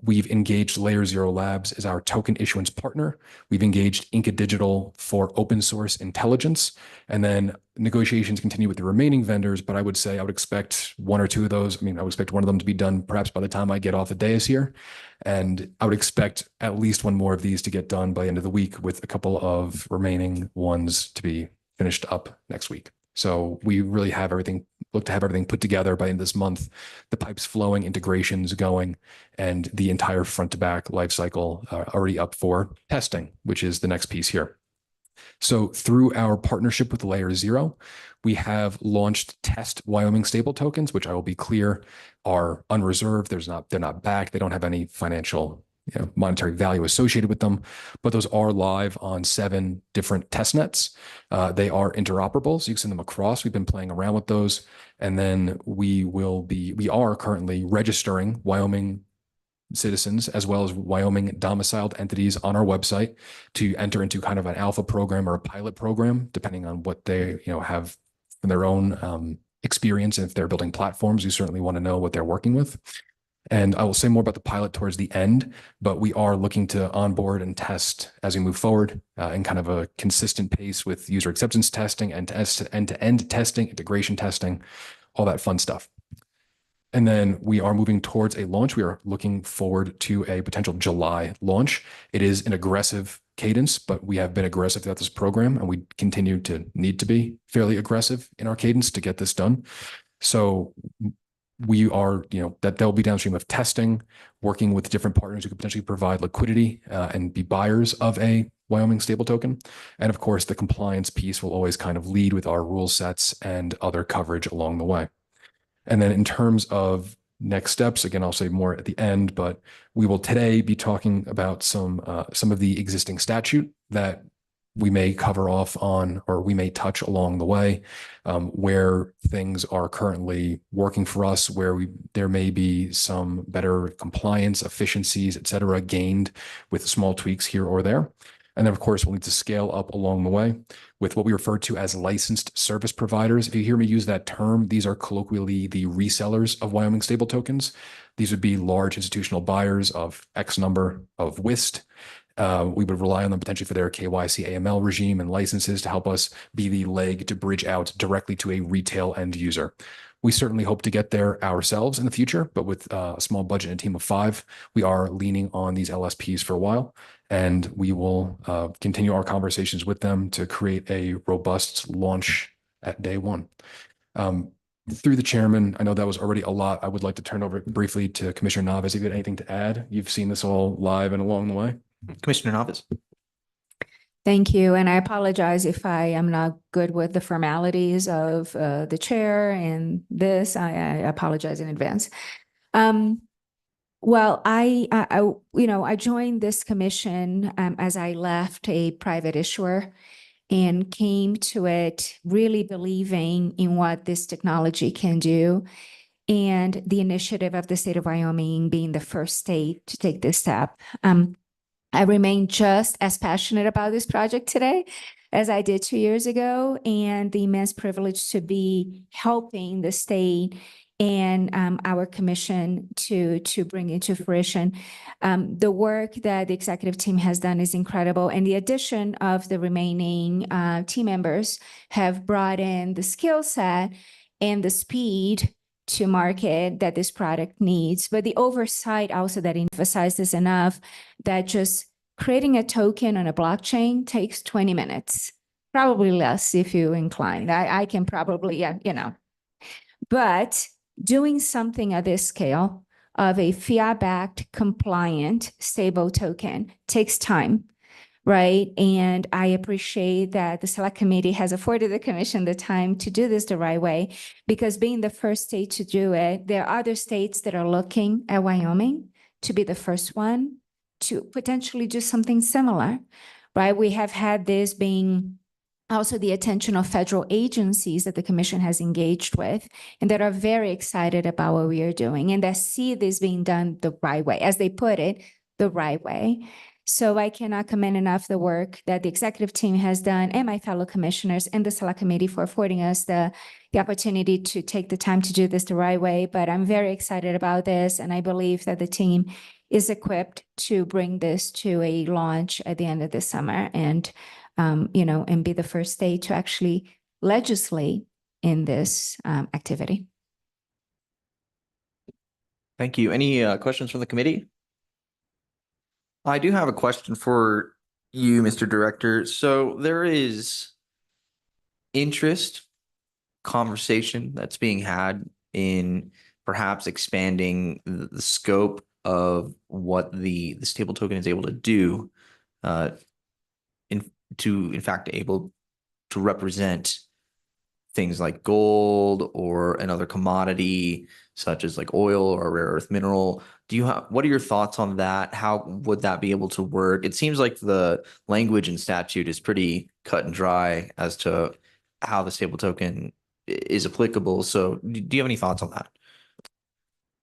We've engaged Layer Zero Labs as our token issuance partner. We've engaged Inca Digital for open source intelligence, and then negotiations continue with the remaining vendors, but I would say I would expect 1 or 2 of those. I would expect one of them to be done perhaps by the time I get off the dais here. And I would expect at least 1 more of these to get done by the end of the week, with a couple of remaining ones to be finished up next week. So we really have everything, look to have everything put together by the end of this month, the pipes flowing, integrations going, and the entire front to back lifecycle already up for testing, which is the next piece here. So through our partnership with Layer Zero, we have launched test Wyoming stable tokens, which I will be clear are unreserved. They're not backed. They don't have any financial monetary value associated with them, but those are live on 7 different test nets. They are interoperable, so you can send them across. We've been playing around with those. And then we are currently registering Wyoming citizens as well as Wyoming domiciled entities on our website to enter into kind of an alpha program or a pilot program, depending on what they have from their own experience. And if they're building platforms, you certainly want to know what they're working with. And I will say more about the pilot towards the end, but we are looking to onboard and test as we move forward in kind of a consistent pace with user acceptance testing and end-to-end testing, integration testing, all that fun stuff. And then we are moving towards a launch. We are looking forward to a potential July launch. It is an aggressive cadence, but we have been aggressive throughout this program, and we continue to need to be fairly aggressive in our cadence to get this done. So we are, that there'll be downstream of testing, working with different partners who could potentially provide liquidity and be buyers of a Wyoming stable token. And of course, the compliance piece will always kind of lead with our rule sets and other coverage along the way. And then in terms of next steps, again, I'll say more at the end, but we will today be talking about some of the existing statute that we may cover off on, or we may touch along the way, where things are currently working for us, where there may be some better compliance efficiencies, et cetera, gained with small tweaks here or there. And then, of course, we'll need to scale up along the way with what we refer to as licensed service providers. If you hear me use that term, these are colloquially the resellers of Wyoming stable tokens. These would be large institutional buyers of X number of WIST. We would rely on them potentially for their KYC AML regime and licenses to help us be the leg to bridge out directly to a retail end user. We certainly hope to get there ourselves in the future, but with a small budget and a team of 5, we are leaning on these LSPs for a while, and we will continue our conversations with them to create a robust launch at day 1. Through the chairman, I know that was already a lot. I would like to turn over briefly to Commissioner Navis if you had anything to add. You've seen this all live and along the way. Commissioner Navis. Thank you. And I apologize if I am not good with the formalities of the chair and this. I apologize in advance. Well, I joined this commission as I left a private issuer and came to it really believing in what this technology can do, and the initiative of the state of Wyoming being the first state to take this step. I remain just as passionate about this project today as I did 2 years ago, and the immense privilege to be helping the state and our commission to bring it to fruition. The work that the executive team has done is incredible, and the addition of the remaining team members have brought in the skill set and the speed to market that this product needs, but the oversight also that emphasizes enough that just creating a token on a blockchain takes 20 minutes, probably less if you incline. I can probably, but doing something at this scale of a fiat-backed compliant stable token takes time, right? And I appreciate that the select committee has afforded the commission the time to do this the right way, because being the first state to do it, there are other states that are looking at Wyoming to be the first one to potentially do something similar, right? We have had this being also the attention of federal agencies that the commission has engaged with and that are very excited about what we are doing and that see this being done the right way, as they put it, the right way. So I cannot commend enough the work that the executive team has done and my fellow commissioners and the select committee for affording us the opportunity to take the time to do this the right way. But I'm very excited about this, and I believe that the team is equipped to bring this to a launch at the end of the summer and, and be the first state to actually legislate in this activity. Thank you. Any questions from the committee? I do have a question for you, Mr. Director. So there is interest, conversation that's being had in perhaps expanding the scope of what the stable token is able to do, in fact able to represent things like gold or another commodity such as like oil or rare earth mineral. What are your thoughts on that? How would that be able to work? It seems like the language in statute is pretty cut and dry as to how the stable token is applicable. So do you have any thoughts on that?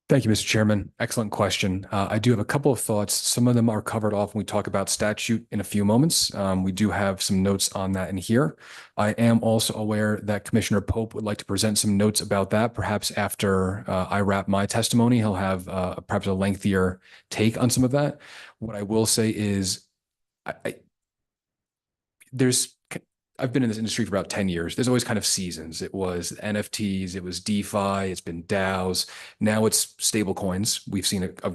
Thank you, Mr. Chairman. Excellent question. I do have a couple of thoughts. Some of them are covered off when we talk about statute in a few moments. We do have some notes on that in here. I am also aware that Commissioner Pope would like to present some notes about that. Perhaps after I wrap my testimony, he'll have perhaps a lengthier take on some of that. What I will say is I've been in this industry for about 10 years. There's always kind of seasons. It was NFTs, it was DeFi, it's been DAOs. Now it's stable coins. We've seen a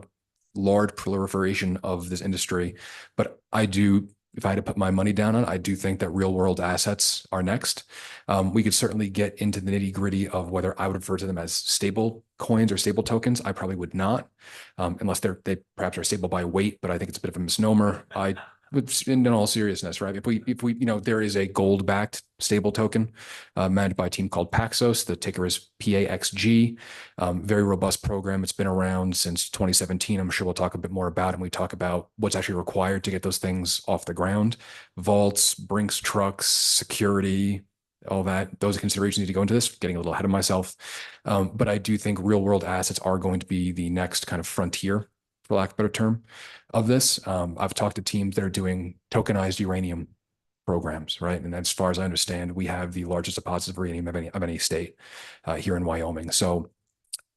large proliferation of this industry, but if I had to put my money down on it, I do think that real world assets are next. We could certainly get into the nitty gritty of whether I would refer to them as stable coins or stable tokens. I probably would not, unless they perhaps are stable by weight, but I think it's a bit of a misnomer. In all seriousness, right? If we, there is a gold-backed stable token managed by a team called Paxos. The ticker is PAXG. Very robust program. It's been around since 2017. I'm sure we'll talk a bit more about it when we talk about what's actually required to get those things off the ground. Vaults, Brinks trucks, security, all that. Those considerations need to go into this. Getting a little ahead of myself, but I do think real-world assets are going to be the next kind of frontier, for lack of a better term, of this. I've talked to teams that are doing tokenized uranium programs, right? And as far as I understand, we have the largest deposits of uranium of any state here in Wyoming. So,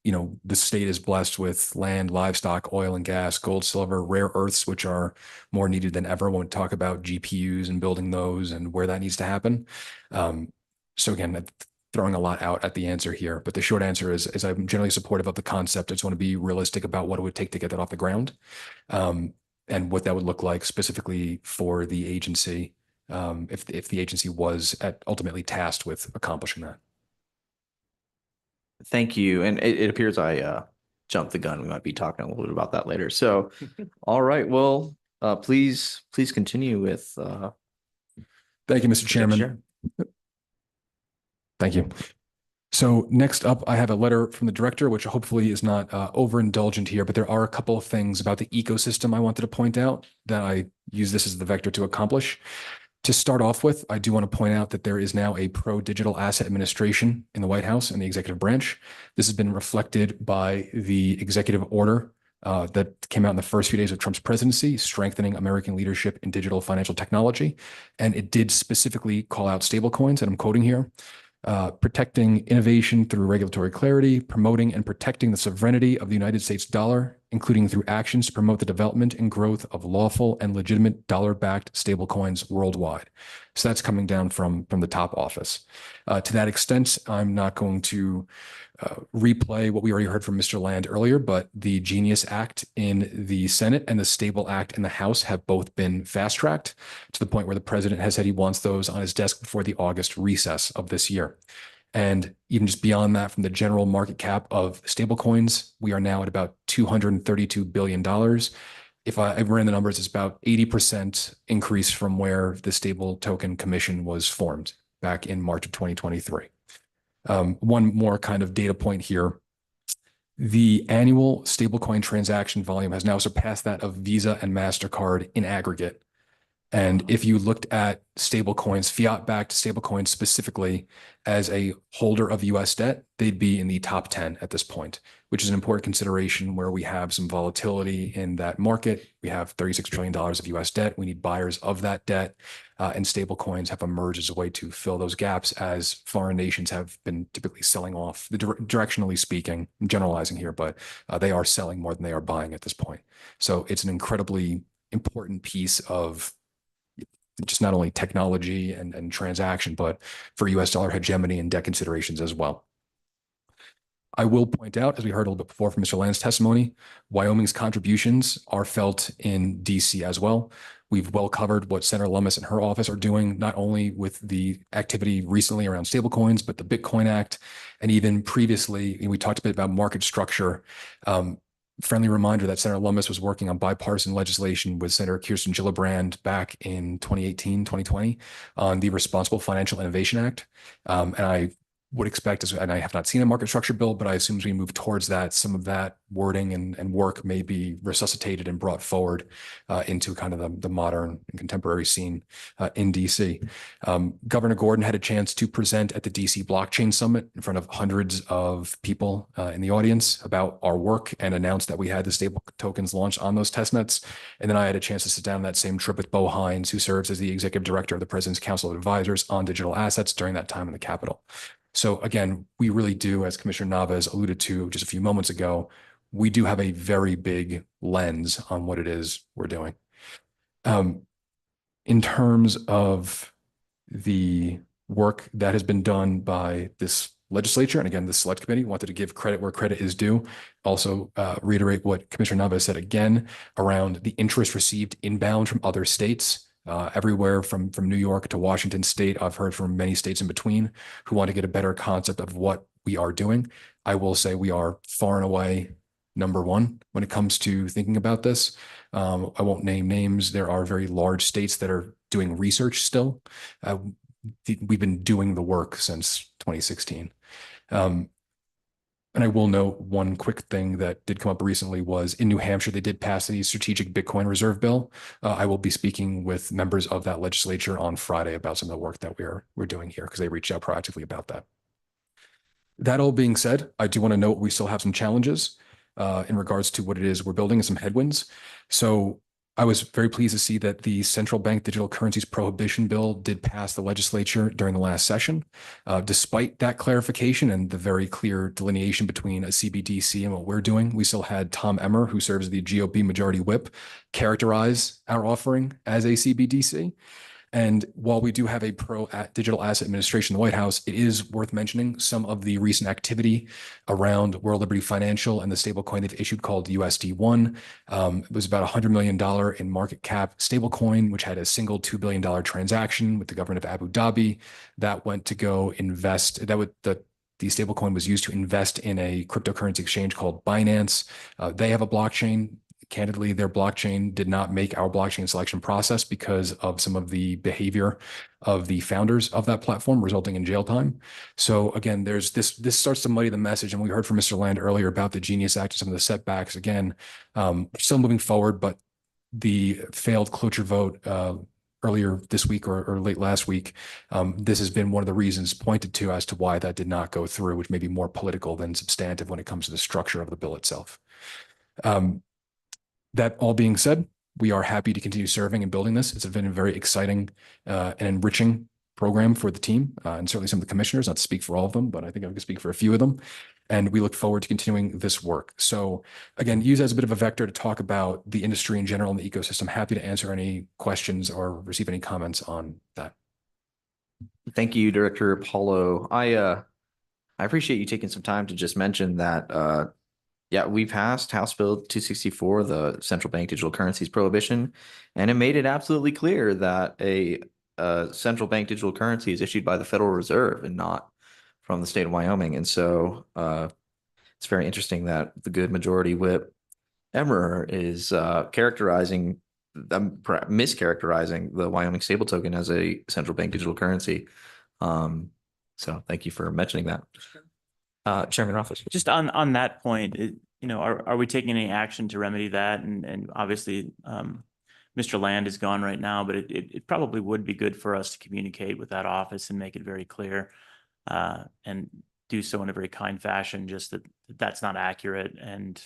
the state is blessed with land, livestock, oil and gas, gold, silver, rare earths, which are more needed than ever when we talk about GPUs and building those and where that needs to happen. So again, throwing a lot out at the answer here, but the short answer is I'm generally supportive of the concept. I just want to be realistic about what it would take to get that off the ground, and what that would look like specifically for the agency, if the agency was ultimately tasked with accomplishing that. Thank you. And it appears I jumped the gun. We might be talking a little bit about that later. So, all right. Well, please continue with. Thank you, Mr. Chairman. Thank you. So next up, I have a letter from the director, which hopefully is not overindulgent here, but there are a couple of things about the ecosystem I wanted to point out that I use this as the vector to accomplish. To start off with, I do want to point out that there is now a pro-digital asset administration in the White House and the executive branch. This has been reflected by the executive order that came out in the first few days of Trump's presidency, strengthening American leadership in digital financial technology. And it did specifically call out stablecoins, and I'm quoting here. Protecting innovation through regulatory clarity, promoting and protecting the sovereignty of the United States dollar, including through actions to promote the development and growth of lawful and legitimate dollar-backed stablecoins worldwide. So that's coming down from the top office. To that extent, I'm not going to replay what we already heard from Mr. Land earlier, but the Genius Act in the Senate and the Stable Act in the House have both been fast-tracked to the point where the president has said he wants those on his desk before the August recess of this year. And even just beyond that, from the general market cap of stablecoins, we are now at about $232 billion. If I ran the numbers, it's about 80% increase from where the Stable Token Commission was formed back in March of 2023. One more kind of data point here. The annual stablecoin transaction volume has now surpassed that of Visa and MasterCard in aggregate. And if you looked at stablecoins, fiat-backed stablecoins specifically, as a holder of US debt, they'd be in the top 10 at this point, which is an important consideration where we have some volatility in that market. We have $36 trillion of US debt. We need buyers of that debt, and stablecoins have emerged as a way to fill those gaps as foreign nations have been typically selling off, directionally speaking, I'm generalizing here, but they are selling more than they are buying at this point. So it's an incredibly important piece of just not only technology and transaction, but for US dollar hegemony and debt considerations as well. I will point out, as we heard a little bit before from Mr. Land's testimony, Wyoming's contributions are felt in DC as well. We've well covered what Senator Lummis and her office are doing, not only with the activity recently around stablecoins, but the Bitcoin Act. And even previously, we talked a bit about market structure. Friendly reminder that Senator Lummis was working on bipartisan legislation with Senator Kirsten Gillibrand back in 2018, 2020 on the Responsible Financial Innovation Act. And I would expect is, and I have not seen a market structure bill, but I assume as we move towards that, some of that wording and work may be resuscitated and brought forward into kind of the modern and contemporary scene in DC. Governor Gordon had a chance to present at the DC Blockchain Summit in front of hundreds of people in the audience about our work and announced that we had the stable tokens launched on those testnets. And then I had a chance to sit down that same trip with Bo Hines, who serves as the executive director of the President's Council of Advisors on digital assets during that time in the Capitol. So again, we really do, as Commissioner Navas alluded to just a few moments ago, we do have a very big lens on what it is we're doing. In terms of the work that has been done by this legislature, and again, the select committee wanted to give credit where credit is due. Also reiterate what Commissioner Navas said again around the interest received inbound from other states. Everywhere from New York to Washington State, I've heard from many states in between who want to get a better concept of what we are doing. I will say we are far and away number one when it comes to thinking about this. I won't name names. There are very large states that are doing research still. We've been doing the work since 2016. And I will note one quick thing that did come up recently was in New Hampshire, they did pass the Strategic Bitcoin Reserve Bill. I will be speaking with members of that legislature on Friday about some of the work that we're doing here because they reached out proactively about that. That all being said, I do want to note we still have some challenges in regards to what it is we're building and some headwinds. So I was very pleased to see that the Central Bank Digital Currencies Prohibition Bill did pass the legislature during the last session. Despite that clarification and the very clear delineation between a CBDC and what we're doing, we still had Tom Emmer, who serves as the GOP Majority Whip, characterize our offering as a CBDC. And while we do have a digital asset administration in the White House, it is worth mentioning some of the recent activity around World Liberty Financial and the stablecoin they've issued called USD1. It was about $100 million in market cap stablecoin, which had a single $2 billion transaction with the government of Abu Dhabi that went to go invest. The stablecoin was used to invest in a cryptocurrency exchange called Binance. They have a blockchain. Candidly, their blockchain did not make our blockchain selection process because of some of the behavior of the founders of that platform, resulting in jail time. So again, there's this starts to muddy the message. And we heard from Mr. Land earlier about the Genius Act and some of the setbacks. Again, still moving forward, but the failed cloture vote earlier this week or late last week, this has been one of the reasons pointed to as to why that did not go through, which may be more political than substantive when it comes to the structure of the bill itself. That all being said, we are happy to continue serving and building this. It's been a very exciting and enriching program for the team and certainly some of the commissioners, not to speak for all of them, but I think I can speak for a few of them. And we look forward to continuing this work. So again, use as a bit of a vector to talk about the industry in general and the ecosystem. Happy to answer any questions or receive any comments on that. Thank you, Director Apollo. I appreciate you taking some time to just mention that yeah, we passed House Bill 264, the Central Bank Digital Currencies Prohibition, and it made it absolutely clear that a central bank digital currency is issued by the Federal Reserve and not from the state of Wyoming. And so it's very interesting that the good Majority Whip Emmer is mischaracterizing the Wyoming stable token as a central bank digital currency. So thank you for mentioning that. Chairman Rothfuss. Just on that point, are we taking any action to remedy that? And obviously, Mr. Land is gone right now, but it probably would be good for us to communicate with that office and make it very clear and do so in a very kind fashion, just that that's not accurate. And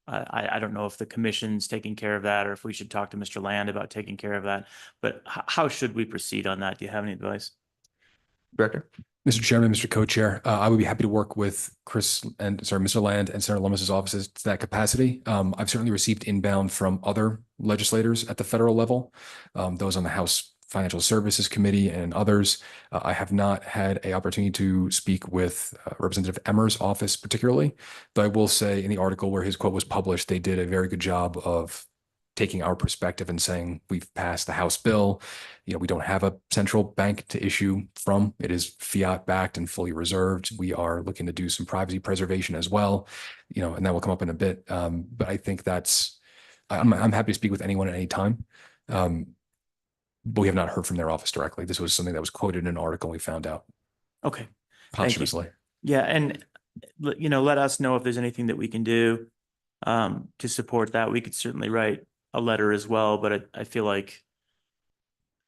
I don't know if the commission's taking care of that or if we should talk to Mr. Land about taking care of that. But how should we proceed on that? Do you have any advice? Director? Mr. Chairman, Mr. Co-Chair, I would be happy to work with Mr. Land and Senator Lummis's offices to that capacity. I've certainly received inbound from other legislators at the federal level, those on the House Financial Services Committee and others. I have not had an opportunity to speak with Representative Emmer's office particularly, but I will say in the article where his quote was published, they did a very good job of taking our perspective and saying we've passed the House bill. We don't have a central bank to issue from. It is fiat backed and fully reserved. We are looking to do some privacy preservation as well, and that will come up in a bit. But I think I'm happy to speak with anyone at any time. But we have not heard from their office directly. This was something that was quoted in an article we found out. Okay. Posthumously. Yeah, and let us know if there's anything that we can do to support that. We could certainly write a letter as well, but I feel like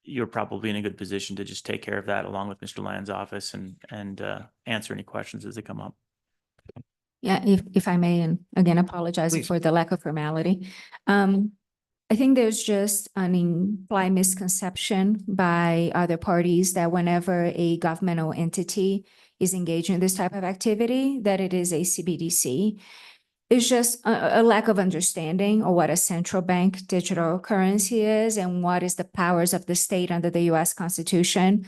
you're probably in a good position to just take care of that along with Mr. Land's office and answer any questions as they come up. Yeah, if I may, and again, apologize Please. for the lack of formality. I think there's just an implied misconception by other parties that whenever a governmental entity is engaging in this type of activity, that it is a CBDC. It's just a lack of understanding of what a central bank digital currency is and what is the powers of the state under the US Constitution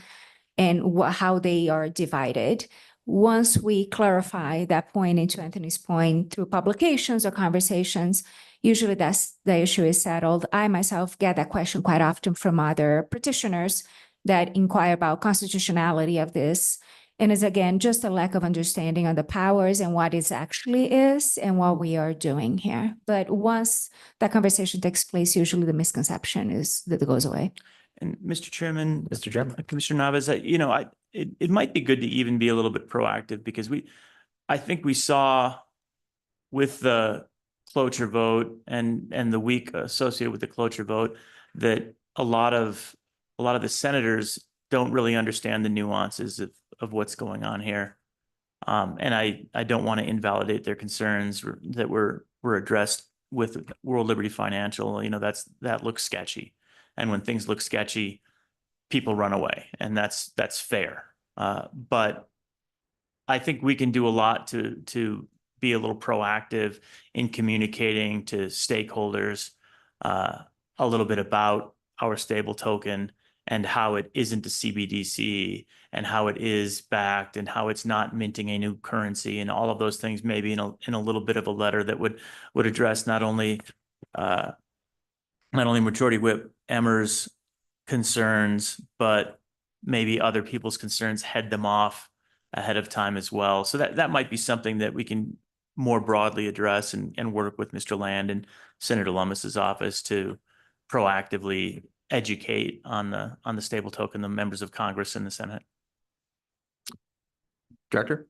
and how they are divided. Once we clarify that point, into Anthony's point, through publications or conversations, usually that's the issue is settled. I myself get that question quite often from other petitioners that inquire about constitutionality of this. And it's again, just a lack of understanding on the powers and what it actually is and what we are doing here. But once that conversation takes place, usually the misconception is that it goes away. And Mr. Chairman, Mr. Chairman. Commissioner Navas, it might be good to even be a little bit proactive because I think we saw with the cloture vote and the week associated with the cloture vote that a lot of the senators don't really understand the nuances of what's going on here. And I don't want to invalidate their concerns that were addressed with World Liberty Financial. That looks sketchy. And when things look sketchy, people run away, and that's fair. But I think we can do a lot to be a little proactive in communicating to stakeholders a little bit about our stable token and how it isn't a CBDC and how it is backed and how it's not minting a new currency and all of those things, maybe in a little bit of a letter that would address not only Majority Whip Emmer's concerns, but maybe other people's concerns, head them off ahead of time as well. So that might be something that we can more broadly address and work with Mr. Land and Senator Lummis's office to proactively educate on the stable token, the members of Congress and the Senate. Director?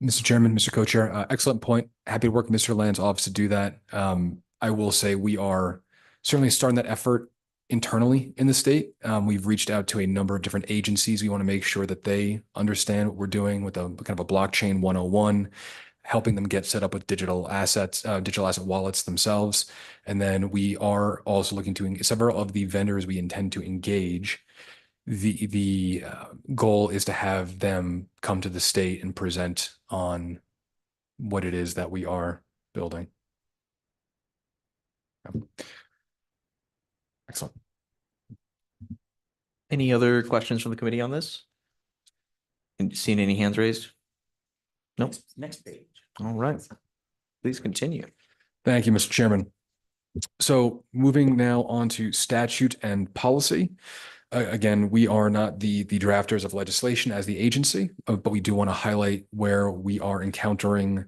Mr. Chairman, Mr. Co-Chair, excellent point. Happy to work with Mr. Land's office to do that. I will say we are certainly starting that effort internally in the state. We've reached out to a number of different agencies. We want to make sure that they understand what we're doing with a kind of a blockchain 101, helping them get set up with digital asset wallets themselves. And then we are also looking to several of the vendors we intend to engage. The goal is to have them come to the state and present on what it is that we are building. Excellent. Any other questions from the committee on this? And seen any hands raised? Nope. Next page. All right. Please continue. Thank you, Mr. Chairman. So moving now on to statute and policy. Again, we are not the drafters of legislation as the agency, but we do want to highlight where we are encountering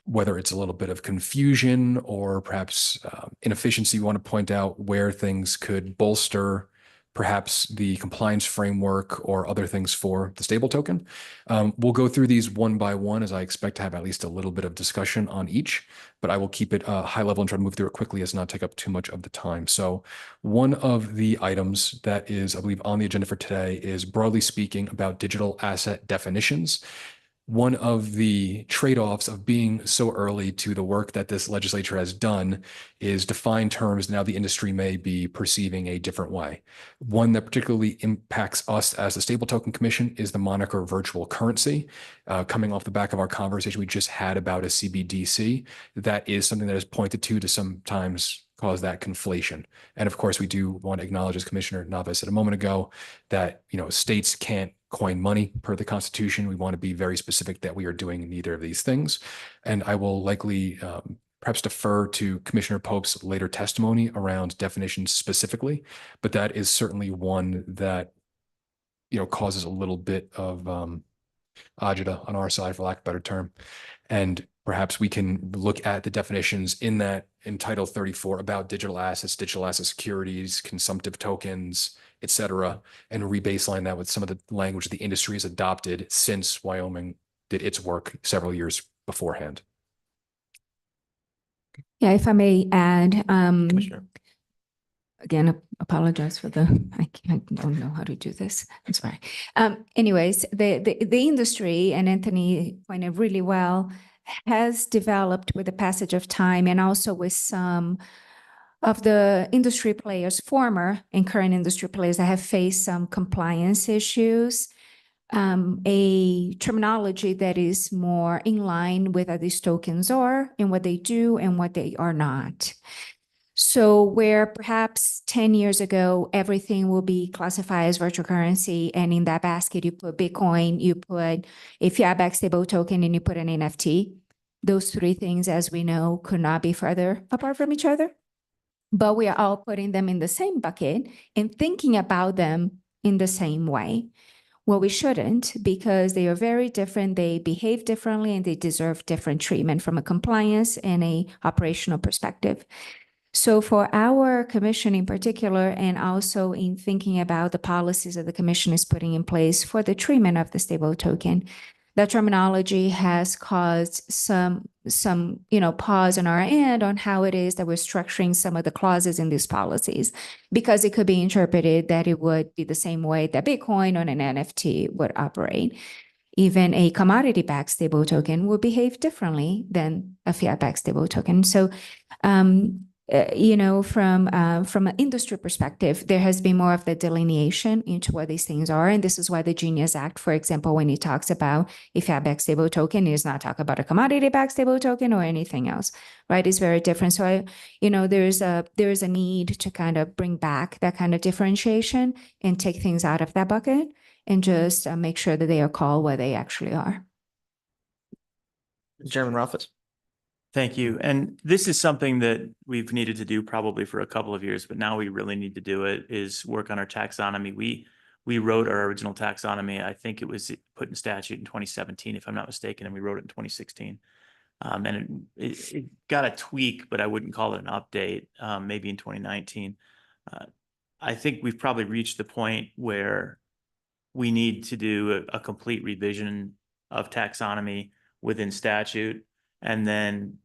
whether it's a little bit of confusion or perhaps inefficiency. We want to point out where things could bolster perhaps the compliance framework or other things for the stable token. We'll go through these one by one as I expect to have at least a little bit of discussion on each, but I will keep it high level and try to move through it quickly as not take up too much of the time. So one of the items that is, I believe, on the agenda for today is broadly speaking about digital asset definitions. One of the trade-offs of being so early to the work that this legislature has done is define terms now the industry may be perceiving a different way. One that particularly impacts us as the Stable Token Commission is the moniker virtual currency. Coming off the back of our conversation we just had about a CBDC, that is something that is pointed to sometimes cause that conflation. And of course, we do want to acknowledge, as Commissioner Navas said a moment ago, that states can't coin money per the Constitution. We want to be very specific that we are doing neither of these things. And I will likely perhaps defer to Commissioner Pope's later testimony around definitions specifically, but that is certainly one that causes a little bit of agita on our side, for lack of a better term. And perhaps we can look at the definitions in Title 34 about digital assets, digital asset securities, consumptive tokens, et cetera, and re-baseline that with some of the language the industry has adopted since Wyoming did its work several years beforehand. Yeah, if I may add, Commissioner. again, apologize for the, I don't know how to do this. I'm sorry. Anyways, the industry, and Anthony pointed really well, has developed with the passage of time and also with some of the industry players, former and current industry players that have faced some compliance issues, a terminology that is more in line with what these tokens are and what they do and what they are not. So where perhaps 10 years ago, everything will be classified as virtual currency, and in that basket, you put Bitcoin, you put a fiat-backed stable token, and you put an NFT. Those three things, as we know, could not be further apart from each other. But we are all putting them in the same bucket and thinking about them in the same way. Well, we shouldn't, because they are very different. They behave differently and they deserve different treatment from a compliance and a operational perspective. So for our commission in particular, and also in thinking about the policies that the commission is putting in place for the treatment of the stable token, that terminology has caused some pause on our end on how it is that we're structuring some of the clauses in these policies, because it could be interpreted that it would be the same way that Bitcoin on an NFT would operate. Even a commodity-backed stable token will behave differently than a fiat-backed stable token. So, from an industry perspective, there has been more of the delineation into what these things are. And this is why the Genius Act, for example, when it talks about a fiat-backed stable token, it does not talk about a commodity-backed stable token or anything else, right? It's very different. So, there is a need to kind of bring back that kind of differentiation and take things out of that bucket and just make sure that they are called what they actually are. Chairman Rothfuss. Thank you. And this is something that we've needed to do probably for a couple of years, but now we really need to do it, is work on our taxonomy. We wrote our original taxonomy. I think it was put in statute in 2017, if I'm not mistaken, and we wrote it in 2016. And it got a tweak, but I wouldn't call it an update, maybe in 2019. I think we've probably reached the point where we need to do a complete revision of taxonomy within statute, and then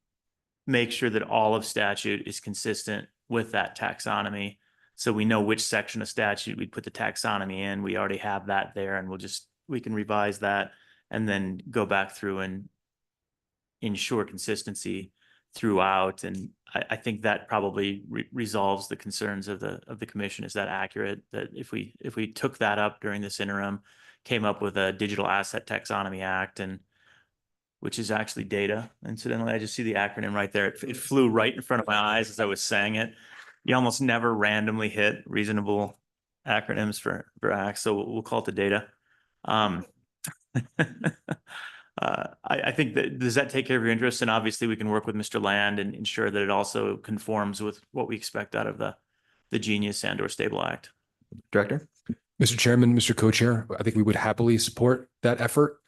make sure that all of statute is consistent with that taxonomy. So we know which section of statute we put the taxonomy in. We already have that there, and we can revise that and then go back through and ensure consistency throughout. And I think that probably resolves the concerns of the commission. Is that accurate? That if we took that up during this interim, came up with a Digital Asset Taxonomy Act, and which is actually data. Incidentally, I just see the acronym right there. It flew right in front of my eyes as I was saying it. You almost never randomly hit reasonable acronyms for acts, so we'll call it the data. I think that, does that take care of your interest? And obviously we can work with Mr. Land and ensure that it also conforms with what we expect out of the Genius and/or Stable Act. Director? Mr. Chairman, Mr. Co-Chair, I think we would happily support that effort.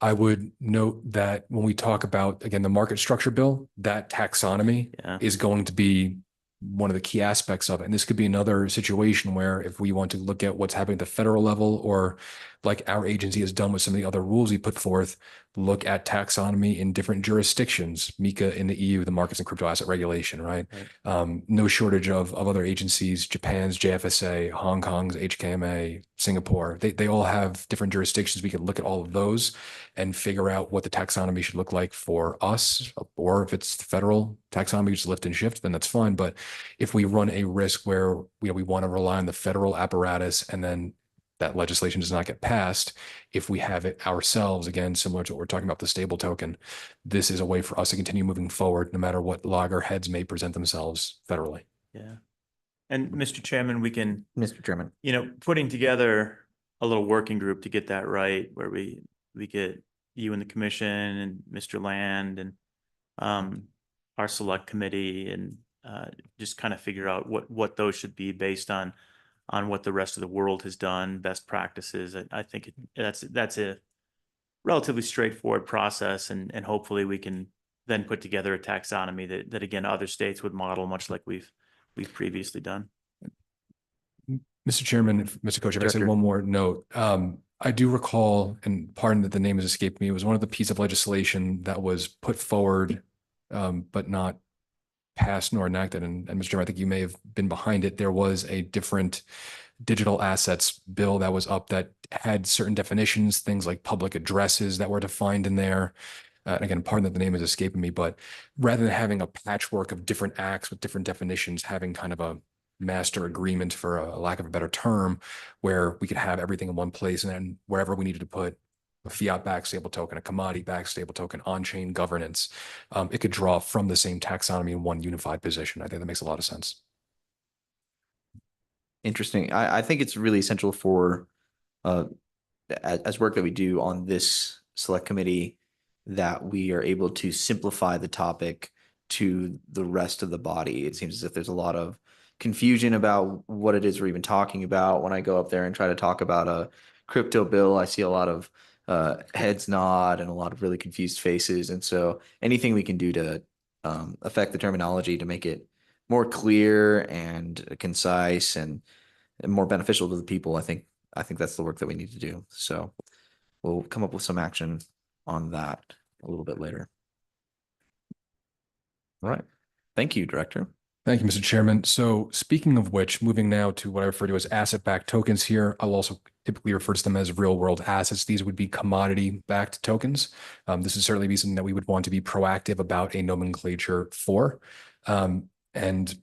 I would note that when we talk about, again, the market structure bill, that taxonomy is going to be one of the key aspects of it. And this could be another situation where if we want to look at what's happening at the federal level, or like our agency has done with some of the other rules we put forth, look at taxonomy in different jurisdictions, MiCA in the EU, the Markets and Crypto Asset Regulation, right? No shortage of other agencies, Japan's JFSA, Hong Kong's HKMA, Singapore. They all have different jurisdictions. We could look at all of those and figure out what the taxonomy should look like for us, or if it's the federal taxonomy, just lift and shift, then that's fine. But if we run a risk where we want to rely on the federal apparatus and then that legislation does not get passed, if we have it ourselves, again, similar to what we're talking about, the stable token, this is a way for us to continue moving forward, no matter what loggerheads may present themselves federally. Yeah. And Mr. Chairman, we can, Mr. Chairman, putting together a little working group to get that right, where we get you and the commission and Mr. Land and our select committee, and just kind of figure out what those should be based on what the rest of the world has done, best practices. I think that's a relatively straightforward process, and hopefully we can then put together a taxonomy that again other states would model, much like we've previously done. Mr. Chairman, Mr. Co-Chair, if I said Director. one more note. I do recall, and pardon that the name has escaped me, it was one of the pieces of legislation that was put forward, but not passed nor enacted. And Mr. Chairman, I think you may have been behind it. There was a different digital assets bill that was up that had certain definitions, things like public addresses that were defined in there. And again, pardon that the name is escaping me, but rather than having a patchwork of different acts with different definitions, having kind of a master agreement, for a lack of a better term, where we could have everything in one place, and then wherever we needed to put a fiat-backed stable token, a commodity-backed stable token, on-chain governance, it could draw from the same taxonomy in one unified position. I think that makes a lot of sense. Interesting. I think it's really essential for as work that we do on this select committee, that we are able to simplify the topic to the rest of the body. It seems as if there's a lot of confusion about what it is we're even talking about. When I go up there and try to talk about a crypto bill, I see a lot of heads nod and a lot of really confused faces. And so anything we can do to affect the terminology to make it more clear and concise and more beneficial to the people, I think that's the work that we need to do. So we'll come up with some action on that a little bit later. All right. Thank you, Director. Thank you, Mr. Chairman. So speaking of which, moving now to what I refer to as asset-backed tokens here, I'll also typically refer to them as real-world assets. These would be commodity-backed tokens. This is certainly something that we would want to be proactive about a nomenclature for. And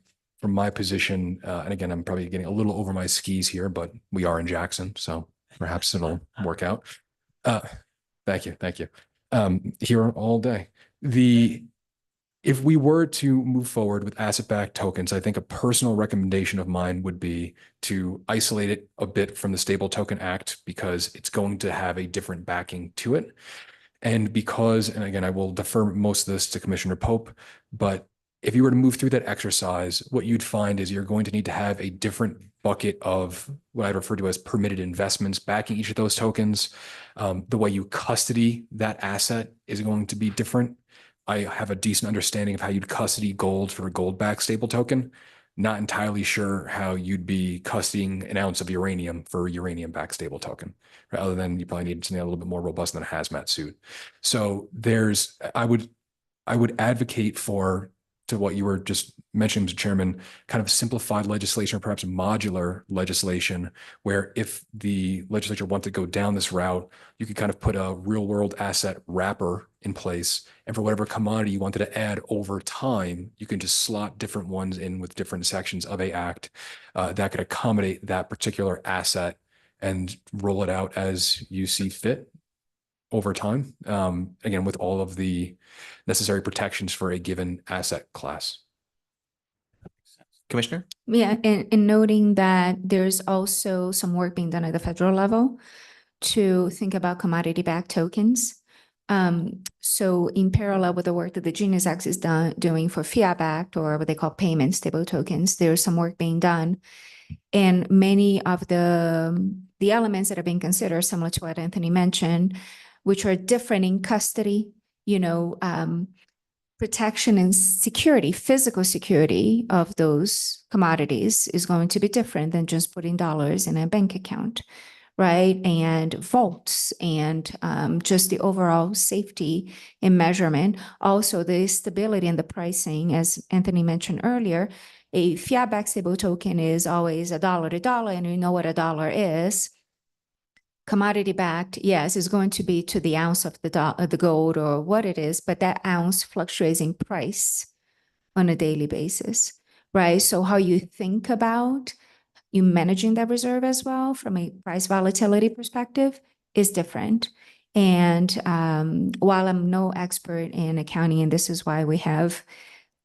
from my position, and again, I'm probably getting a little over my skis here, but we are in Jackson, so perhaps it'll work out. Thank you. Here all day. If we were to move forward with asset-backed tokens, I think a personal recommendation of mine would be to isolate it a bit from the Stable Token Act, because it's going to have a different backing to it. And because, and again, I will defer most of this to Commissioner Pope, but if you were to move through that exercise, what you'd find is you're going to need to have a different bucket of what I refer to as permitted investments backing each of those tokens. The way you custody that asset is going to be different. I have a decent understanding of how you'd custody gold for a gold-backed stable token. Not entirely sure how you'd be custodying an ounce of uranium for a uranium-backed stable token, right? Other than you probably need something a little bit more robust than a hazmat suit. So I would advocate for, to what you were just mentioning, Mr. Chairman, kind of simplified legislation, or perhaps modular legislation, where if the legislature wanted to go down this route, you could kind of put a real world asset wrapper in place. And for whatever commodity you wanted to add over time, you can just slot different ones in with different sections of a act that could accommodate that particular asset and roll it out as you see fit over time, again, with all of the necessary protections for a given asset class. Commissioner? Yeah, and noting that there's also some work being done at the federal level to think about commodity-backed tokens. So in parallel with the work that the Genius Act is doing for fiat-backed, or what they call payment stable tokens, there's some work being done. And many of the elements that are being considered, similar to what Anthony mentioned, which are different in custody, protection and security, physical security of those commodities is going to be different than just putting dollars in a bank account, right? And vaults and just the overall safety and measurement. Also, the stability and the pricing, as Anthony mentioned earlier, a fiat-backed stable token is always $1 to dollar, and we know what $1 is. Commodity-backed, yes, is going to be to the ounce of the gold or what it is, but that ounce fluctuates in price on a daily basis, right? So how you think about you managing that reserve as well from a price volatility perspective is different. And while I'm no expert in accounting, and this is why we have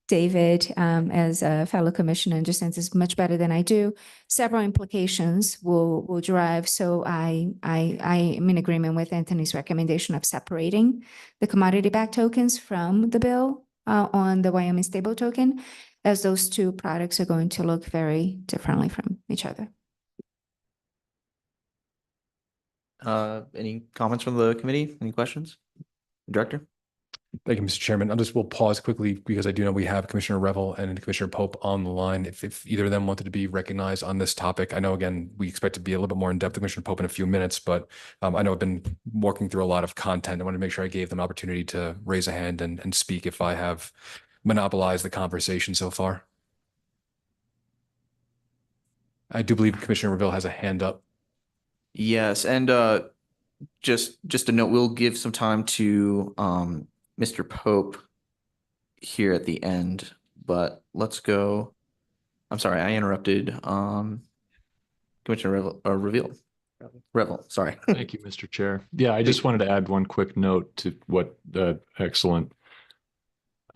David, as a fellow commissioner, understands this much better than I do, several implications will drive. So I am in agreement with Anthony's recommendation of separating the commodity-backed tokens from the bill on the Wyoming stable token, as those two products are going to look very differently from each other. Any comments from the committee? Any questions? Director? Thank you, Mr. Chairman. We'll pause quickly because I do know we have Commissioner Revel and Commissioner Pope on the line. If either of them wanted to be recognized on this topic, I know, again, we expect to be a little bit more in depth with Commissioner Pope in a few minutes, but I know I've been working through a lot of content. I want to make sure I gave them opportunity to raise a hand and speak if I have monopolized the conversation so far. I do believe Commissioner Revel has a hand up. Yes, and just a note, we'll give some time to Mr. Pope here at the end, but let's go. I'm sorry, I interrupted Commissioner Revel, sorry. Thank you, Mr. Chair. Yeah, I just wanted to add one quick note to what the excellent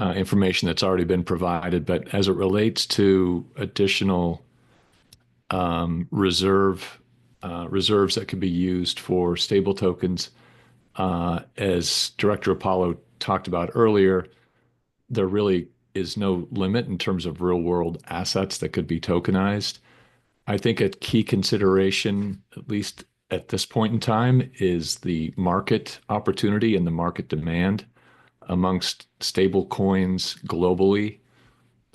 information that's already been provided, but as it relates to additional reserves that could be used for stable tokens, as Director Apollo talked about earlier, there really is no limit in terms of real world assets that could be tokenized. I think a key consideration, at least at this point in time, is the market opportunity and the market demand amongst stable coins globally.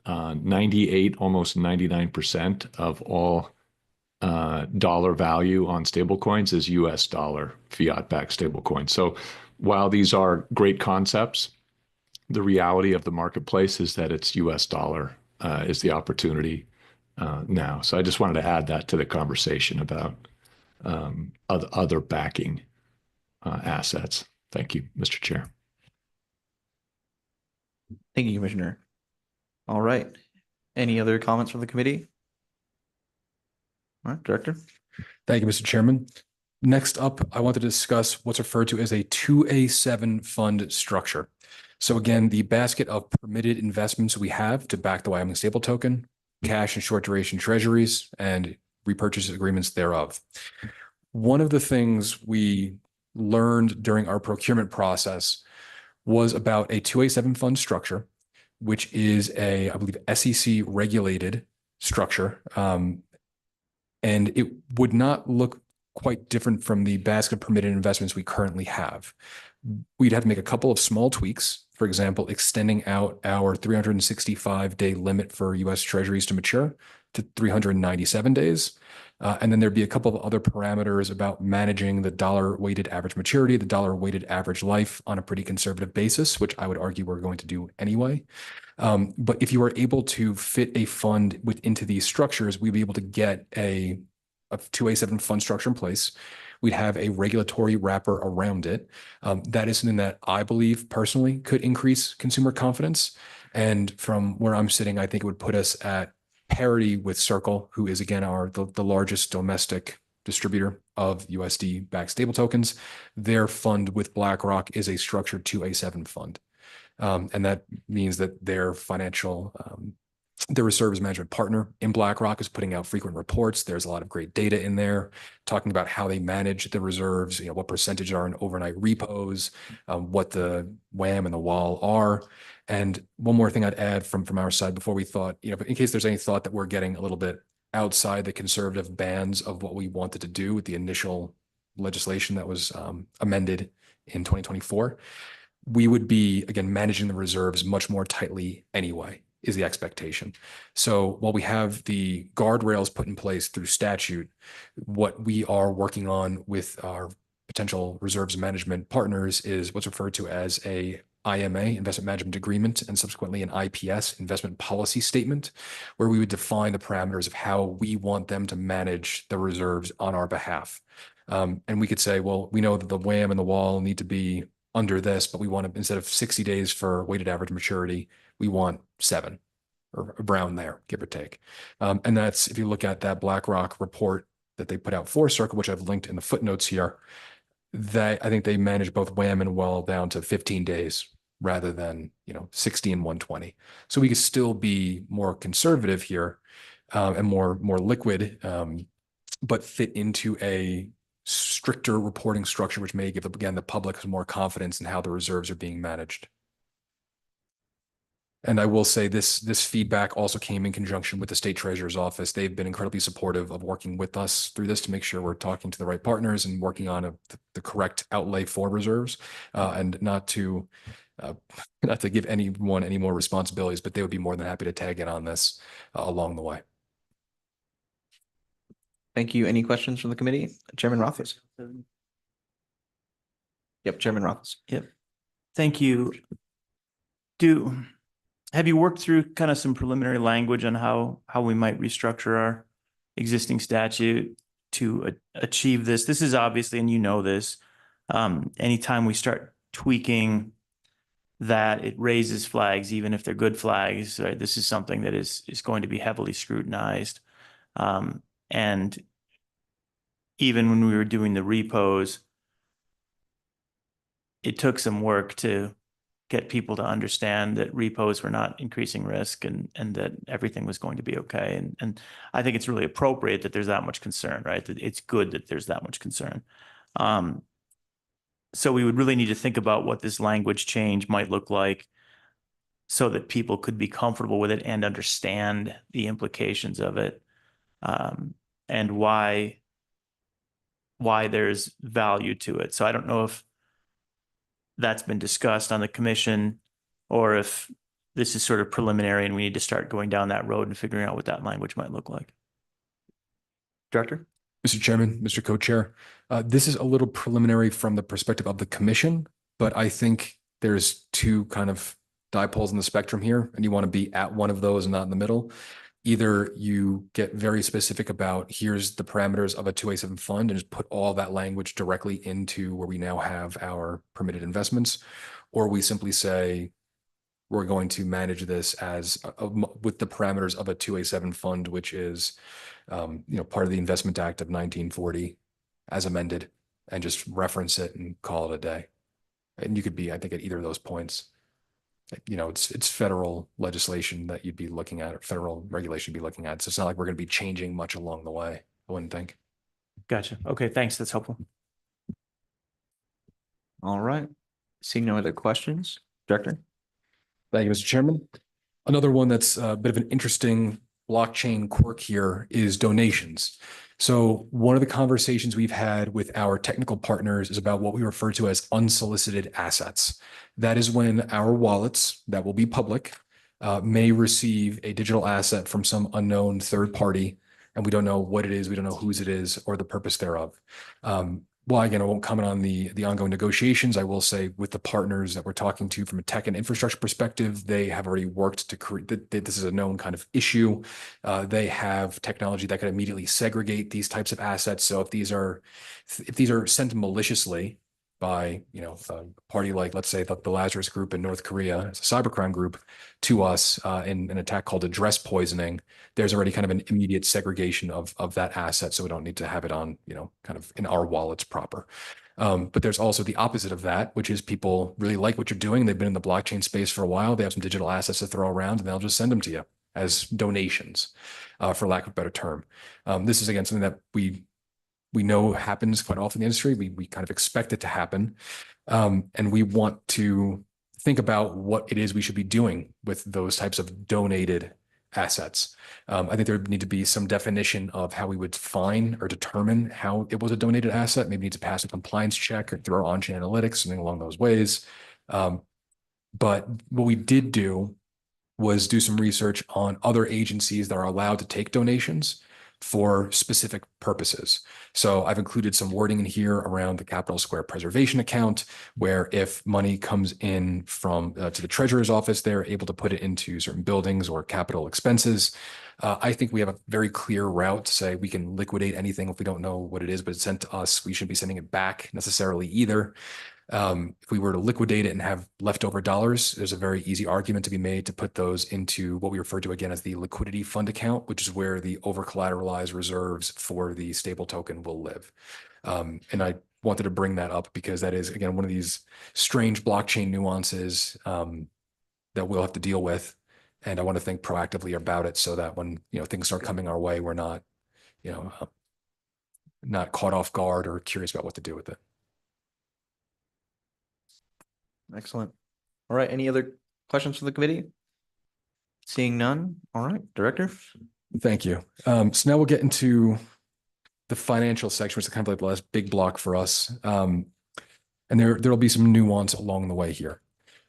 98, almost 99% of all dollar value on stable coins is US dollar fiat-backed stable coins. So while these are great concepts, the reality of the marketplace is that it's US dollar is the opportunity now. So I just wanted to add that to the conversation about other backing assets. Thank you, Mr. Chair. Thank you, Commissioner. All right. Any other comments from the committee? All right, Director. Thank you, Mr. Chairman. Next up, I want to discuss what's referred to as a 2A7 fund structure. So again, the basket of permitted investments we have to back the Wyoming stable token, cash and short duration treasuries, and repurchase agreements thereof. One of the things we learned during our procurement process was about a 2A7 fund structure, which is I believe, SEC regulated structure. And it would not look quite different from the basket of permitted investments we currently have. We'd have to make a couple of small tweaks. For example, extending out our 365-day limit for US Treasuries to mature to 397 days. And then there'd be a couple of other parameters about managing the dollar weighted average maturity, the dollar weighted average life on a pretty conservative basis, which I would argue we're going to do anyway. But if you were able to fit a fund into these structures, we'd be able to get a 2A7 fund structure in place. We'd have a regulatory wrapper around it. That is something that I believe personally could increase consumer confidence. And from where I'm sitting, I think it would put us at parity with Circle, who is again the largest domestic distributor of USD-backed stable tokens. Their fund with BlackRock is a structured 2A7 fund. And that means that their reserves management partner in BlackRock is putting out frequent reports. There's a lot of great data in there talking about how they manage the reserves, what percentage are in overnight repos, what the WAM and the WAL are. And one more thing I'd add from our side before we thought, in case there's any thought that we're getting a little bit outside the conservative bands of what we wanted to do with the initial legislation that was amended in 2024, we would be, again, managing the reserves much more tightly anyway, is the expectation. So while we have the guardrails put in place through statute, what we are working on with our potential reserves management partners is what's referred to as a IMA, investment management agreement, and subsequently an IPS, investment policy statement, where we would define the parameters of how we want them to manage the reserves on our behalf. And we could say, well, we know that the WAM and the WAL need to be under this, but we want to, instead of 60 days for weighted average maturity, we want 7 or around there, give or take. And that's, if you look at that BlackRock report that they put out for Circle, which I've linked in the footnotes here, that I think they manage both WAM and WAL down to 15 days rather than 60 and 120. So we could still be more conservative here and more liquid, but fit into a stricter reporting structure, which may give, again, the public more confidence in how the reserves are being managed. And I will say this feedback also came in conjunction with the State Treasurer's Office. They've been incredibly supportive of working with us through this to make sure we're talking to the right partners and working on the correct outlay for reserves, and not to not to give anyone any more responsibilities, but they would be more than happy to tag in on this along the way. Thank you. Any questions from the committee? Chairman Rothfuss. Yep, Chairman Rothfuss. Yep. Thank you. Have you worked through kind of some preliminary language on how we might restructure our existing statute to achieve this? This is obviously, and you know this, anytime we start tweaking that, it raises flags, even if they're good flags, right? This is something that is going to be heavily scrutinized. And even when we were doing the repos, it took some work to get people to understand that repos were not increasing risk and that everything was going to be okay. And I think it's really appropriate that there's that much concern, right? That it's good that there's that much concern. So we would really need to think about what this language change might look like so that people could be comfortable with it and understand the implications of it, and why there's value to it. So I don't know if that's been discussed on the commission or if this is sort of preliminary and we need to start going down that road and figuring out what that language might look like. Director? Mr. Chairman, Mr. Co-Chair, this is a little preliminary from the perspective of the commission, but I think there's two kind of dipoles in the spectrum here, and you want to be at one of those and not in the middle. Either you get very specific about here's the parameters of a 2A7 fund and just put all that language directly into where we now have our permitted investments, or we simply say we're going to manage this as with the parameters of a 2A7 fund, which is part of the Investment Act of 1940 as amended, and just reference it and call it a day. And you could be, I think, at either of those points. It's federal legislation that you'd be looking at, or federal regulation you'd be looking at. So it's not like we're going to be changing much along the way, I wouldn't think. Gotcha. Okay, thanks. That's helpful. All right. Seeing no other questions, Director? Thank you, Mr. Chairman. Another one that's a bit of an interesting blockchain quirk here is donations. So one of the conversations we've had with our technical partners is about what we refer to as unsolicited assets. That is when our wallets that will be public may receive a digital asset from some unknown third party, and we don't know what it is, we don't know whose it is, or the purpose thereof. Well, again, I won't comment on the ongoing negotiations. I will say with the partners that we're talking to from a tech and infrastructure perspective, they have already worked to create this is a known kind of issue. They have technology that could immediately segregate these types of assets. So if these are sent maliciously by a party like, let's say, the Lazarus Group in North Korea, it's a cybercrime group, to us in an attack called address poisoning, there's already kind of an immediate segregation of that asset, so we don't need to have it on kind of in our wallets proper. But there's also the opposite of that, which is people really like what you're doing. They've been in the blockchain space for a while. They have some digital assets to throw around, and they'll just send them to you as donations, for lack of a better term. This is, again, something that we know happens quite often in the industry. We kind of expect it to happen. And we want to think about what it is we should be doing with those types of donated assets. I think there would need to be some definition of how we would define or determine how it was a donated asset. Maybe need to pass a compliance check or through our on-chain analytics, something along those ways. But what we did do was do some research on other agencies that are allowed to take donations for specific purposes. So I've included some wording in here around the Capital Square Preservation Account, where if money comes in from to the treasurer's office, they're able to put it into certain buildings or capital expenses. I think we have a very clear route to say we can liquidate anything if we don't know what it is, but it's sent to us. We shouldn't be sending it back necessarily either. If we were to liquidate it and have leftover dollars, there's a very easy argument to be made to put those into what we refer to again as the liquidity fund account, which is where the over collateralized reserves for the stable token will live. And I wanted to bring that up because that is, again, one of these strange blockchain nuances that we'll have to deal with. And I want to think proactively about it so that when things start coming our way, we're not, not caught off guard or curious about what to do with it. Excellent. All right. Any other questions from the committee? Seeing none. All right, Director. Thank you. So now we'll get into the financial section, which is kind of like the last big block for us. And there'll be some nuance along the way here.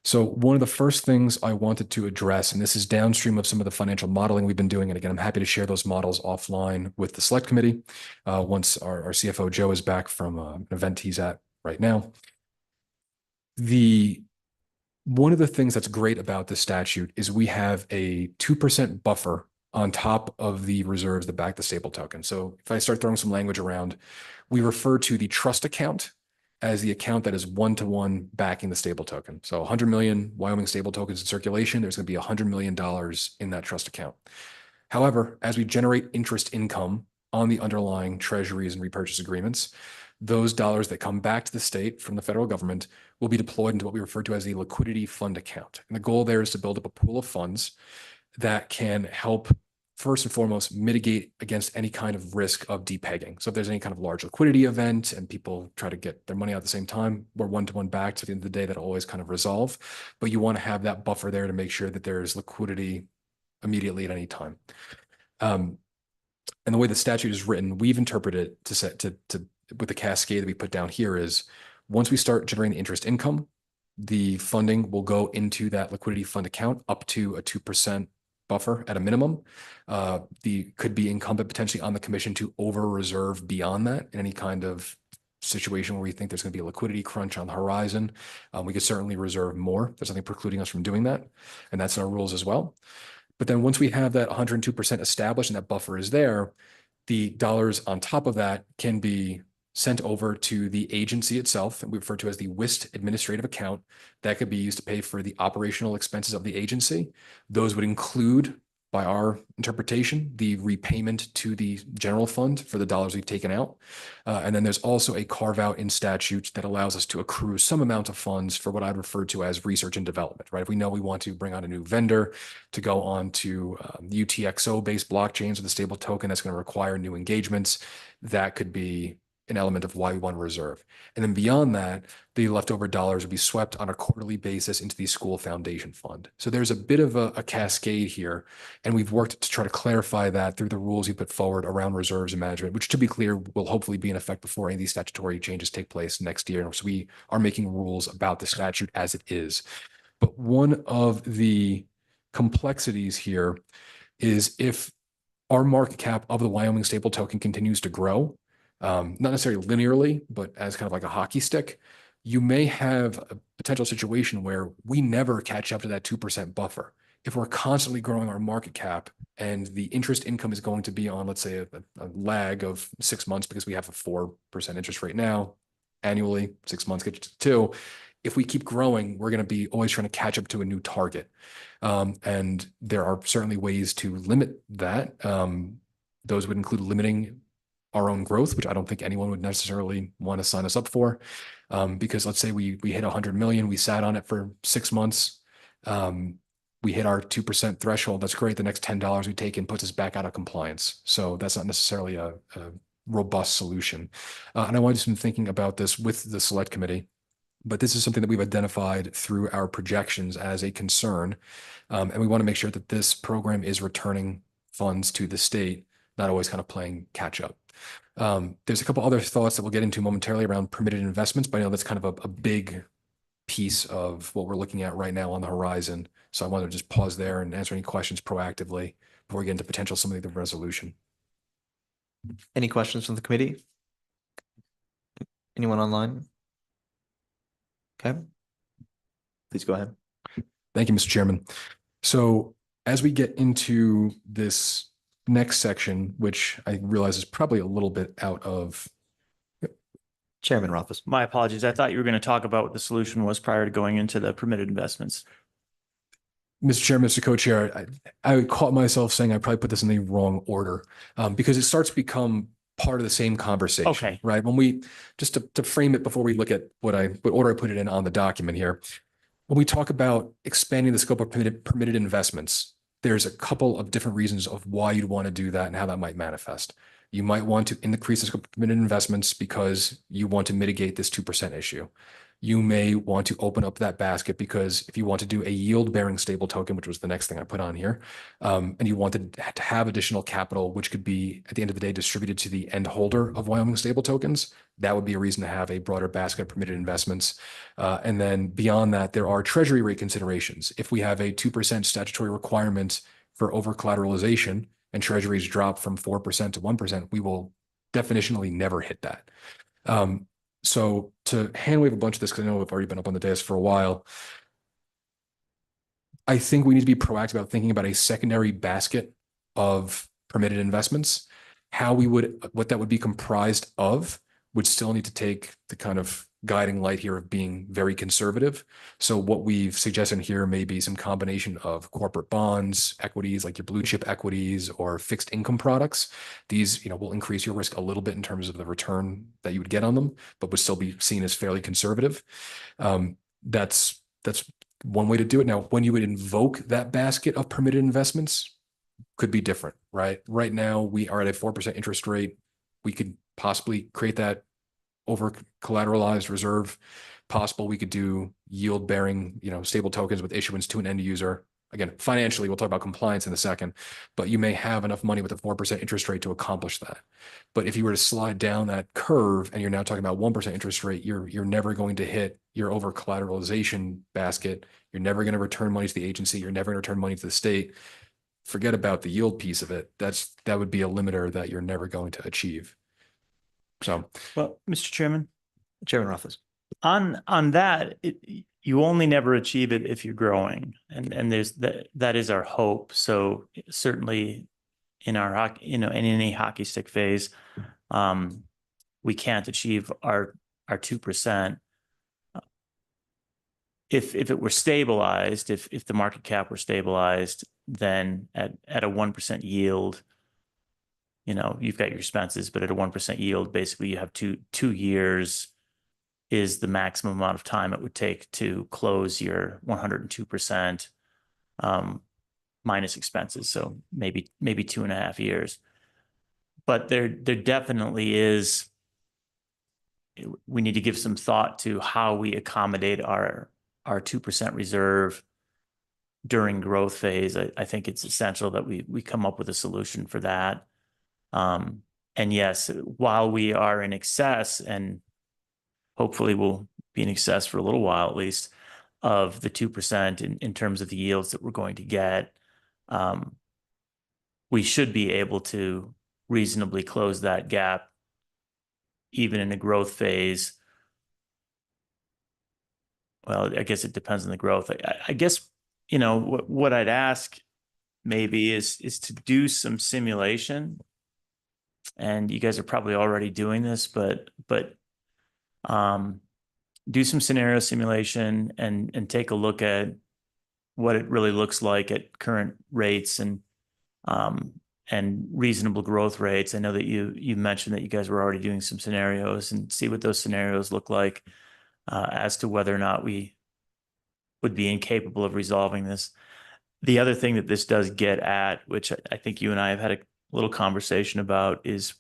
So one of the first things I wanted to address, and this is downstream of some of the financial modeling we've been doing, and again, I'm happy to share those models offline with the select committee once our CFO Joe is back from an event he's at right now. One of the things that's great about this statute is we have a 2% buffer on top of the reserves that back the stable token. So if I start throwing some language around, we refer to the trust account as the account that is one-to-one backing the stable token. So 100 million Wyoming stable tokens in circulation, there's going to be $100 million in that trust account. However, as we generate interest income on the underlying treasuries and repurchase agreements, those dollars that come back to the state from the federal government will be deployed into what we refer to as the liquidity fund account. And the goal there is to build up a pool of funds that can help, first and foremost, mitigate against any kind of risk of depegging. So if there's any kind of large liquidity event and people try to get their money out at the same time, we're one-to-one back. So at the end of the day, that'll always kind of resolve. But you want to have that buffer there to make sure that there's liquidity immediately at any time. And the way the statute is written, we've interpreted it to set to with the cascade that we put down here is once we start generating the interest income, the funding will go into that liquidity fund account up to a 2% buffer at a minimum. Could be incumbent potentially on the commission to over reserve beyond that in any kind of situation where we think there's going to be a liquidity crunch on the horizon. We could certainly reserve more. There's nothing precluding us from doing that. And that's in our rules as well. But then once we have that 102% established and that buffer is there, the dollars on top of that can be sent over to the agency itself, and we refer to as the WIST administrative account. That could be used to pay for the operational expenses of the agency. Those would include, by our interpretation, the repayment to the general fund for the dollars we've taken out. And then there's also a carve out in statute that allows us to accrue some amount of funds for what I'd refer to as research and development, right? If we know we want to bring on a new vendor to go on to UTXO based blockchains with a stable token that's going to require new engagements, that could be an element of why we want to reserve. And then beyond that, the leftover dollars would be swept on a quarterly basis into the school foundation fund. So there's a bit of a cascade here, and we've worked to try to clarify that through the rules we put forward around reserves and management, which, to be clear, will hopefully be in effect before any of these statutory changes take place next year. So we are making rules about the statute as it is. But one of the complexities here is if our market cap of the Wyoming stable token continues to grow, not necessarily linearly, but as kind of like a hockey stick, you may have a potential situation where we never catch up to that 2% buffer. If we're constantly growing our market cap and the interest income is going to be on, let's say, a lag of 6 months because we have a 4% interest rate now, annually, 6 months gets to 2. If we keep growing, we're going to be always trying to catch up to a new target. And there are certainly ways to limit that. Those would include limiting our own growth, which I don't think anyone would necessarily want to sign us up for. Because let's say we hit 100 million, we sat on it for 6 months. We hit our 2% threshold. That's great. The next $10 we take in puts us back out of compliance. So that's not necessarily a robust solution. And I wanted some thinking about this with the select committee, but this is something that we've identified through our projections as a concern. And we want to make sure that this program is returning funds to the state, not always kind of playing catch up. There's a couple other thoughts that we'll get into momentarily around permitted investments, but I know that's kind of a big piece of what we're looking at right now on the horizon. So I want to just pause there and answer any questions proactively before we get into potential some of the resolution. Any questions from the committee? Anyone online? Okay. Please go ahead. Thank you, Mr. Chairman. So as we get into this next section, which I realize is probably a little bit out of Chairman Rothfuss. My apologies. I thought you were going to talk about what the solution was prior to going into the permitted investments. Mr. Chair, Mr. Co-Chair, I caught myself saying I probably put this in the wrong order because it starts to become part of the same conversation. Okay. Right. When we just to frame it before we look at what order I put it in on the document here. When we talk about expanding the scope of permitted investments, there's a couple of different reasons of why you'd want to do that and how that might manifest. You might want to increase the scope of permitted investments because you want to mitigate this 2% issue. You may want to open up that basket because if you want to do a yield-bearing stable token, which was the next thing I put on here, and you wanted to have additional capital, which could be at the end of the day distributed to the end holder of Wyoming stable tokens, that would be a reason to have a broader basket of permitted investments. And then beyond that, there are treasury rate considerations. If we have a 2% statutory requirement for over collateralization and treasuries drop from 4% to 1%, we will definitionally never hit that. So to hand wave a bunch of this, because I know I've already been up on the dais for a while, I think we need to be proactive about thinking about a secondary basket of permitted investments. What that would be comprised of would still need to take the kind of guiding light here of being very conservative. So what we've suggested here may be some combination of corporate bonds, equities like your blue chip equities, or fixed income products. These, will increase your risk a little bit in terms of the return that you would get on them, but would still be seen as fairly conservative. That's one way to do it. Now, when you would invoke that basket of permitted investments could be different, right? Right now, we are at a 4% interest rate. We could possibly create that over collateralized reserve. Possible we could do yield bearing, stable tokens with issuance to an end user. Again, financially, we'll talk about compliance in a second, but you may have enough money with a 4% interest rate to accomplish that. But if you were to slide down that curve and you're now talking about 1% interest rate, you're never going to hit your over collateralization basket. You're never going to return money to the agency. You're never going to return money to the state. Forget about the yield piece of it. That would be a limiter that you're never going to achieve. So, well, Mr. Chairman, Chairman Rothfuss. On that, you only never achieve it if you're growing, and there's that is our hope. So certainly in our hockey, in any hockey stick phase, we can't achieve our 2%. If it were stabilized, if the market cap were stabilized, then at a 1% yield, you've got your expenses, but at a 1% yield, basically you have two years is the maximum amount of time it would take to close your 102% minus expenses. So maybe 2.5 years. But there definitely is, we need to give some thought to how we accommodate our 2% reserve during growth phase. I think it's essential that we come up with a solution for that. And yes, while we are in excess, and hopefully we'll be in excess for a little while at least, of the 2% in terms of the yields that we're going to get, we should be able to reasonably close that gap even in a growth phase. Well, I guess it depends on the growth. I guess, what I'd ask maybe is to do some simulation. And you guys are probably already doing this, but do some scenario simulation and take a look at what it really looks like at current rates and reasonable growth rates. I know that you mentioned that you guys were already doing some scenarios, and see what those scenarios look like as to whether or not we would be incapable of resolving this. The other thing that this does get at, which I think you and I have had a little conversation about, is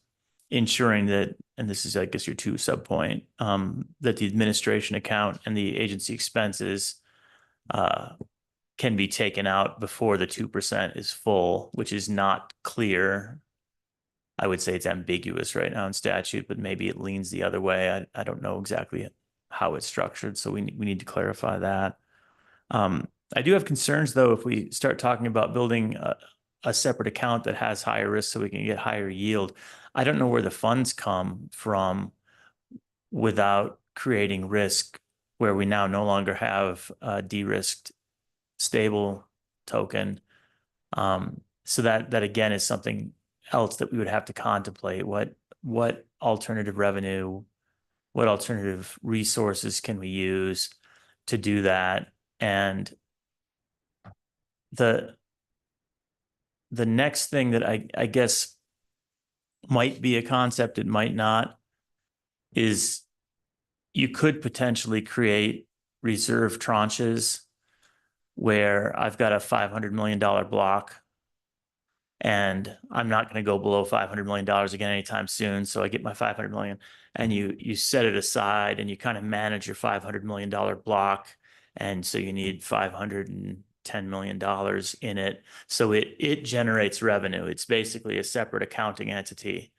ensuring that, and this is, I guess, your 2 sub-point, that the administration account and the agency expenses can be taken out before the 2% is full, which is not clear. I would say it's ambiguous right now in statute, but maybe it leans the other way. I don't know exactly how it's structured, so we need to clarify that. I do have concerns, though, if we start talking about building a separate account that has higher risk so we can get higher yield. I don't know where the funds come from without creating risk, where we now no longer have a de-risked stable token. So that again is something else that we would have to contemplate. What alternative revenue, what alternative resources can we use to do that? And the next thing that I guess might be a concept, it might not, is you could potentially create reserve tranches where I've got a $500 million block, and I'm not going to go below $500 million again anytime soon. So I get my 500 million, and you set it aside and you kind of manage your $500 million block. And so you need $510 million in it. So it generates revenue. It's basically a separate accounting entity.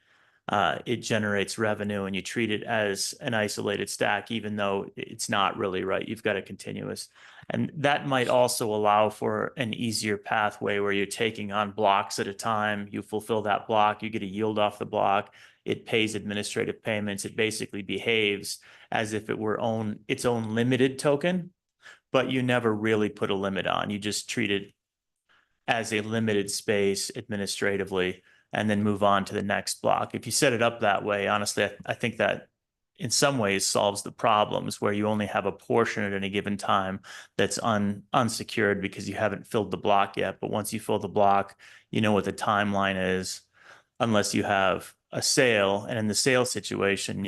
It generates revenue, and you treat it as an isolated stack, even though it's not really, right. You've got a continuous. And that might also allow for an easier pathway where you're taking on blocks at a time. You fulfill that block, you get a yield off the block. It pays administrative payments. It basically behaves as if it were its own limited token, but you never really put a limit on. You just treat it as a limited space administratively, and then move on to the next block. If you set it up that way, honestly, I think that in some ways solves the problems where you only have a portion at any given time that's unsecured because you haven't filled the block yet. But once you fill the block, you know what the timeline is, unless you have a sale. And in the sale situation,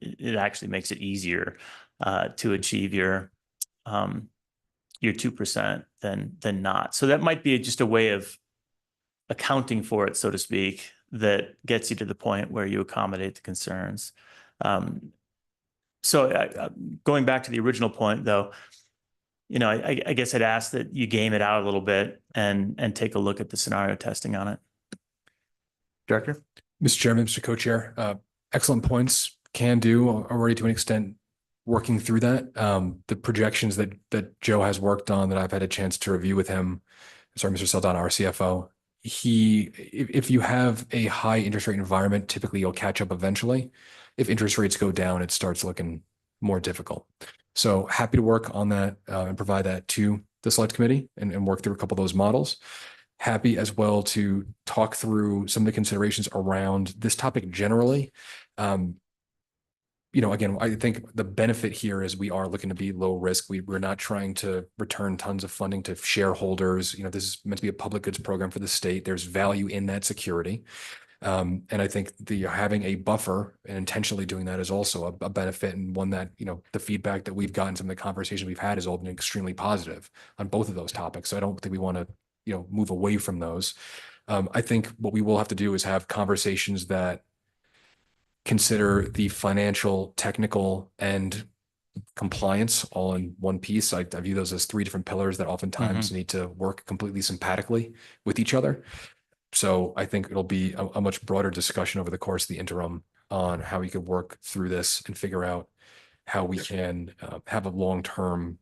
it actually makes it easier to achieve your 2% than not. So that might be just a way of accounting for it, so to speak, that gets you to the point where you accommodate the concerns. So going back to the original point, though, I guess I'd ask that you game it out a little bit and take a look at the scenario testing on it. Director? Mr. Chairman, Mr. Co-Chair, excellent points. Can do already to an extent working through that. The projections that Joe has worked on that I've had a chance to review with him, sorry, Mr. Saldana, our CFO, if you have a high interest rate environment, typically you'll catch up eventually. If interest rates go down, it starts looking more difficult. So happy to work on that and provide that to the select committee and work through a couple of those models. Happy as well to talk through some of the considerations around this topic generally. Again, I think the benefit here is we are looking to be low risk. We're not trying to return tons of funding to shareholders. This is meant to be a public goods program for the state. There's value in that security. And I think having a buffer and intentionally doing that is also a benefit, and one that, the feedback that we've gotten, some of the conversations we've had has all been extremely positive on both of those topics. So I don't think we want to, move away from those. I think what we will have to do is have conversations that consider the financial, technical, and compliance all in one piece. I view those as three different pillars that oftentimes need to work completely sympathetically with each other. So I think it'll be a much broader discussion over the course of the interim on how we could work through this and figure out how we can have a long-term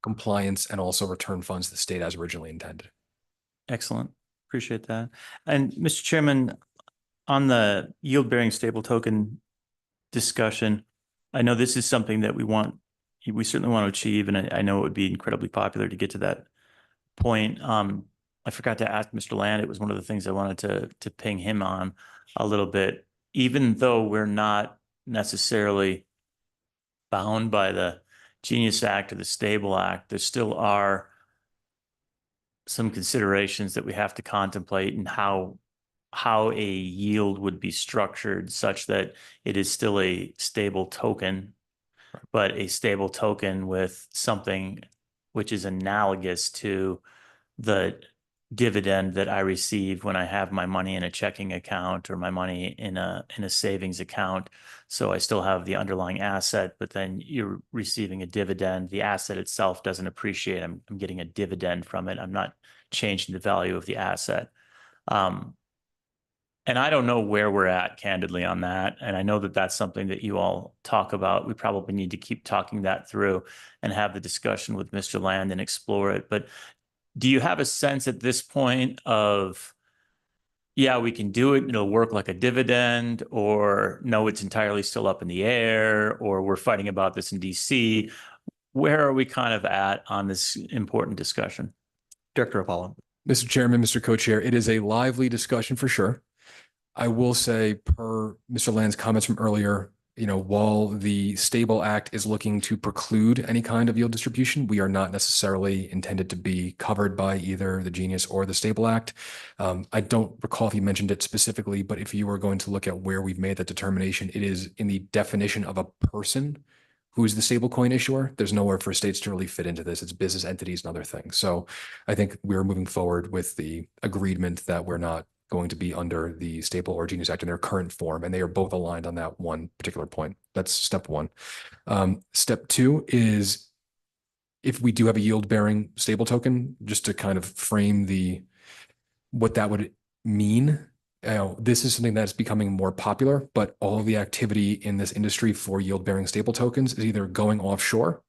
compliance and also return funds to the state as originally intended. Excellent. Appreciate that. And Mr. Chairman, on the yield-bearing stable token discussion, I know this is something that we certainly want to achieve, and I know it would be incredibly popular to get to that point. I forgot to ask Mr. Land. It was one of the things I wanted to ping him on a little bit. Even though we're not necessarily bound by the Genius Act or the Stable Act, there still are some considerations that we have to contemplate in how a yield would be structured such that it is still a stable token, but a stable token with something which is analogous to the dividend that I receive when I have my money in a checking account or my money in a savings account. So I still have the underlying asset, but then you're receiving a dividend. The asset itself doesn't appreciate. I'm getting a dividend from it. I'm not changing the value of the asset. And I don't know where we're at, candidly, on that. And I know that that's something that you all talk about. We probably need to keep talking that through and have the discussion with Mr. Land and explore it. But do you have a sense at this point of, yeah, we can do it, it'll work like a dividend, or no, it's entirely still up in the air, or we're fighting about this in DC? Where are we kind of at on this important discussion? Director Apollo. Mr. Chairman, Mr. Co-Chair, it is a lively discussion for sure. I will say, per Mr. Land's comments from earlier, while the Stable Act is looking to preclude any kind of yield distribution, we are not necessarily intended to be covered by either the Genius or the Stable Act. I don't recall if you mentioned it specifically, but if you were going to look at where we've made that determination, it is in the definition of a person who's the stablecoin issuer. There's nowhere for states to really fit into this. It's business entities and other things. So I think we're moving forward with the agreement that we're not going to be under the Staple or Genius Act in their current form, and they are both aligned on that one particular point. That's step one. Step two is if we do have a yield-bearing stable token, just to kind of frame what that would mean. This is something that's becoming more popular, but all of the activity in this industry for yield-bearing stable tokens is either going offshore.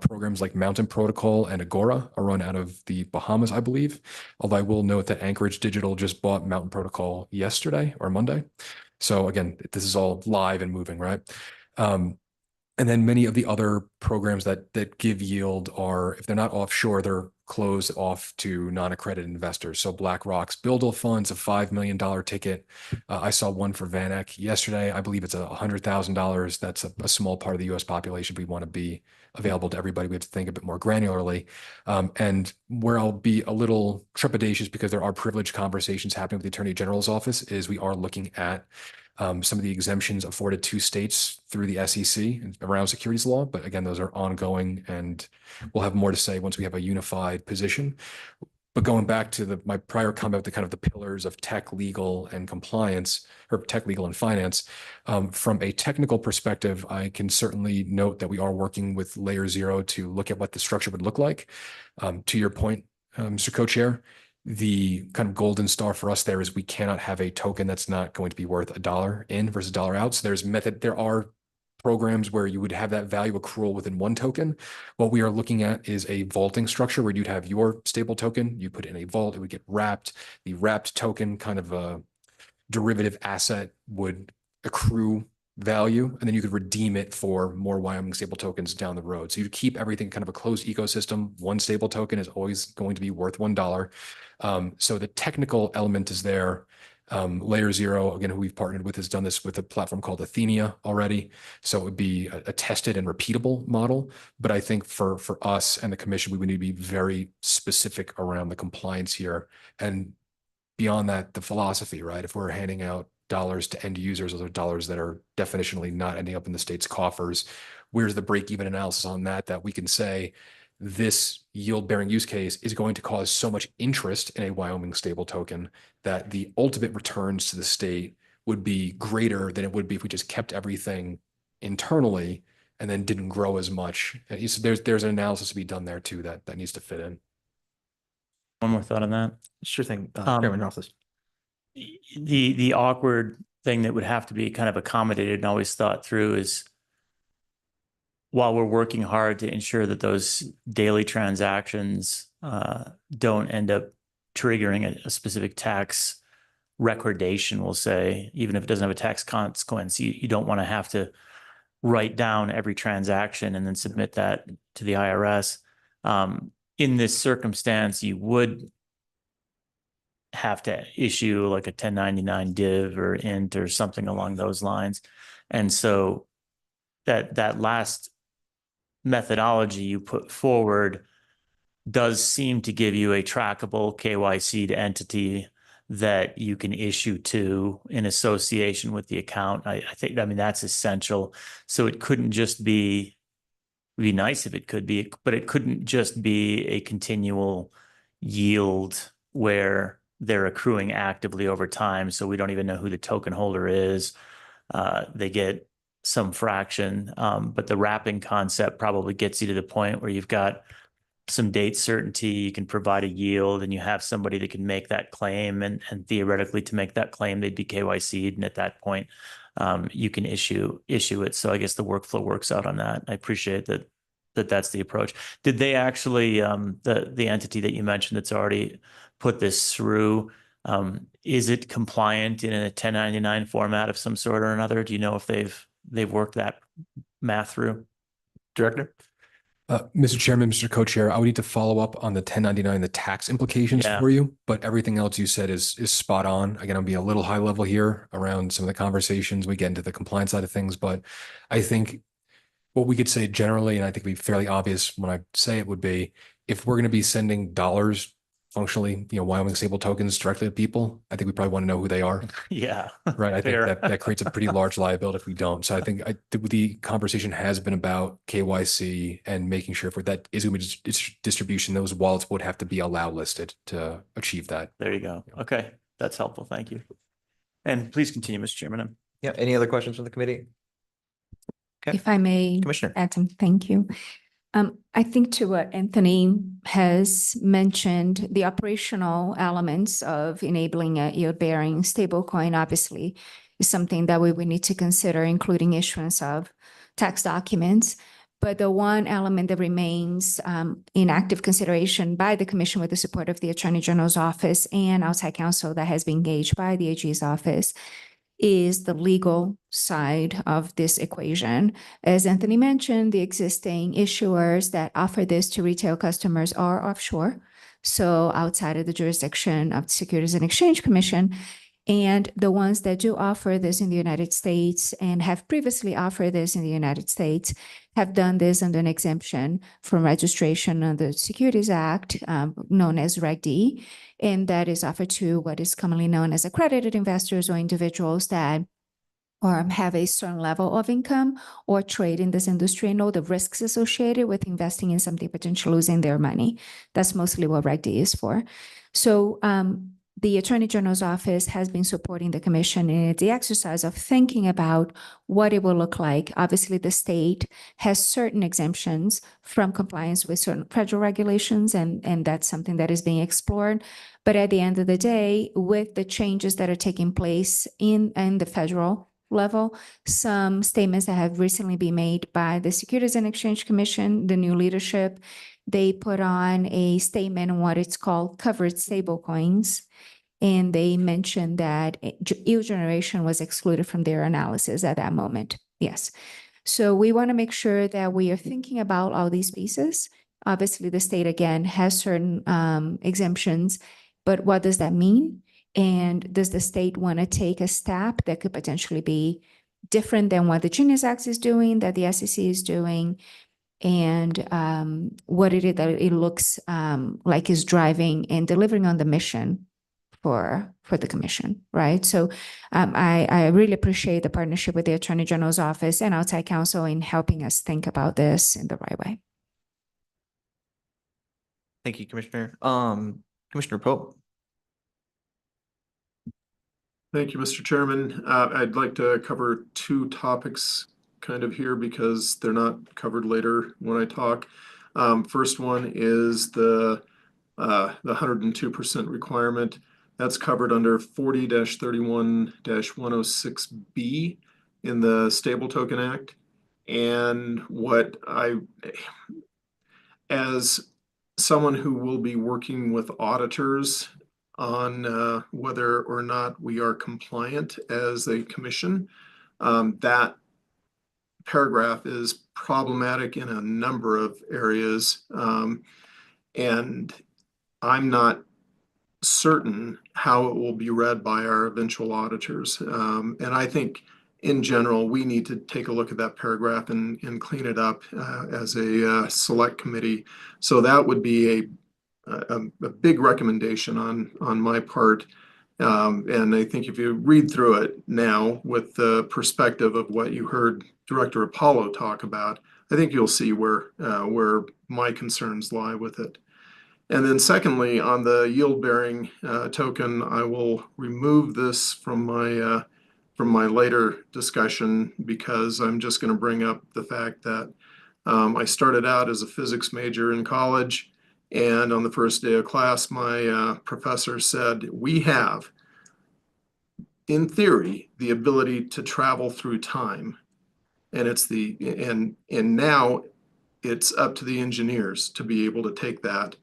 Programs like Mountain Protocol and Agora are run out of the Bahamas, I believe. Although I will note that Anchorage Digital just bought Mountain Protocol yesterday or Monday. So again, this is all live and moving, right? And then many of the other programs that give yield are, if they're not offshore, they're closed off to non-accredited investors. So BlackRock's Buildle Fund's a $5 million ticket. I saw one for VanEck yesterday. I believe it's $100,000. That's a small part of the US population. We want to be available to everybody. We have to think a bit more granularly. And where I'll be a little trepidatious because there are privileged conversations happening with the Attorney General's office is we are looking at some of the exemptions afforded to states through the SEC around securities law. But again, those are ongoing and we'll have more to say once we have a unified position. But going back to my prior comment, the kind of the pillars of tech, legal, and compliance, or tech, legal, and finance, from a technical perspective, I can certainly note that we are working with Layer Zero to look at what the structure would look like. To your point, Mr. Co-Chair, the kind of golden star for us there is we cannot have a token that's not going to be worth $1 in versus $1 out. So there are programs where you would have that value accrual within one token. What we are looking at is a vaulting structure where you'd have your stable token, you put it in a vault, it would get wrapped. The wrapped token, kind of a derivative asset, would accrue value, and then you could redeem it for more Wyoming stable tokens down the road. So you keep everything kind of a closed ecosystem. One stable token is always going to be worth $1. So the technical element is there. Layer Zero, again, who we've partnered with, has done this with a platform called Athenia already. So it would be a tested and repeatable model. But I think for us and the commission, we would need to be very specific around the compliance here. And beyond that, the philosophy, right? If we're handing out dollars to end users, those are dollars that are definitionally not ending up in the state's coffers. Where's the break-even analysis on that we can say this yield-bearing use case is going to cause so much interest in a Wyoming stable token that the ultimate returns to the state would be greater than it would be if we just kept everything internally and then didn't grow as much. And so there's an analysis to be done there too that needs to fit in. One more thought on that. Sure thing, Chairman Rothfuss. The awkward thing that would have to be kind of accommodated and always thought through is, while we're working hard to ensure that those daily transactions don't end up triggering a specific tax recordation, we'll say, even if it doesn't have a tax consequence, you don't want to have to write down every transaction and then submit that to the IRS. In this circumstance, you would have to issue like a 1099 div or int or something along those lines. And so that last methodology you put forward does seem to give you a trackable KYC'd entity that you can issue to in association with the account. I mean, that's essential. So it couldn't just be, it'd be nice if it could be, but it couldn't just be a continual yield where they're accruing actively over time. So we don't even know who the token holder is. They get some fraction, but the wrapping concept probably gets you to the point where you've got some date certainty, you can provide a yield, and you have somebody that can make that claim, and theoretically to make that claim, they'd be KYC'd, and at that point, you can issue it. So I guess the workflow works out on that. I appreciate that's the approach. Did they actually, the entity that you mentioned that's already put this through, is it compliant in a 1099 format of some sort or another? Do you know if they've worked that math through? Director? Mr. Chairman, Mr. Co-Chair, I would need to follow up on the 1099, the tax implications for you, but everything else you said is spot on. Again, I'll be a little high level here around some of the conversations. We get into the compliance side of things, but I think what we could say generally, and I think it'd be fairly obvious when I say it, would be if we're going to be sending dollars functionally, Wyoming stable tokens directly to people, I think we probably want to know who they are. Yeah. Right. I think Fair. that creates a pretty large liability if we don't. So I think the conversation has been about KYC and making sure if that is going to be distribution, those wallets would have to be allow listed to achieve that. There you go. Okay. That's helpful. Thank you. And please continue, Mr. Chairman. Yeah. Any other questions from the committee? Okay. If I may, Commissioner. add some, thank you. I think to what Anthony has mentioned, the operational elements of enabling a yield-bearing stablecoin obviously is something that we would need to consider, including issuance of tax documents. But the one element that remains in active consideration by the Commission with the support of the Attorney General's office and outside counsel that has been engaged by the AG's office is the legal side of this equation. As Anthony mentioned, the existing issuers that offer this to retail customers are offshore, so outside of the jurisdiction of the Securities and Exchange Commission. And the ones that do offer this in the United States and have previously offered this in the United States have done this under an exemption from registration under the Securities Act, known as Reg D. And that is offered to what is commonly known as accredited investors or individuals that have a certain level of income or trade in this industry and know the risks associated with investing in something potentially losing their money. That's mostly what Reg D is for. So the Attorney General's office has been supporting the Commission in the exercise of thinking about what it will look like. Obviously, the state has certain exemptions from compliance with certain federal regulations, and that's something that is being explored. But at the end of the day, with the changes that are taking place in the federal level, some statements that have recently been made by the Securities and Exchange Commission, the new leadership, they put on a statement on what it's called covered stablecoins. And they mentioned that yield generation was excluded from their analysis at that moment. Yes. So we want to make sure that we are thinking about all these pieces. Obviously, the state, again, has certain exemptions, but what does that mean? And does the state want to take a step that could potentially be different than what the Genius Act is doing, that the SEC is doing, and what it is that it looks like is driving and delivering on the mission for the Commission, right? So I really appreciate the partnership with the Attorney General's office and outside counsel in helping us think about this in the right way. Thank you, Commissioner. Commissioner Pope. Thank you, Mr. Chairman. I'd like to cover two topics kind of here because they're not covered later when I talk. First one is the 102% requirement. That's covered under 40-31-106B in the Stable Token Act. And as someone who will be working with auditors on whether or not we are compliant as a commission, that paragraph is problematic in a number of areas. And I'm not certain how it will be read by our eventual auditors. And I think in general, we need to take a look at that paragraph and clean it up as a select committee. So that would be a big recommendation on my part. And I think if you read through it now with the perspective of what you heard Director Apollo talk about, I think you'll see where my concerns lie with it. And then secondly, on the yield-bearing token, I will remove this from my later discussion because I'm just going to bring up the fact that I started out as a physics major in college, and on the first day of class, my professor said, we have, in theory, the ability to travel through time. And and now it's up to the engineers to be able to take that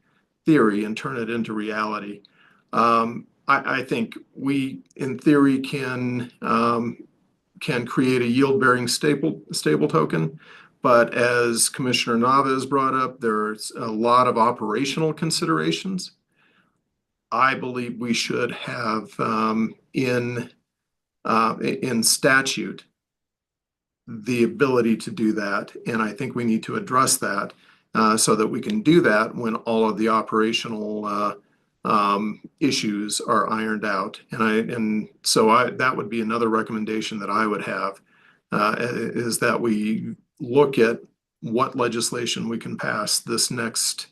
theory and turn it into reality. I think we, in theory, can create a yield-bearing stable token, but as Commissioner Nava has brought up, there's a lot of operational considerations. I believe we should have in statute the ability to do that, and I think we need to address that so that we can do that when all of the operational issues are ironed out. And so that would be another recommendation that I would have, is that we look at what legislation we can pass this next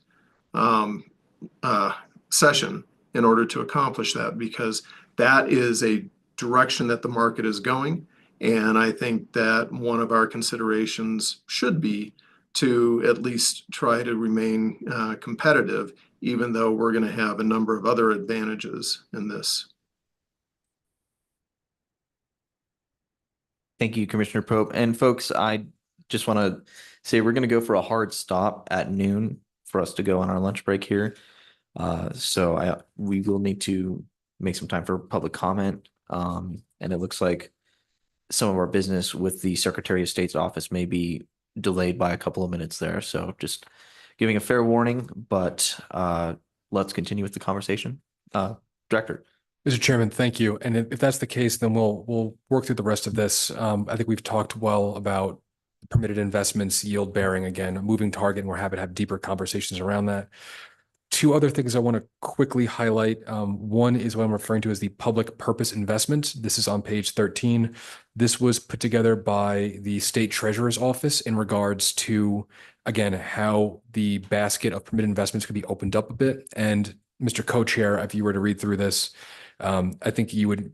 session in order to accomplish that, because that is a direction that the market is going. And I think that one of our considerations should be to at least try to remain competitive, even though we're going to have a number of other advantages in this. Thank you, Commissioner Pope. And folks, I just want to say we're going to go for a hard stop at noon for us to go on our lunch break here. So we will need to make some time for public comment. And it looks like some of our business with the Secretary of State's office may be delayed by a couple of minutes there. So just giving a fair warning, but let's continue with the conversation. Director. Mr. Chairman, thank you. And if that's the case, then we'll work through the rest of this. I think we've talked well about permitted investments, yield bearing, again, a moving target, and we're happy to have deeper conversations around that. Two other things I want to quickly highlight. One is what I'm referring to as the public purpose investment. This is on page 13. This was put together by the State Treasurer's Office in regards to, again, how the basket of permitted investments could be opened up a bit. And Mr. Co-Chair, if you were to read through this, I think you would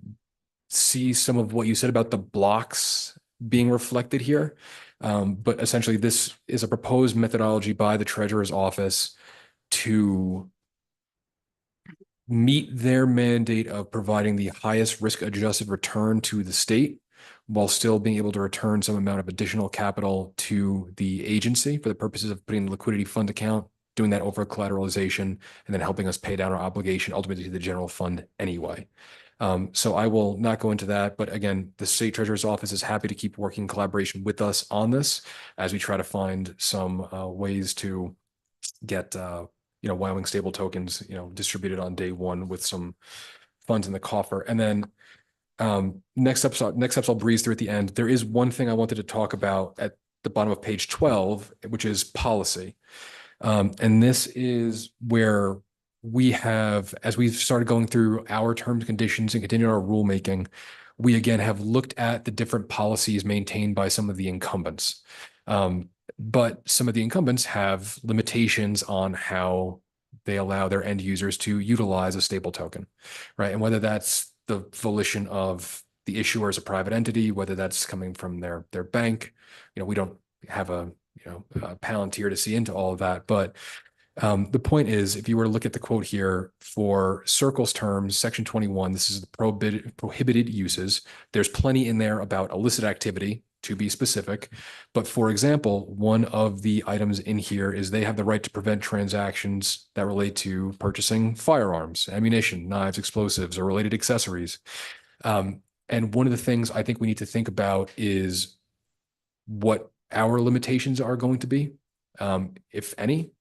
see some of what you said about the blocks being reflected here. But essentially, this is a proposed methodology by the Treasurer's Office to meet their mandate of providing the highest risk-adjusted return to the state while still being able to return some amount of additional capital to the agency for the purposes of putting the liquidity fund account, doing that over collateralization, and then helping us pay down our obligation ultimately to the general fund anyway. So I will not go into that, but again, the State Treasurer's Office is happy to keep working in collaboration with us on this as we try to find some ways to get Wyoming stable tokens distributed on day one with some funds in the coffer. And then next steps I'll breeze through at the end. There is one thing I wanted to talk about at the bottom of page 12, which is policy. And this is where we have, as we've started going through our terms and conditions and continue our rulemaking, we again have looked at the different policies maintained by some of the incumbents. But some of the incumbents have limitations on how they allow their end users to utilize a stable token, right? And whether that's the volition of the issuer as a private entity, whether that's coming from their bank, we don't have a Palantir to see into all of that. But the point is, if you were to look at the quote here for Circle's terms, section 21, this is the prohibited uses. There's plenty in there about illicit activity, to be specific. But for example, one of the items in here is they have the right to prevent transactions that relate to purchasing firearms, ammunition, knives, explosives, or related accessories. And one of the things I think we need to think about is what our limitations are going to be, if any.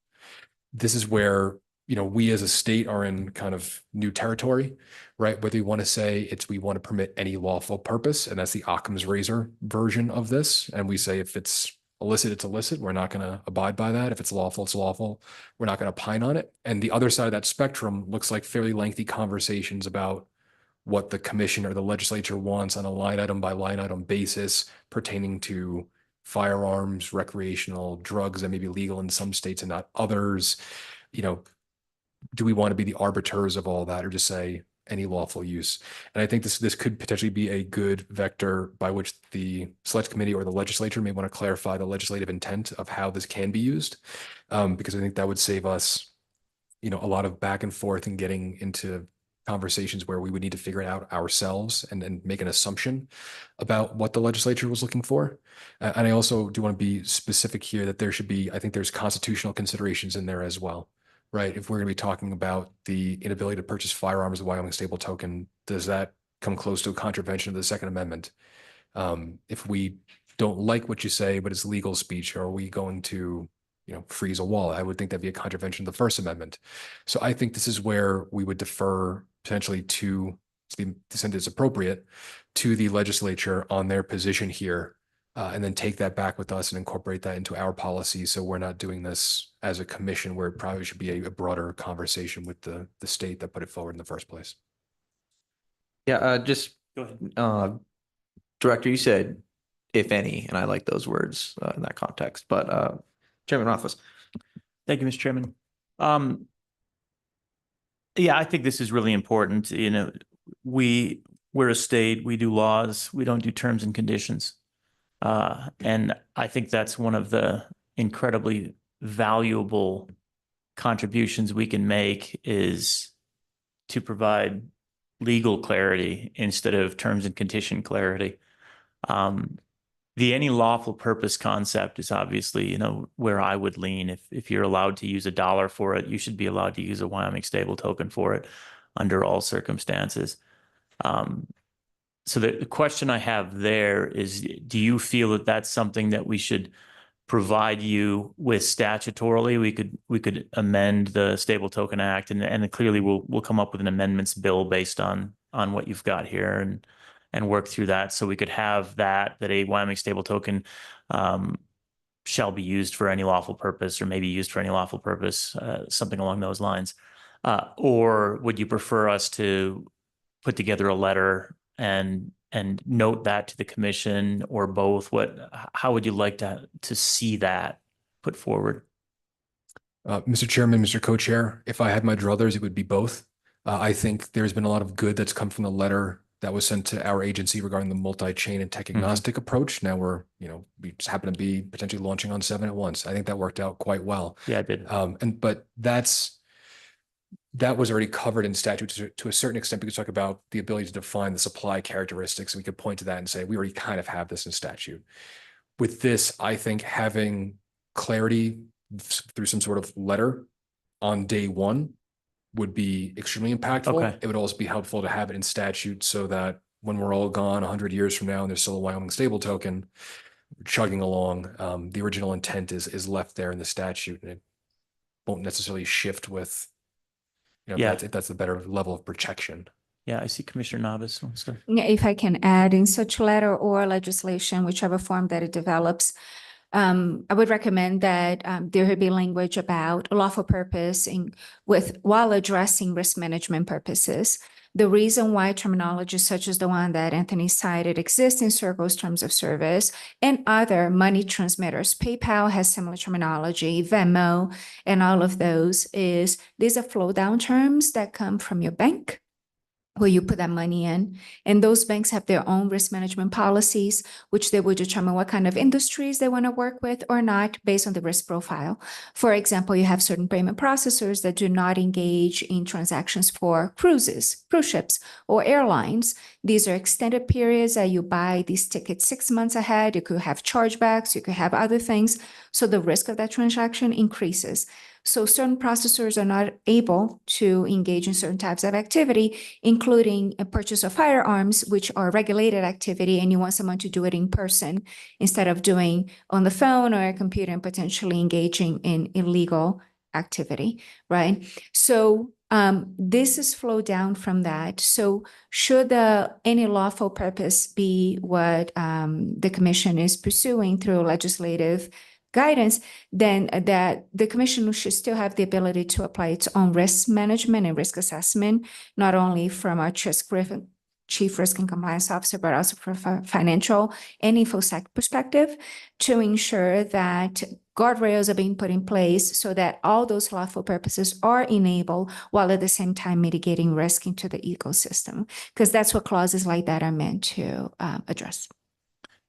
This is where we as a state are in kind of new territory, right? Whether you want to say we want to permit any lawful purpose, and that's the Occam's razor version of this. And we say if it's illicit, it's illicit. We're not going to abide by that. If it's lawful, it's lawful. We're not going to opine on it. And the other side of that spectrum looks like fairly lengthy conversations about what the commission or the legislature wants on a line item by line item basis pertaining to firearms, recreational drugs that may be legal in some states and not others. Do we want to be the arbiters of all that, or just say any lawful use? And I think this could potentially be a good vector by which the select committee or the legislature may want to clarify the legislative intent of how this can be used, because I think that would save us, a lot of back and forth and getting into conversations where we would need to figure it out ourselves and make an assumption about what the legislature was looking for. And I also do want to be specific here that I think there's constitutional considerations in there as well. Right. If we're going to be talking about the inability to purchase firearms with Wyoming stable token, does that come close to a contravention of the Second Amendment? If we don't like what you say, but it's legal speech, are we going to, freeze a wall? I would think that'd be a contravention of the First Amendment. So I think this is where we would defer potentially to the extent it's appropriate to the legislature on their position here and then take that back with us and incorporate that into our policy. So we're not doing this as a commission where it probably should be a broader conversation with the state that put it forward in the first place. Yeah, just, Go ahead. Director, you said if any, and I like those words in that context, but Chairman Rothfuss. Thank you, Mr. Chairman. Yeah, I think this is really important. You know, we're a state, we do laws, we don't do terms and conditions. And I think that's one of the incredibly valuable contributions we can make is to provide legal clarity instead of terms and condition clarity. The any lawful purpose concept is obviously, you know, where I would lean. If you're allowed to use $1 for it, you should be allowed to use a Wyoming stable token for it under all circumstances. So the question I have there is, do you feel that that's something that we should provide you with statutorily? We could amend the Stable Token Act, and clearly we'll come up with an amendments bill based on what you've got here and work through that. So we could have that a Wyoming stable token shall be used for any lawful purpose, or maybe used for any lawful purpose, something along those lines. Or would you prefer us to put together a letter and note that to the commission, or both? How would you like to see that put forward? Mr. Chairman, Mr. Co-Chair, if I had my druthers, it would be both. I think there's been a lot of good that's come from the letter that was sent to our agency regarding the multi-chain and tech agnostic approach. Now we just happen to be potentially launching on 7 at once. I think that worked out quite well. Yeah, it did. But that was already covered in statute to a certain extent, because we talk about the ability to define the supply characteristics. And we could point to that and say, we already kind of have this in statute. With this, I think having clarity through some sort of letter on day one would be extremely impactful. Okay. It would also be helpful to have it in statute so that when we're all gone 100 years from now and there's still a Wyoming stable token chugging along, the original intent is left there in the statute, and it won't necessarily shift with, if that's the better level of protection. Yeah, I see Commissioner Navas. Yeah, if I can add, in such letter or legislation, whichever form that it develops, I would recommend that there would be language about lawful purpose while addressing risk management purposes. The reason why terminology such as the one that Anthony cited exists in Circle's terms of service and other money transmitters, PayPal has similar terminology, Venmo, and all of those, is these are flow down terms that come from your bank, where you put that money in. And those banks have their own risk management policies, which they will determine what kind of industries they want to work with or not based on the risk profile. For example, you have certain payment processors that do not engage in transactions for cruise ships, or airlines. These are extended periods that you buy these tickets 6 months ahead. You could have chargebacks, you could have other things. So the risk of that transaction increases. So certain processors are not able to engage in certain types of activity, including a purchase of firearms, which are regulated activity, and you want someone to do it in person instead of doing on the phone or a computer and potentially engaging in illegal activity, right? So this is flow down from that. So should any lawful purpose be what the commission is pursuing through legislative guidance, then that the commission should still have the ability to apply its own risk management and risk assessment, not only from our chief risk and compliance officer, but also from financial and InfoSec perspective, to ensure that guardrails are being put in place so that all those lawful purposes are enabled while at the same time mitigating risk into the ecosystem, because that's what clauses like that are meant to address.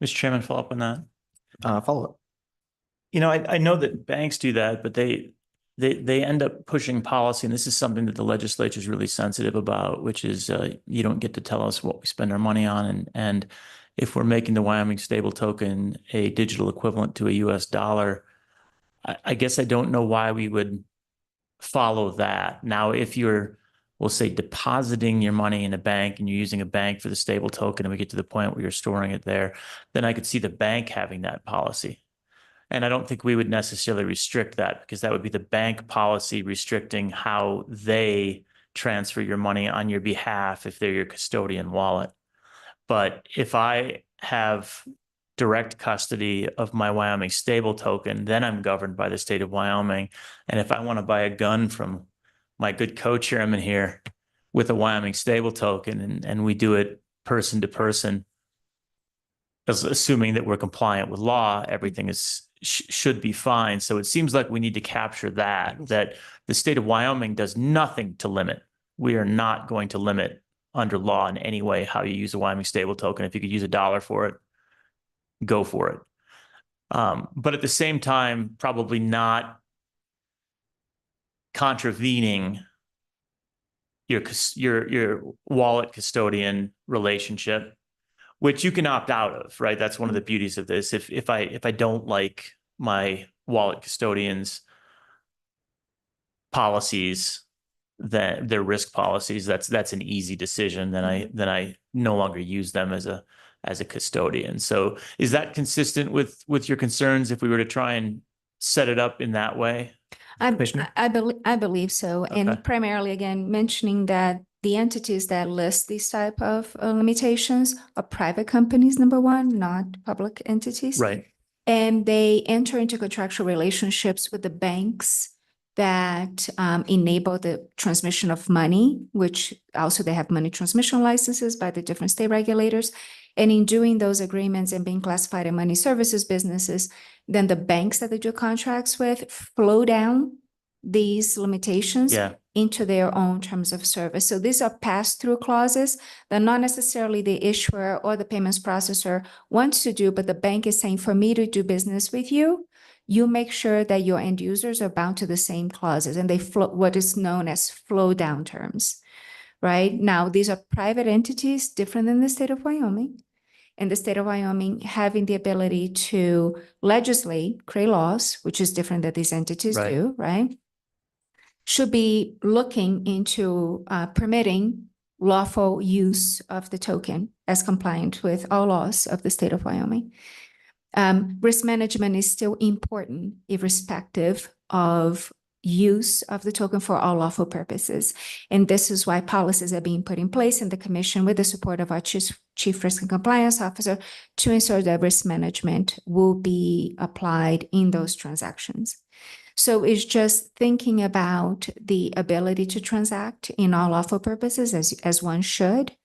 Mr. Chairman, follow up on that. Follow up. You know, I know that banks do that, but they end up pushing policy, and this is something that the legislature is really sensitive about, which is you don't get to tell us what we spend our money on, and if we're making the Wyoming stable token a digital equivalent to a US dollar, I guess I don't know why we would follow that. Now, if you're, we'll say, depositing your money in a bank and you're using a bank for the stable token, and we get to the point where you're storing it there, then I could see the bank having that policy. And I don't think we would necessarily restrict that, because that would be the bank policy restricting how they transfer your money on your behalf if they're your custodian wallet. But if I have direct custody of my Wyoming stable token, then I'm governed by the state of Wyoming. And if I want to buy a gun from my good co-chairman here with a Wyoming stable token, and we do it person to person, assuming that we're compliant with law, everything should be fine. So it seems like we need to capture that the state of Wyoming does nothing to limit. We are not going to limit under law in any way how you use a Wyoming stable token. If you could use $1 for it, go for it. But at the same time, probably not contravening your wallet custodian relationship, which you can opt out of, right? That's one of the beauties of this. If I don't like my wallet custodian's policies, that their risk policies, that's an easy decision. Then I no longer use them as a custodian. So is that consistent with your concerns if we were to try and set it up in that way? I believe so. Okay. And primarily, again, mentioning that the entities that list these type of limitations are private companies, number one, not public entities. Right. And they enter into contractual relationships with the banks that enable the transmission of money, which also they have money transmission licenses by the different state regulators. And in doing those agreements and being classified in money services businesses, then the banks that they do contracts with flow down these limitations into their own terms of service. So these are pass-through clauses that not necessarily the issuer or the payments processor wants to do, but the bank is saying, for me to do business with you, you make sure that your end users are bound to the same clauses, and they flow what is known as flow down terms, right? Now, these are private entities different than the state of Wyoming. And the state of Wyoming having the ability to legislate, create laws, which is different than these entities do, right? Should be looking into permitting lawful use of the token as compliant with all laws of the state of Wyoming. Risk management is still important, irrespective of use of the token for all lawful purposes. And this is why policies are being put in place in the commission with the support of our chief risk and compliance officer to ensure that risk management will be applied in those transactions. So it's just thinking about the ability to transact in all lawful purposes as one should,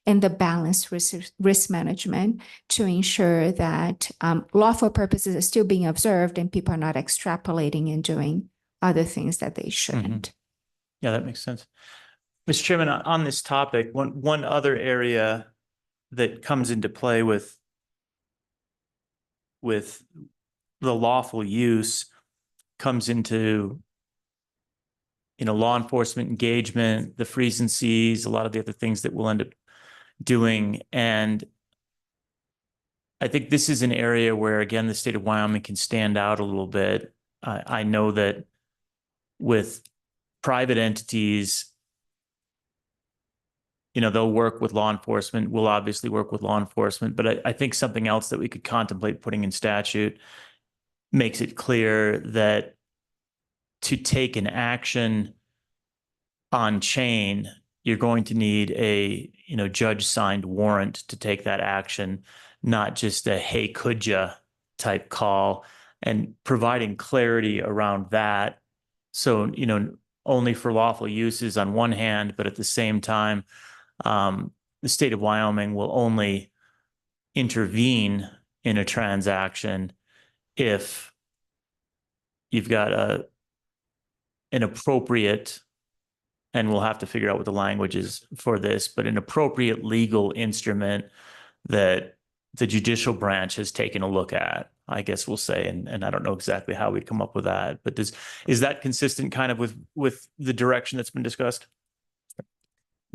and the balanced risk management to ensure that lawful purposes are still being observed and people are not extrapolating and doing other things that they shouldn't. Yeah, that makes sense. Mr. Chairman, on this topic, one other area that comes into play with the lawful use comes into, law enforcement engagement, the freeze and seize, a lot of the other things that we'll end up doing. And I think this is an area where, again, the state of Wyoming can stand out a little bit. I know that with private entities, they'll work with law enforcement. We'll obviously work with law enforcement, but I think something else that we could contemplate putting in statute makes it clear that to take an action on chain, you're going to need a, judge signed warrant to take that action, not just a, hey, could ya type call, and providing clarity around that. So, only for lawful uses on one hand, but at the same time, the state of Wyoming will only intervene in a transaction if you've got an appropriate, and we'll have to figure out what the language is for this, but an appropriate legal instrument that the judicial branch has taken a look at, I guess we'll say, and I don't know exactly how we'd come up with that, but is that consistent kind of with the direction that's been discussed?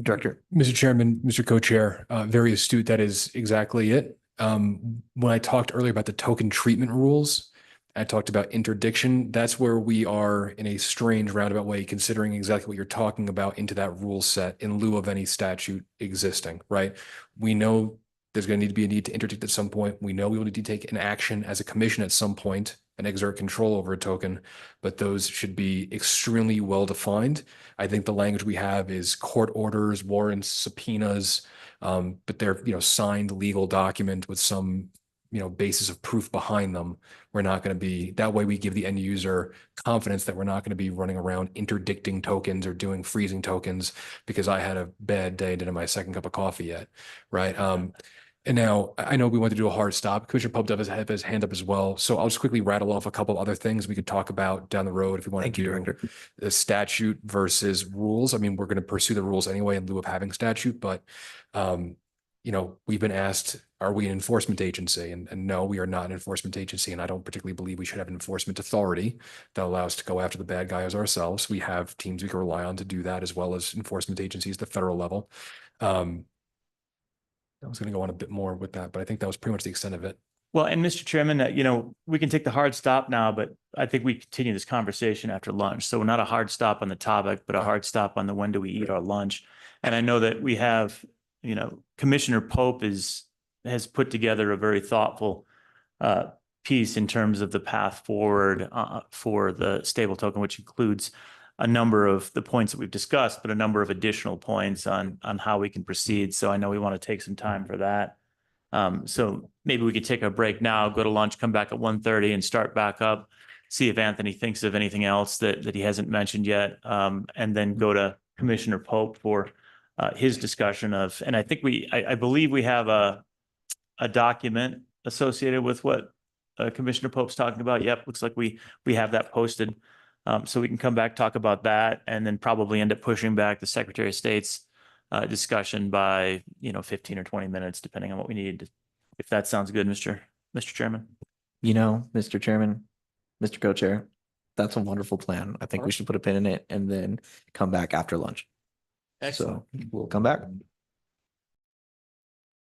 Director. Mr. Chairman, Mr. Co-Chair, very astute. That is exactly it. When I talked earlier about the token treatment rules, I talked about interdiction. That's where we are in a strange roundabout way, considering exactly what you're talking about into that rule set in lieu of any statute existing, right? We know there's going to need to be a need to interdict at some point. We know we will need to take an action as a commission at some point and exert control over a token, but those should be extremely well defined. I think the language we have is court orders, warrants, subpoenas, but they're, signed legal document with some basis of proof behind them. We're not going to be, that way we give the end user confidence that we're not going to be running around interdicting tokens or doing freezing tokens because I had a bad day, didn't have my second cup of coffee yet, right? And now I know we want to do a hard stop. Commissioner Pope does have his hand up as well. So I'll just quickly rattle off a couple other things we could talk about down the road if we want to do the statute versus rules. I mean, we're going to pursue the rules anyway in lieu of having statute, but we've been asked, are we an enforcement agency? And no, we are not an enforcement agency. And I don't particularly believe we should have an enforcement authority that allows us to go after the bad guys ourselves. We have teams we can rely on to do that, as well as enforcement agencies at the federal level. I was going to go on a bit more with that, but I think that was pretty much the extent of it. Well, and Mr. Chairman, we can take the hard stop now, but I think we continue this conversation after lunch. So not a hard stop on the topic, but a hard stop on the when do we eat our lunch. And I know that we have, Commissioner Pope has put together a very thoughtful piece in terms of the path forward for the stable token, which includes a number of the points that we've discussed, but a number of additional points on how we can proceed. So I know we want to take some time for that. So maybe we could take a break now, go to lunch, come back at 1:30 and start back up, see if Anthony thinks of anything else that he hasn't mentioned yet, and then go to Commissioner Pope for his discussion of, and I think I believe we have a document associated with what Commissioner Pope's talking about. Yep, looks like we have that posted. So we can come back, talk about that, and then probably end up pushing back the Secretary of State's discussion by 15 or 20 minutes, depending on what we need. If that sounds good, Mr. Chairman. Mr. Chairman, Mr. Co-Chair, that's a wonderful plan. I think we should put a pin in it and then come back after lunch. Excellent. So we'll come back.